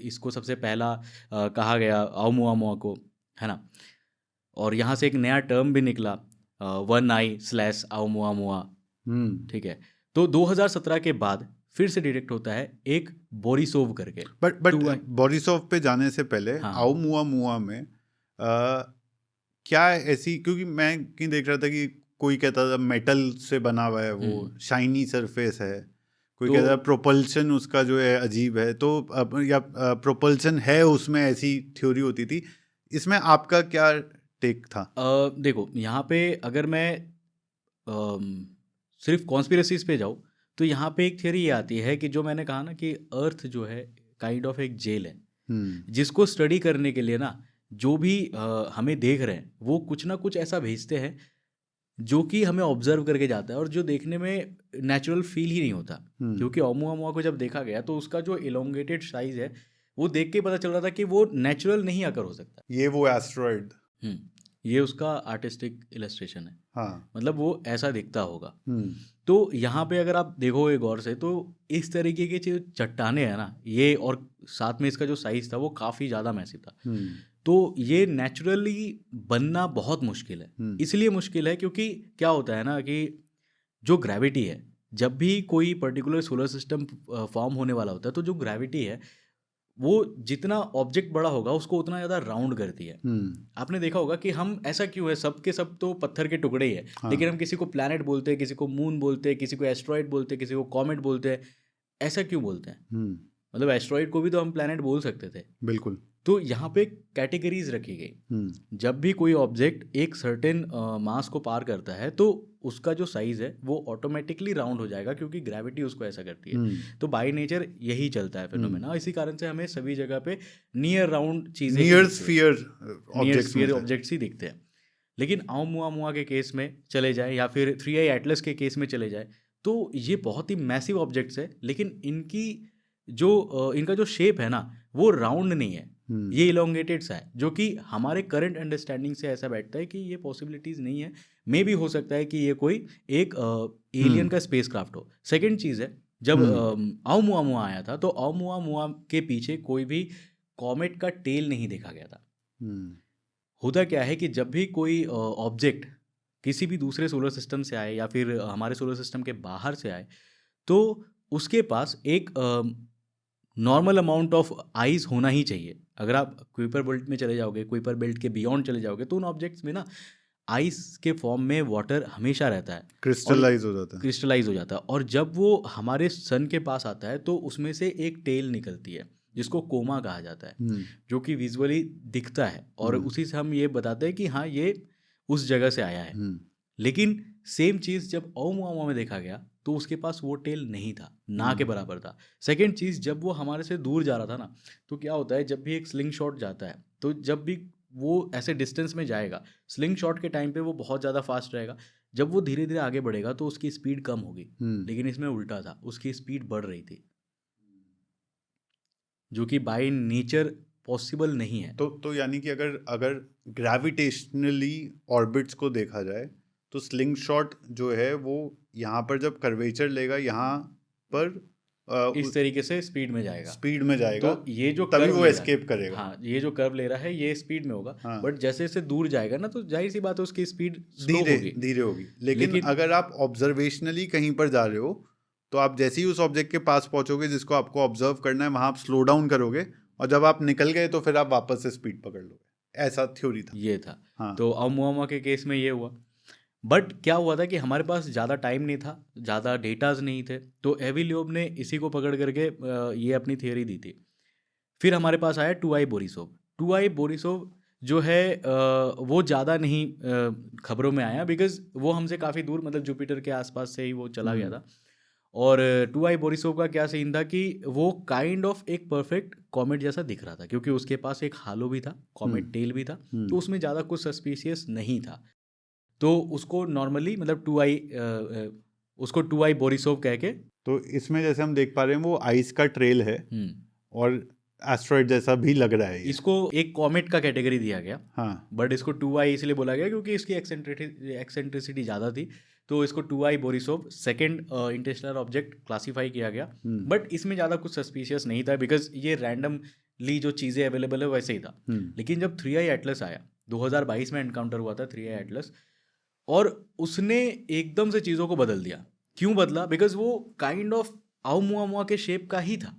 इसको सबसे पहला कहा गया आओमुआमुआ को, है ना। और यहाँ से एक नया टर्म भी निकला, 1i/आओमुआमुआ। ठीक है, तो 2017 के बाद फिर से डिटेक्ट होता है एक बोरिसोव करके। बट बोरिसोव पे जाने से पहले हाँ। आओमुआमुआ में क्या ऐसी, क्योंकि मैं कहीं देख रहा था कि कोई कहता था मेटल से बना हुआ है, वो शाइनी सरफेस है, कोई कहता है प्रोपल्शन उसका जो है अजीब है, तो या प्रोपल्शन है उसमें, ऐसी थ्योरी होती थी। इसमें आपका क्या टेक था? देखो, यहाँ पे अगर मैं सिर्फ कॉन्स्पिरेसीज पे जाऊँ तो यहाँ पे एक थ्योरी ये आती है कि जो मैंने कहा ना कि अर्थ जो है काइंड ऑफ एक जेल है, जिसको स्टडी करने के लिए ना जो भी हमें देख रहे हैं वो कुछ ना कुछ ऐसा भेजते हैं जो कि हमें ऑब्जर्व करके जाता है, और जो देखने में नेचुरल फील ही नहीं होता। क्योंकि ओमुआमुआ को जब देखा गया तो उसका जो इलोंगेटेड साइज है वो देख के पता चल रहा था कि वो नेचुरल नहीं आकर हो सकता। ये वो एस्ट्रॉयड, ये उसका आर्टिस्टिक इलस्ट्रेशन है। हाँ। मतलब वो ऐसा दिखता होगा। तो यहाँ पे अगर आप देखोगे गौर से तो इस तरीके की जो चट्टाने हैं ना ये, और साथ में इसका जो साइज था वो काफ़ी ज़्यादा मैसिव था। तो ये नेचुरली बनना बहुत मुश्किल है। इसलिए मुश्किल है क्योंकि क्या होता है ना कि जो ग्रेविटी है, जब भी कोई पर्टिकुलर सोलर सिस्टम फॉर्म होने वाला होता है तो जो ग्रेविटी है वो जितना ऑब्जेक्ट बड़ा होगा उसको उतना ज़्यादा राउंड करती है। आपने देखा होगा कि हम ऐसा क्यों है, सब के सब तो पत्थर के टुकड़े ही है, लेकिन हम किसी को प्लैनेट बोलते हैं, किसी को मून बोलते हैं, किसी को एस्ट्रॉयड बोलते हैं, किसी को कॉमेट बोलते हैं। ऐसा क्यों बोलते हैं? मतलब एस्ट्रॉइड को भी तो हम प्लैनेट बोल सकते थे। बिल्कुल। तो यहाँ पे कैटेगरीज रखी गई। जब भी कोई ऑब्जेक्ट एक सर्टेन मास को पार करता है तो उसका जो साइज है वो ऑटोमेटिकली राउंड हो जाएगा, क्योंकि ग्रेविटी उसको ऐसा करती है। तो बाय नेचर यही चलता है फिनोमेना। इसी कारण से हमें सभी जगह पे नियर राउंड चीजें near sphere near sphere objects ही दिखते हैं। लेकिन आउमुआमुआ के केस में चले जाए या फिर 3i एटलस के केस में चले जाए तो ये बहुत ही मैसिव ऑब्जेक्ट्स है, लेकिन इनका जो शेप है ना वो राउंड नहीं है, ये इलोंगेटेड सा है, जो कि हमारे करंट अंडरस्टैंडिंग से ऐसा बैठता है कि ये पॉसिबिलिटीज़ नहीं है। मे भी हो सकता है कि ये कोई एक एलियन का स्पेस क्राफ्ट हो। सेकेंड चीज़ है, जब आउमुआमुआ आया था तो आउमुआमुआ के पीछे कोई भी कॉमेट का टेल नहीं देखा गया था। होता क्या है कि जब भी कोई ऑब्जेक्ट किसी भी दूसरे सोलर सिस्टम से आए या फिर हमारे सोलर सिस्टम के बाहर से आए तो उसके पास एक नॉर्मल अमाउंट ऑफ आइस होना ही चाहिए। अगर आप कुइपर बेल्ट में चले जाओगे, कुइपर बेल्ट के बियॉन्ड चले जाओगे, तो उन ऑब्जेक्ट्स में ना आइस के फॉर्म में वाटर हमेशा रहता है, क्रिस्टलाइज हो जाता है। और जब वो हमारे सन के पास आता है तो उसमें से एक टेल निकलती है जिसको कोमा कहा जाता है, जो कि विजुअली दिखता है, और उसी से हम ये बताते हैं कि हाँ ये उस जगह से आया है। लेकिन सेम चीज़ जब ओमुआमुआ में देखा गया तो उसके पास वो टेल नहीं था, ना के बराबर था। सेकेंड चीज़, जब वो हमारे से दूर जा रहा था ना, तो क्या होता है जब भी एक स्लिंग शॉट जाता है तो जब भी वो ऐसे डिस्टेंस में जाएगा, स्लिंग शॉट के टाइम पे वो बहुत ज़्यादा फास्ट रहेगा। जब वो धीरे धीरे आगे बढ़ेगा तो उसकी स्पीड कम होगी, लेकिन इसमें उल्टा था, उसकी स्पीड बढ़ रही थी, जो कि बाय नेचर पॉसिबल नहीं है। तो यानी कि अगर ग्रेविटेशनली ऑर्बिट्स को देखा जाए तो स्लिंग शॉट जो है वो यहाँ पर जब कर्वेचर लेगा यहाँ पर इस तरीके से स्पीड में जाएगा, तो ये जो तभी वो एस्केप करेगा। हाँ, ये जो कर्व ले रहा है ये स्पीड में होगा। हाँ। बट जैसे जैसे दूर जाएगा ना तो जाहिर सी बात है उसकी स्पीड धीरे होगी। लेकिन अगर आप ऑब्जर्वेशनली कहीं पर जा रहे हो तो आप जैसे ही उस ऑब्जेक्ट के पास पहुंचोगे जिसको आपको ऑब्जर्व करना है, वहां आप स्लो डाउन करोगे, और जब आप निकल गए तो फिर आप वापस से स्पीड पकड़ लोगे। ऐसा थ्योरी था। ये था। हाँ। तो ओमुआमुआ के केस में ये हुआ। बट क्या हुआ था कि हमारे पास ज़्यादा टाइम नहीं था, ज़्यादा डेटाज नहीं थे, तो एवी लियोब ने इसी को पकड़ करके ये अपनी थियोरी दी थी। फिर हमारे पास आया 2i बोरिसोव। 2i बोरिसोव जो है वो ज़्यादा नहीं खबरों में आया, बिकॉज वो हमसे काफ़ी दूर, मतलब जुपिटर के आसपास से ही वो चला गया था। और 2i बोरिसोव का क्या सीन था कि वो काइंड ऑफ एक परफेक्ट कॉमेट जैसा दिख रहा था, क्योंकि उसके पास एक हालो भी था, कॉमेट टेल भी था, तो उसमें ज़्यादा कुछ सस्पिशियस नहीं था। तो उसको नॉर्मली मतलब 2i बोरिसोव कह के, तो इसमें जैसे हम देख पा रहे हैं वो आइस का ट्रेल है और एस्ट्रॉइड जैसा भी लग रहा है। इसको एक कॉमेट का कैटेगरी दिया गया। हाँ। बट इसको 2i इसलिए बोला गया क्योंकि इसकी एक्सेंट्रिसिटी ज़्यादा थी, तो इसको 2i Borisov second Interstellar object classify किया गया। बट इसमें ज़्यादा कुछ सस्पिशियस नहीं था, बिकॉज ये रैंडमली जो चीज़ें अवेलेबल है वैसे ही था। लेकिन जब 3i एटलस आया, 2022 में एनकाउंटर हुआ था 3i एटलस, और उसने एकदम से चीज़ों को बदल दिया। क्यों बदला? बिकॉज वो काइंड ऑफ आउमुआमुआ के शेप का ही था,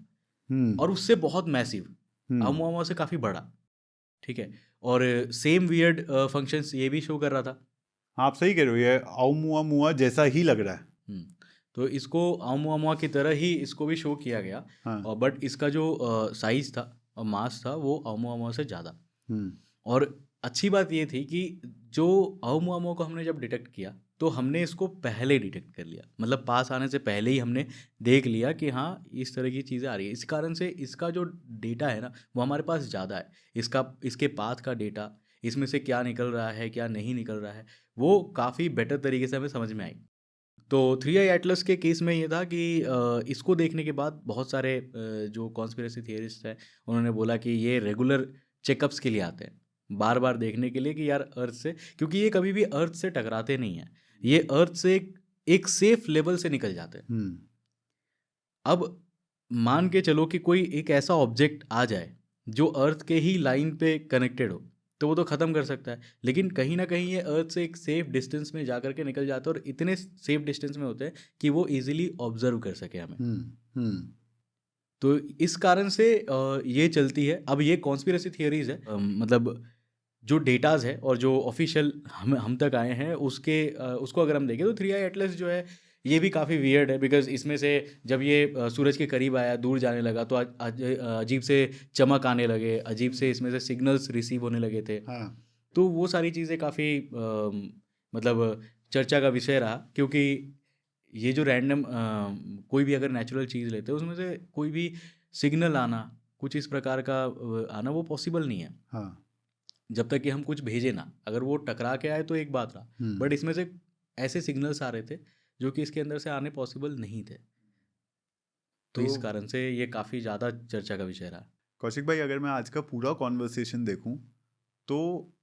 और उससे बहुत मैसिव, आउमुआमुआ से काफ़ी बड़ा, ठीक है, और सेम वियर्ड फंक्शंस ये भी शो कर रहा था। आप सही कह रहे हो, ये आउमुआमुआ जैसा ही लग रहा है। तो इसको आउमुआमुआ की तरह ही इसको भी शो किया गया। हाँ। बट इसका जो साइज था और मास था वो आउमुआमुआ से ज़्यादा। और अच्छी बात ये थी कि जो आउमुआमुआ को हमने जब डिटेक्ट किया तो हमने इसको पहले डिटेक्ट कर लिया, मतलब पास आने से पहले ही हमने देख लिया कि हाँ इस तरह की चीज़ें आ रही है। इस कारण से इसका जो डेटा है ना वो हमारे पास ज़्यादा है। इसके पाथ का डेटा, इसमें से क्या निकल रहा है क्या नहीं निकल रहा है, वो काफ़ी बेटर तरीके से हमें समझ में आई। तो 3i एटलस के केस में ये था कि इसको देखने के बाद बहुत सारे जो कॉन्स्पिरेसी थियरिस्ट हैं उन्होंने बोला कि ये रेगुलर चेकअप्स के लिए आते हैं, बार बार देखने के लिए कि यार अर्थ से, क्योंकि ये कभी भी अर्थ से टकराते नहीं हैं, ये अर्थ से एक सेफ लेवल से निकल जाते हैं। अब मान के चलो कि कोई एक ऐसा ऑब्जेक्ट आ जाए जो अर्थ के ही लाइन पे कनेक्टेड हो, तो वो तो ख़त्म कर सकता है, लेकिन कहीं ना कहीं ये अर्थ से एक सेफ डिस्टेंस में जा कर के निकल जाता है, और इतने सेफ डिस्टेंस में होते हैं कि वो इजीली ऑब्जर्व कर सके हमें। तो इस कारण से ये चलती है। अब ये कॉन्स्पिरेसी थियरीज है, मतलब जो डेटाज है और जो ऑफिशियल हम तक आए हैं उसको अगर हम देखें तो 3i एटलस जो है ये भी काफ़ी वियर्ड है बिकॉज इसमें से जब ये सूरज के करीब आया, दूर जाने लगा, तो अजीब से चमक आने लगे, अजीब से इसमें से सिग्नल्स रिसीव होने लगे थे। हाँ तो वो सारी चीज़ें काफ़ी मतलब चर्चा का विषय रहा, क्योंकि ये जो रैंडम कोई भी अगर नेचुरल चीज़ लेते हैं उसमें से कोई भी सिग्नल आना, कुछ इस प्रकार का आना वो पॉसिबल नहीं है हाँ जब तक कि हम कुछ भेजे ना। अगर वो टकरा के आए तो एक बात रहा, हम्म। बट इसमें से ऐसे सिग्नल्स आ रहे थे जो कि इसके अंदर से आने पॉसिबल नहीं थे। तो इस तो कारण से ये काफ़ी ज़्यादा चर्चा का विषय रहा। कौशिक भाई, अगर मैं आज का पूरा कॉन्वर्सेशन देखूं तो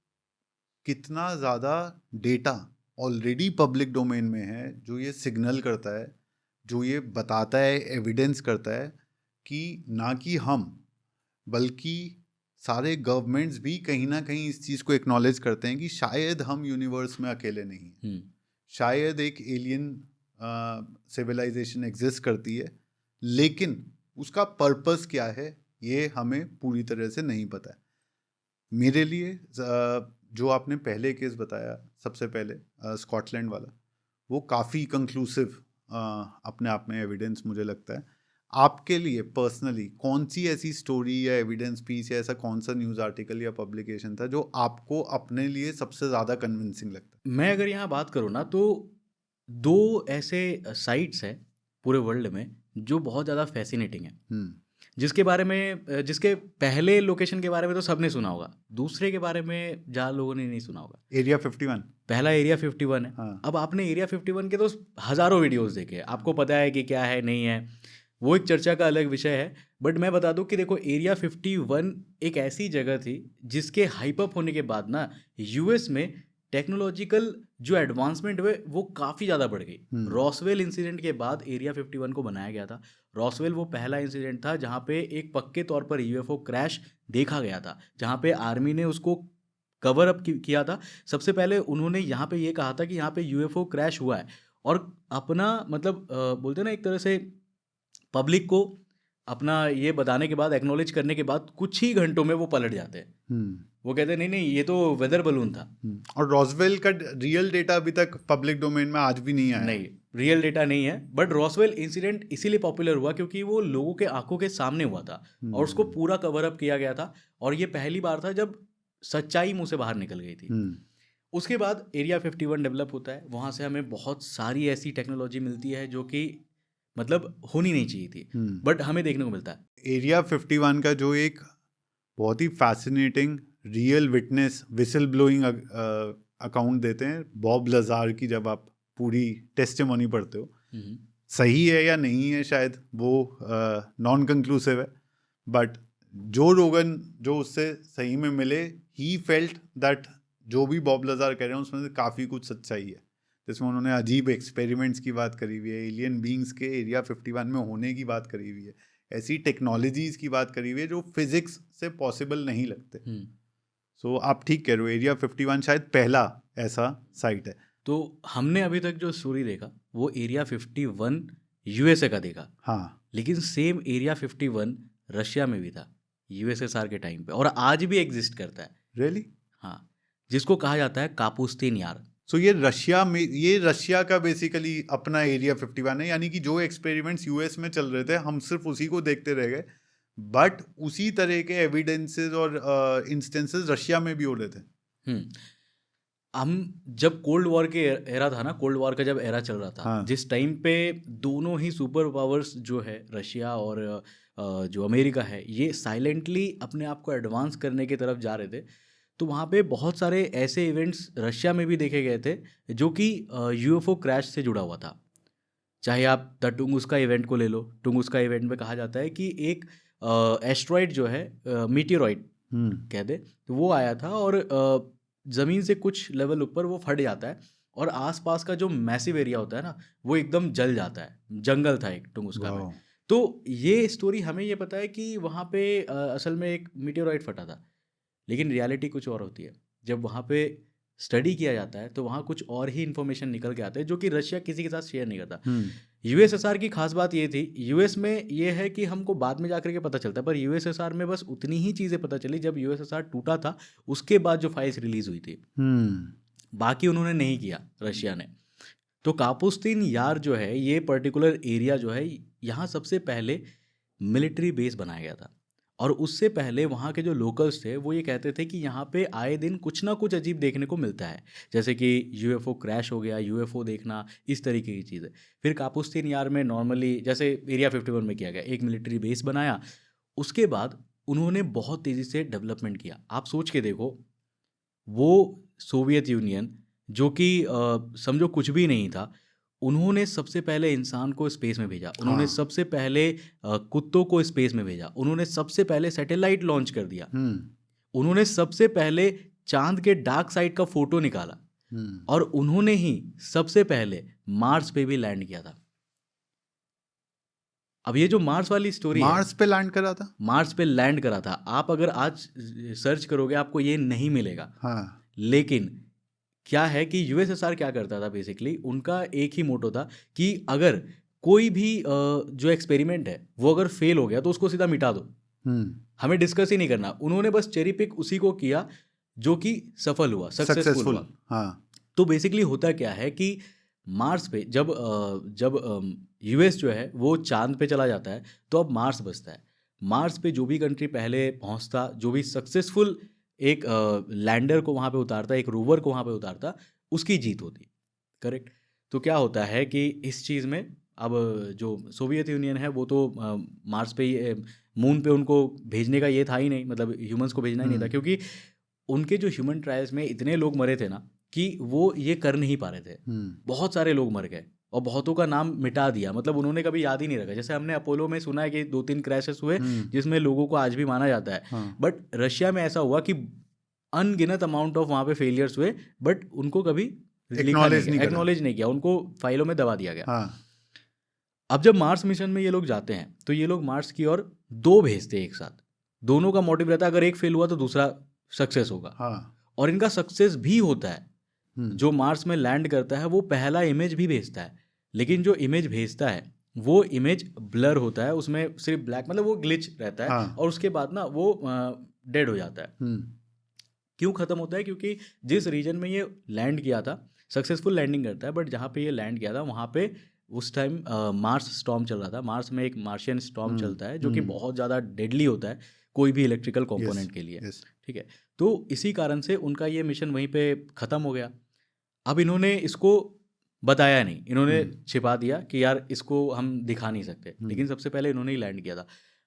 कितना ज़्यादा डेटा ऑलरेडी पब्लिक डोमेन में है जो ये सिग्नल करता है, जो ये बताता है, एविडेंस करता है कि ना कि हम बल्कि सारे गवर्नमेंट्स भी कहीं ना कहीं इस चीज़ को एक्नॉलेज करते हैं कि शायद हम यूनिवर्स में अकेले नहीं हैं, हम्म, शायद एक एलियन सिविलाइजेशन एग्जिस्ट करती है, लेकिन उसका पर्पस क्या है ये हमें पूरी तरह से नहीं पता है। मेरे लिए जो आपने पहले केस बताया सबसे पहले स्कॉटलैंड वाला, वो काफ़ी कंक्लूसिव अपने आप में एविडेंस मुझे लगता है। आपके लिए पर्सनली कौन सी ऐसी स्टोरी या एविडेंस पीस या ऐसा कौन सा न्यूज़ आर्टिकल या पब्लिकेशन था जो आपको अपने लिए सबसे ज़्यादा कन्विंसिंग लगता मैं अगर यहाँ बात करूँ ना तो 2 ऐसे साइट्स हैं पूरे वर्ल्ड में जो बहुत ज़्यादा फैसिनेटिंग है, है? जिसके बारे में जिसके पहले लोकेशन के बारे में तो सबने सुना होगा, दूसरे के बारे में ज़्यादा लोगों ने नहीं सुना होगा। एरिया 51। पहला एरिया 51 है। हाँ अब आपने एरिया 51 के तो हज़ारों वीडियोस देखे हैं, आपको पता है कि क्या है नहीं है, वो एक चर्चा का अलग विषय है। बट मैं बता दूं कि देखो, एरिया 51 एक ऐसी जगह थी जिसके हाइप अप होने के बाद ना यूएस में टेक्नोलॉजिकल जो एडवांसमेंट हुए वो काफ़ी ज़्यादा बढ़ गई। रॉसवेल इंसिडेंट के बाद एरिया 51 को बनाया गया था। रॉसवेल वो पहला इंसिडेंट था जहाँ पे एक पक्के तौर पर यूएफओ क्रैश देखा गया था, जहाँ पे आर्मी ने उसको कवर अप किया था। सबसे पहले उन्होंने यहाँ पे ये कहा था कि यहाँ पे यूएफओ क्रैश हुआ है, और अपना मतलब बोलते हैं ना एक तरह से पब्लिक को अपना ये बताने के बाद, एक्नॉलेज करने के बाद कुछ ही घंटों में वो पलट जाते हैं। वो कहते हैं नहीं नहीं ये तो वेदर बलून था। और रॉसवेल का रियल डेटा अभी तक पब्लिक डोमेन में आज भी नहीं आया। नहीं, रियल डेटा नहीं है, बट रॉसवेल इंसिडेंट इसीलिए पॉपुलर हुआ क्योंकि वो लोगों के आंखों के सामने हुआ था और उसको पूरा कवर अप किया गया था, और ये पहली बार था जब सच्चाई मुंह से बाहर निकल गई थी। उसके बाद एरिया 51 डेवलप होता है, वहाँ से हमें बहुत सारी ऐसी टेक्नोलॉजी मिलती है जो कि मतलब होनी नहीं चाहिए थी, बट हमें देखने को मिलता है। एरिया 51 का जो एक बहुत ही fascinating real witness whistle blowing account देते हैं बॉब लजार की, जब आप पूरी टेस्टिमोनी पढ़ते हो, सही है या नहीं है शायद वो नॉन कंक्लूसिव है, बट जो रोगन जो उससे सही में मिले, ही फेल्ट दैट जो भी बॉब लजार कह रहे हैं उसमें से काफ़ी कुछ सच्चाई है। जिसमें उन्होंने अजीब एक्सपेरिमेंट्स की बात करी हुई है, एलियन बीइंग्स के एरिया 51 में होने की बात करी हुई है, ऐसी टेक्नोलॉजीज़ की बात करी हुई है जो फिजिक्स से पॉसिबल नहीं लगते। सो आप ठीक कह रहे हो, एरिया 51 शायद पहला ऐसा साइट है। तो हमने अभी तक जो स्टोरी देखा वो एरिया 51 यूएसए का देखा, हाँ, लेकिन सेम एरिया 51 रशिया में भी था यूएसएसआर के टाइम पे, और आज भी एग्जिस्ट करता है। रियली? हाँ, जिसको कहा जाता है कापुस्तीन यार। सो ये रशिया में, ये रशिया का बेसिकली अपना एरिया 51 है, यानी कि जो एक्सपेरिमेंट्स यूएस में चल रहे थे हम सिर्फ उसी को देखते रह गए, बट उसी तरह के एविडेंसेस और इंस्टेंसेस रशिया में भी हो रहे थे। हम जब कोल्ड वॉर के एरा था ना, कोल्ड वॉर का जब एरा चल रहा था, हाँ। जिस टाइम पे दोनों ही सुपर पावर्स जो है रशिया और जो अमेरिका है, ये साइलेंटली अपने आप को एडवांस करने की तरफ जा रहे थे, तो वहाँ पे बहुत सारे ऐसे इवेंट्स रशिया में भी देखे गए थे जो कि यूएफओ क्रैश से जुड़ा हुआ था। चाहे आप द टुंगुस्का इवेंट को ले लो, टुंगुस्का इवेंट में कहा जाता है कि एक एस्ट्रॉइड जो है, मीटियोरॉइड कह दे, तो वो आया था और ज़मीन से कुछ लेवल ऊपर वो फट जाता है, और आसपास का जो मैसिव एरिया होता है ना वो एकदम जल जाता है। जंगल था एक टुंगुस्का में। तो ये स्टोरी हमें ये पता है कि वहाँ पे असल में एक मीटियोरॉइड फटा था, लेकिन रियलिटी कुछ और होती है। जब वहाँ पे स्टडी किया जाता है तो वहाँ कुछ और ही इन्फॉर्मेशन निकल के आता है जो कि रशिया किसी के साथ शेयर नहीं करता। यूएसएसआर की खास बात ये थी, यूएस में ये है कि हमको बाद में जाकर के पता चलता है, पर यूएसएसआर में बस उतनी ही चीज़ें पता चली जब यूएसएसआर टूटा था, उसके बाद जो फाइल्स रिलीज हुई थी, बाकी उन्होंने नहीं किया रशिया ने। तो कापुस्तीन यार जो है ये पर्टिकुलर एरिया जो है यहाँ सबसे पहले मिलिट्री बेस बनाया गया था। और उससे पहले वहाँ के जो लोकल्स थे वो ये कहते थे कि यहाँ पे आए दिन कुछ ना कुछ अजीब देखने को मिलता है, जैसे कि यूएफओ क्रैश हो गया, यूएफओ देखना, इस तरीके की चीज़ें। फिर कापुस्तीन यार में नॉर्मली जैसे एरिया 51 में किया गया, एक मिलिट्री बेस बनाया। उसके बाद उन्होंने बहुत तेज़ी से डेवलपमेंट किया। आप सोच के देखो, वो सोवियत यूनियन जो कि समझो कुछ भी नहीं था, उन्होंने सबसे पहले इंसान को स्पेस में भेजा, उन्होंने हाँ। सबसे पहले कुत्तों को स्पेस में भेजा, उन्होंने सबसे पहले सैटेलाइट लॉन्च कर दिया, उन्होंने सबसे पहले चांद के डार्क साइड का फोटो निकाला, और उन्होंने ही सबसे पहले मार्स पे भी लैंड किया था। अब ये जो मार्स वाली स्टोरी है, मार्स पे लैंड करा था। मार्स पे लैंड करा था, आप अगर आज सर्च करोगे आपको ये नहीं मिलेगा। हाँ। लेकिन क्या है कि यूएसएसआर क्या करता था, बेसिकली उनका एक ही मोटो था कि अगर कोई भी जो एक्सपेरिमेंट है वो अगर फेल हो गया तो उसको सीधा मिटा दो, हमें डिस्कस ही नहीं करना। उन्होंने बस चेरी पिक उसी को किया जो कि सफल हुआ, सक्सेसफुल सक्सेसफुल। हुआ। हाँ। तो बेसिकली होता क्या है कि मार्स पे जब यूएस जो है वो चांद पे चला जाता है तो अब मार्स बचता है। मार्स पे जो भी कंट्री पहले पहुंचता, जो भी सक्सेसफुल एक लैंडर को वहाँ पे उतारता, एक रोवर को वहाँ पे उतारता, उसकी जीत होती। करेक्ट। तो क्या होता है कि इस चीज़ में अब जो सोवियत यूनियन है वो तो मार्स पे मून पे उनको भेजने का ये था ही नहीं, मतलब ह्यूमंस को भेजना ही नहीं था, क्योंकि उनके जो ह्यूमन ट्रायल्स में इतने लोग मरे थे ना कि वो ये कर नहीं पा रहे थे। बहुत सारे लोग मर गए और बहुतों का नाम मिटा दिया, मतलब उन्होंने कभी याद ही नहीं रखा। जैसे हमने अपोलो में सुना है कि 2-3 क्रैशेस हुए जिसमें लोगों को आज भी माना जाता है। हाँ। बट रशिया में ऐसा हुआ कि अनगिनत अमाउंट ऑफ वहाँ पे फेलियर्स हुए, बट उनको कभी Acknowledge नहीं करा। एक्नॉलेज नहीं किया, उनको फाइलों में दबा दिया गया। हाँ। अब जब मार्स मिशन में ये लोग जाते हैं तो ये लोग मार्स की ओर 2 भेजते हैं एक साथ। दोनों का मोटिव रहता है अगर एक फेल हुआ तो दूसरा सक्सेस होगा। हाँ। और इनका सक्सेस भी होता है। जो मार्स में लैंड करता है वो पहला इमेज भी भेजता है, लेकिन जो इमेज भेजता है वो इमेज ब्लर होता है, उसमें सिर्फ ब्लैक, मतलब वो ग्लिच रहता है। हाँ। और उसके बाद ना वो डेड हो जाता है। क्यों ख़त्म होता है? क्योंकि जिस रीजन में ये लैंड किया था, सक्सेसफुल लैंडिंग करता है, बट जहाँ पे ये लैंड किया था वहाँ पे उस टाइम मार्स स्टॉर्म चल रहा था। मार्स में एक मार्शियन स्टॉर्म चलता है जो कि बहुत ज़्यादा डेडली होता है कोई भी इलेक्ट्रिकल कंपोनेंट के लिए। ठीक है, तो इसी कारण से उनका ये मिशन वहीं पे ख़त्म हो गया। अब इन्होंने इसको बताया नहीं, इन्होंने छिपा दिया कि यार इसको हम दिखा नहीं सकते, लेकिन सबसे पहले इन्होंने ही लैंड किया था।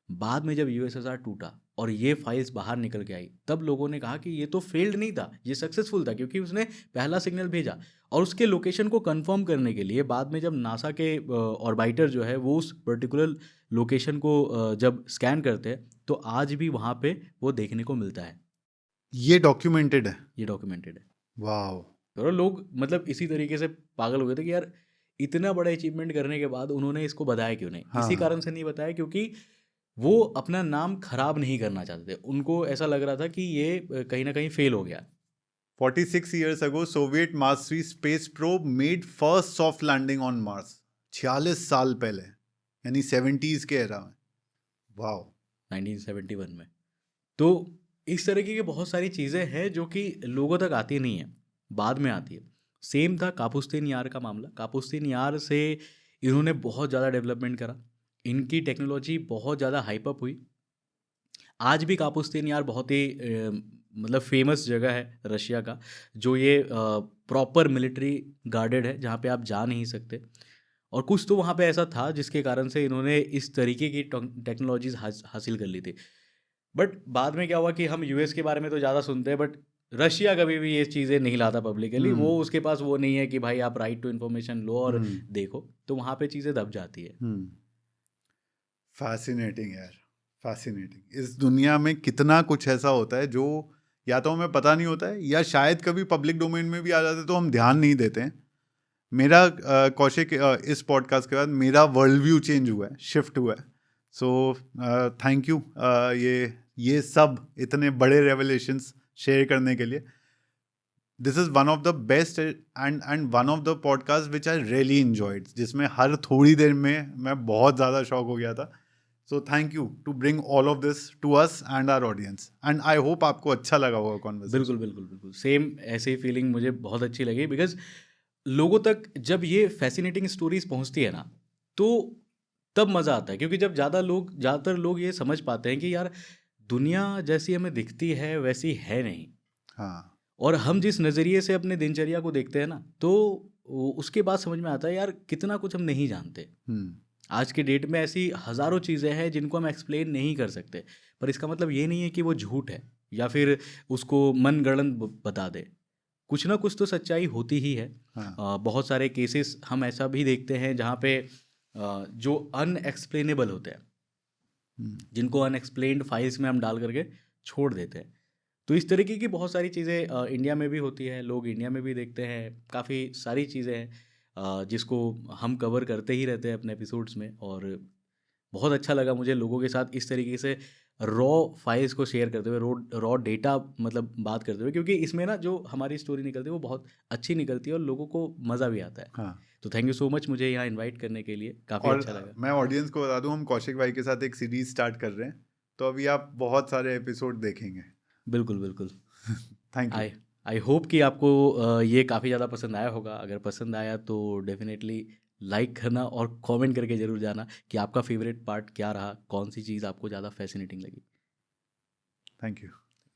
बाद में जब यूएसएसआर टूटा और ये फाइल्स बाहर निकल के आई, तब लोगों ने कहा कि ये तो फेल्ड नहीं था, ये सक्सेसफुल था, क्योंकि उसने पहला सिग्नल भेजा। और उसके लोकेशन को कंफर्म करने के लिए बाद में जब नासा के ऑर्बिटर जो है वो उस पर्टिकुलर लोकेशन को जब स्कैन करते हैं तो आज भी वहाँ पे वो देखने को मिलता है। ये डॉक्यूमेंटेड है। ये डॉक्यूमेंटेड है। वाओ। और लोग मतलब इसी तरीके से पागल हो गए थे कि यार इतना बड़ा अचीवमेंट करने के बाद उन्होंने इसको बताया क्यों नहीं। हाँ। इसी कारण से नहीं बताया क्योंकि वो अपना नाम खराब नहीं करना चाहते थे। उनको ऐसा लग रहा था कि ये कहीं ना कहीं फेल हो गया। 46 years ago, Soviet Mars 3 space probe made first soft landing on Mars. 46 साल पहले, यानी 70s के एरा में। वाओ। 1971 में। तो इस तरीके की बहुत सारी चीज़ें हैं जो कि लोगों तक आती नहीं है, बाद में आती है। सेम था कापुस्तीन यार का मामला। कापुस्तीन यार से इन्होंने बहुत ज़्यादा डेवलपमेंट करा, इनकी टेक्नोलॉजी बहुत ज़्यादा हाइप अप हुई। आज भी कापुस्तीन यार बहुत ही मतलब फेमस जगह है रशिया का, जो ये प्रॉपर मिलिट्री गार्डेड है, जहाँ पे आप जा नहीं सकते। और कुछ तो वहाँ पे ऐसा था जिसके कारण से इन्होंने इस तरीके की टेक्नोलॉजीज हासिल कर ली थी। बट बाद में क्या हुआ कि हम यूएस के बारे में तो ज़्यादा सुनते हैं, बट रशिया कभी भी ये चीज़ें नहीं लाता पब्लिकली। वो उसके पास वो नहीं है कि भाई आप राइट टू इन्फॉर्मेशन लो और देखो, तो वहाँ पे चीज़ें दब जाती है। फैसिनेटिंग यार, फैसिनेटिंग। इस दुनिया में कितना कुछ ऐसा होता है जो या तो हमें पता नहीं होता है, या शायद कभी पब्लिक डोमेन में भी आ जाते तो हम ध्यान नहीं देते हैं। मेरा कौशिक इस पॉडकास्ट के बाद मेरा वर्ल्ड व्यू चेंज हुआ है, शिफ्ट हुआ है। सो थैंक यू ये सब इतने बड़े रेवलेशंस शेयर करने के लिए। This is one of the best and one of the podcast which I really enjoyed, जिसमें हर थोड़ी देर में मैं बहुत ज़्यादा शॉक हो गया था। So thank you to bring all of this to us and our audience, and I hope आपको अच्छा लगा होगा कॉन्वर्सेशन। बिल्कुल बिल्कुल बिल्कुल सेम ऐसे ही फीलिंग मुझे बहुत अच्छी लगी, बिकॉज लोगों तक जब ये फैसिनेटिंग स्टोरीज पहुंचती है ना, तो तब मज़ा आता है, क्योंकि जब ज़्यादातर लोग ये समझ पाते हैं कि यार दुनिया जैसी हमें दिखती है वैसी है नहीं, हाँ। और हम जिस नज़रिए से अपने दिनचर्या को देखते हैं ना, तो उसके बाद समझ में आता है यार कितना कुछ हम नहीं जानते। हम्म। आज के डेट में ऐसी हज़ारों चीज़ें हैं जिनको हम एक्सप्लेन नहीं कर सकते, पर इसका मतलब ये नहीं है कि वो झूठ है या फिर उसको मनगढ़ंत बता दे। कुछ ना कुछ तो सच्चाई होती ही है। हाँ। बहुत सारे केसेस हम ऐसा भी देखते हैं जहाँ पे जो अनएक्सप्लेनेबल होते हैं, जिनको अनएक्सप्लेन्ड फाइल्स में हम डाल करके छोड़ देते हैं। तो इस तरीके की बहुत सारी चीज़ें इंडिया में भी होती है, लोग इंडिया में भी देखते हैं। काफ़ी सारी चीज़ें हैं जिसको हम कवर करते ही रहते हैं अपने एपिसोड्स में, और बहुत अच्छा लगा मुझे लोगों के साथ इस तरीके से रॉ फाइल्स को शेयर करते हुए, रॉ डेटा मतलब बात करते हुए, क्योंकि इसमें ना जो हमारी स्टोरी निकलती है वो बहुत अच्छी निकलती है और लोगों को मज़ा भी आता है। हाँ। तो थैंक यू सो मच मुझे यहाँ इनवाइट करने के लिए, काफ़ी और अच्छा लगा। मैं ऑडियंस को बता दूं, हम कौशिक भाई के साथ एक सीरीज स्टार्ट कर रहे हैं, तो अभी आप बहुत सारे एपिसोड देखेंगे। बिल्कुल बिल्कुल। Thank you. I I hope कि आपको ये काफ़ी ज़्यादा पसंद आया होगा। अगर पसंद आया तो डेफिनेटली लाइक करना और कमेंट करके ज़रूर जाना कि आपका फेवरेट पार्ट क्या रहा, कौन सी चीज़ आपको ज़्यादा फैसिनेटिंग लगी। Thank you.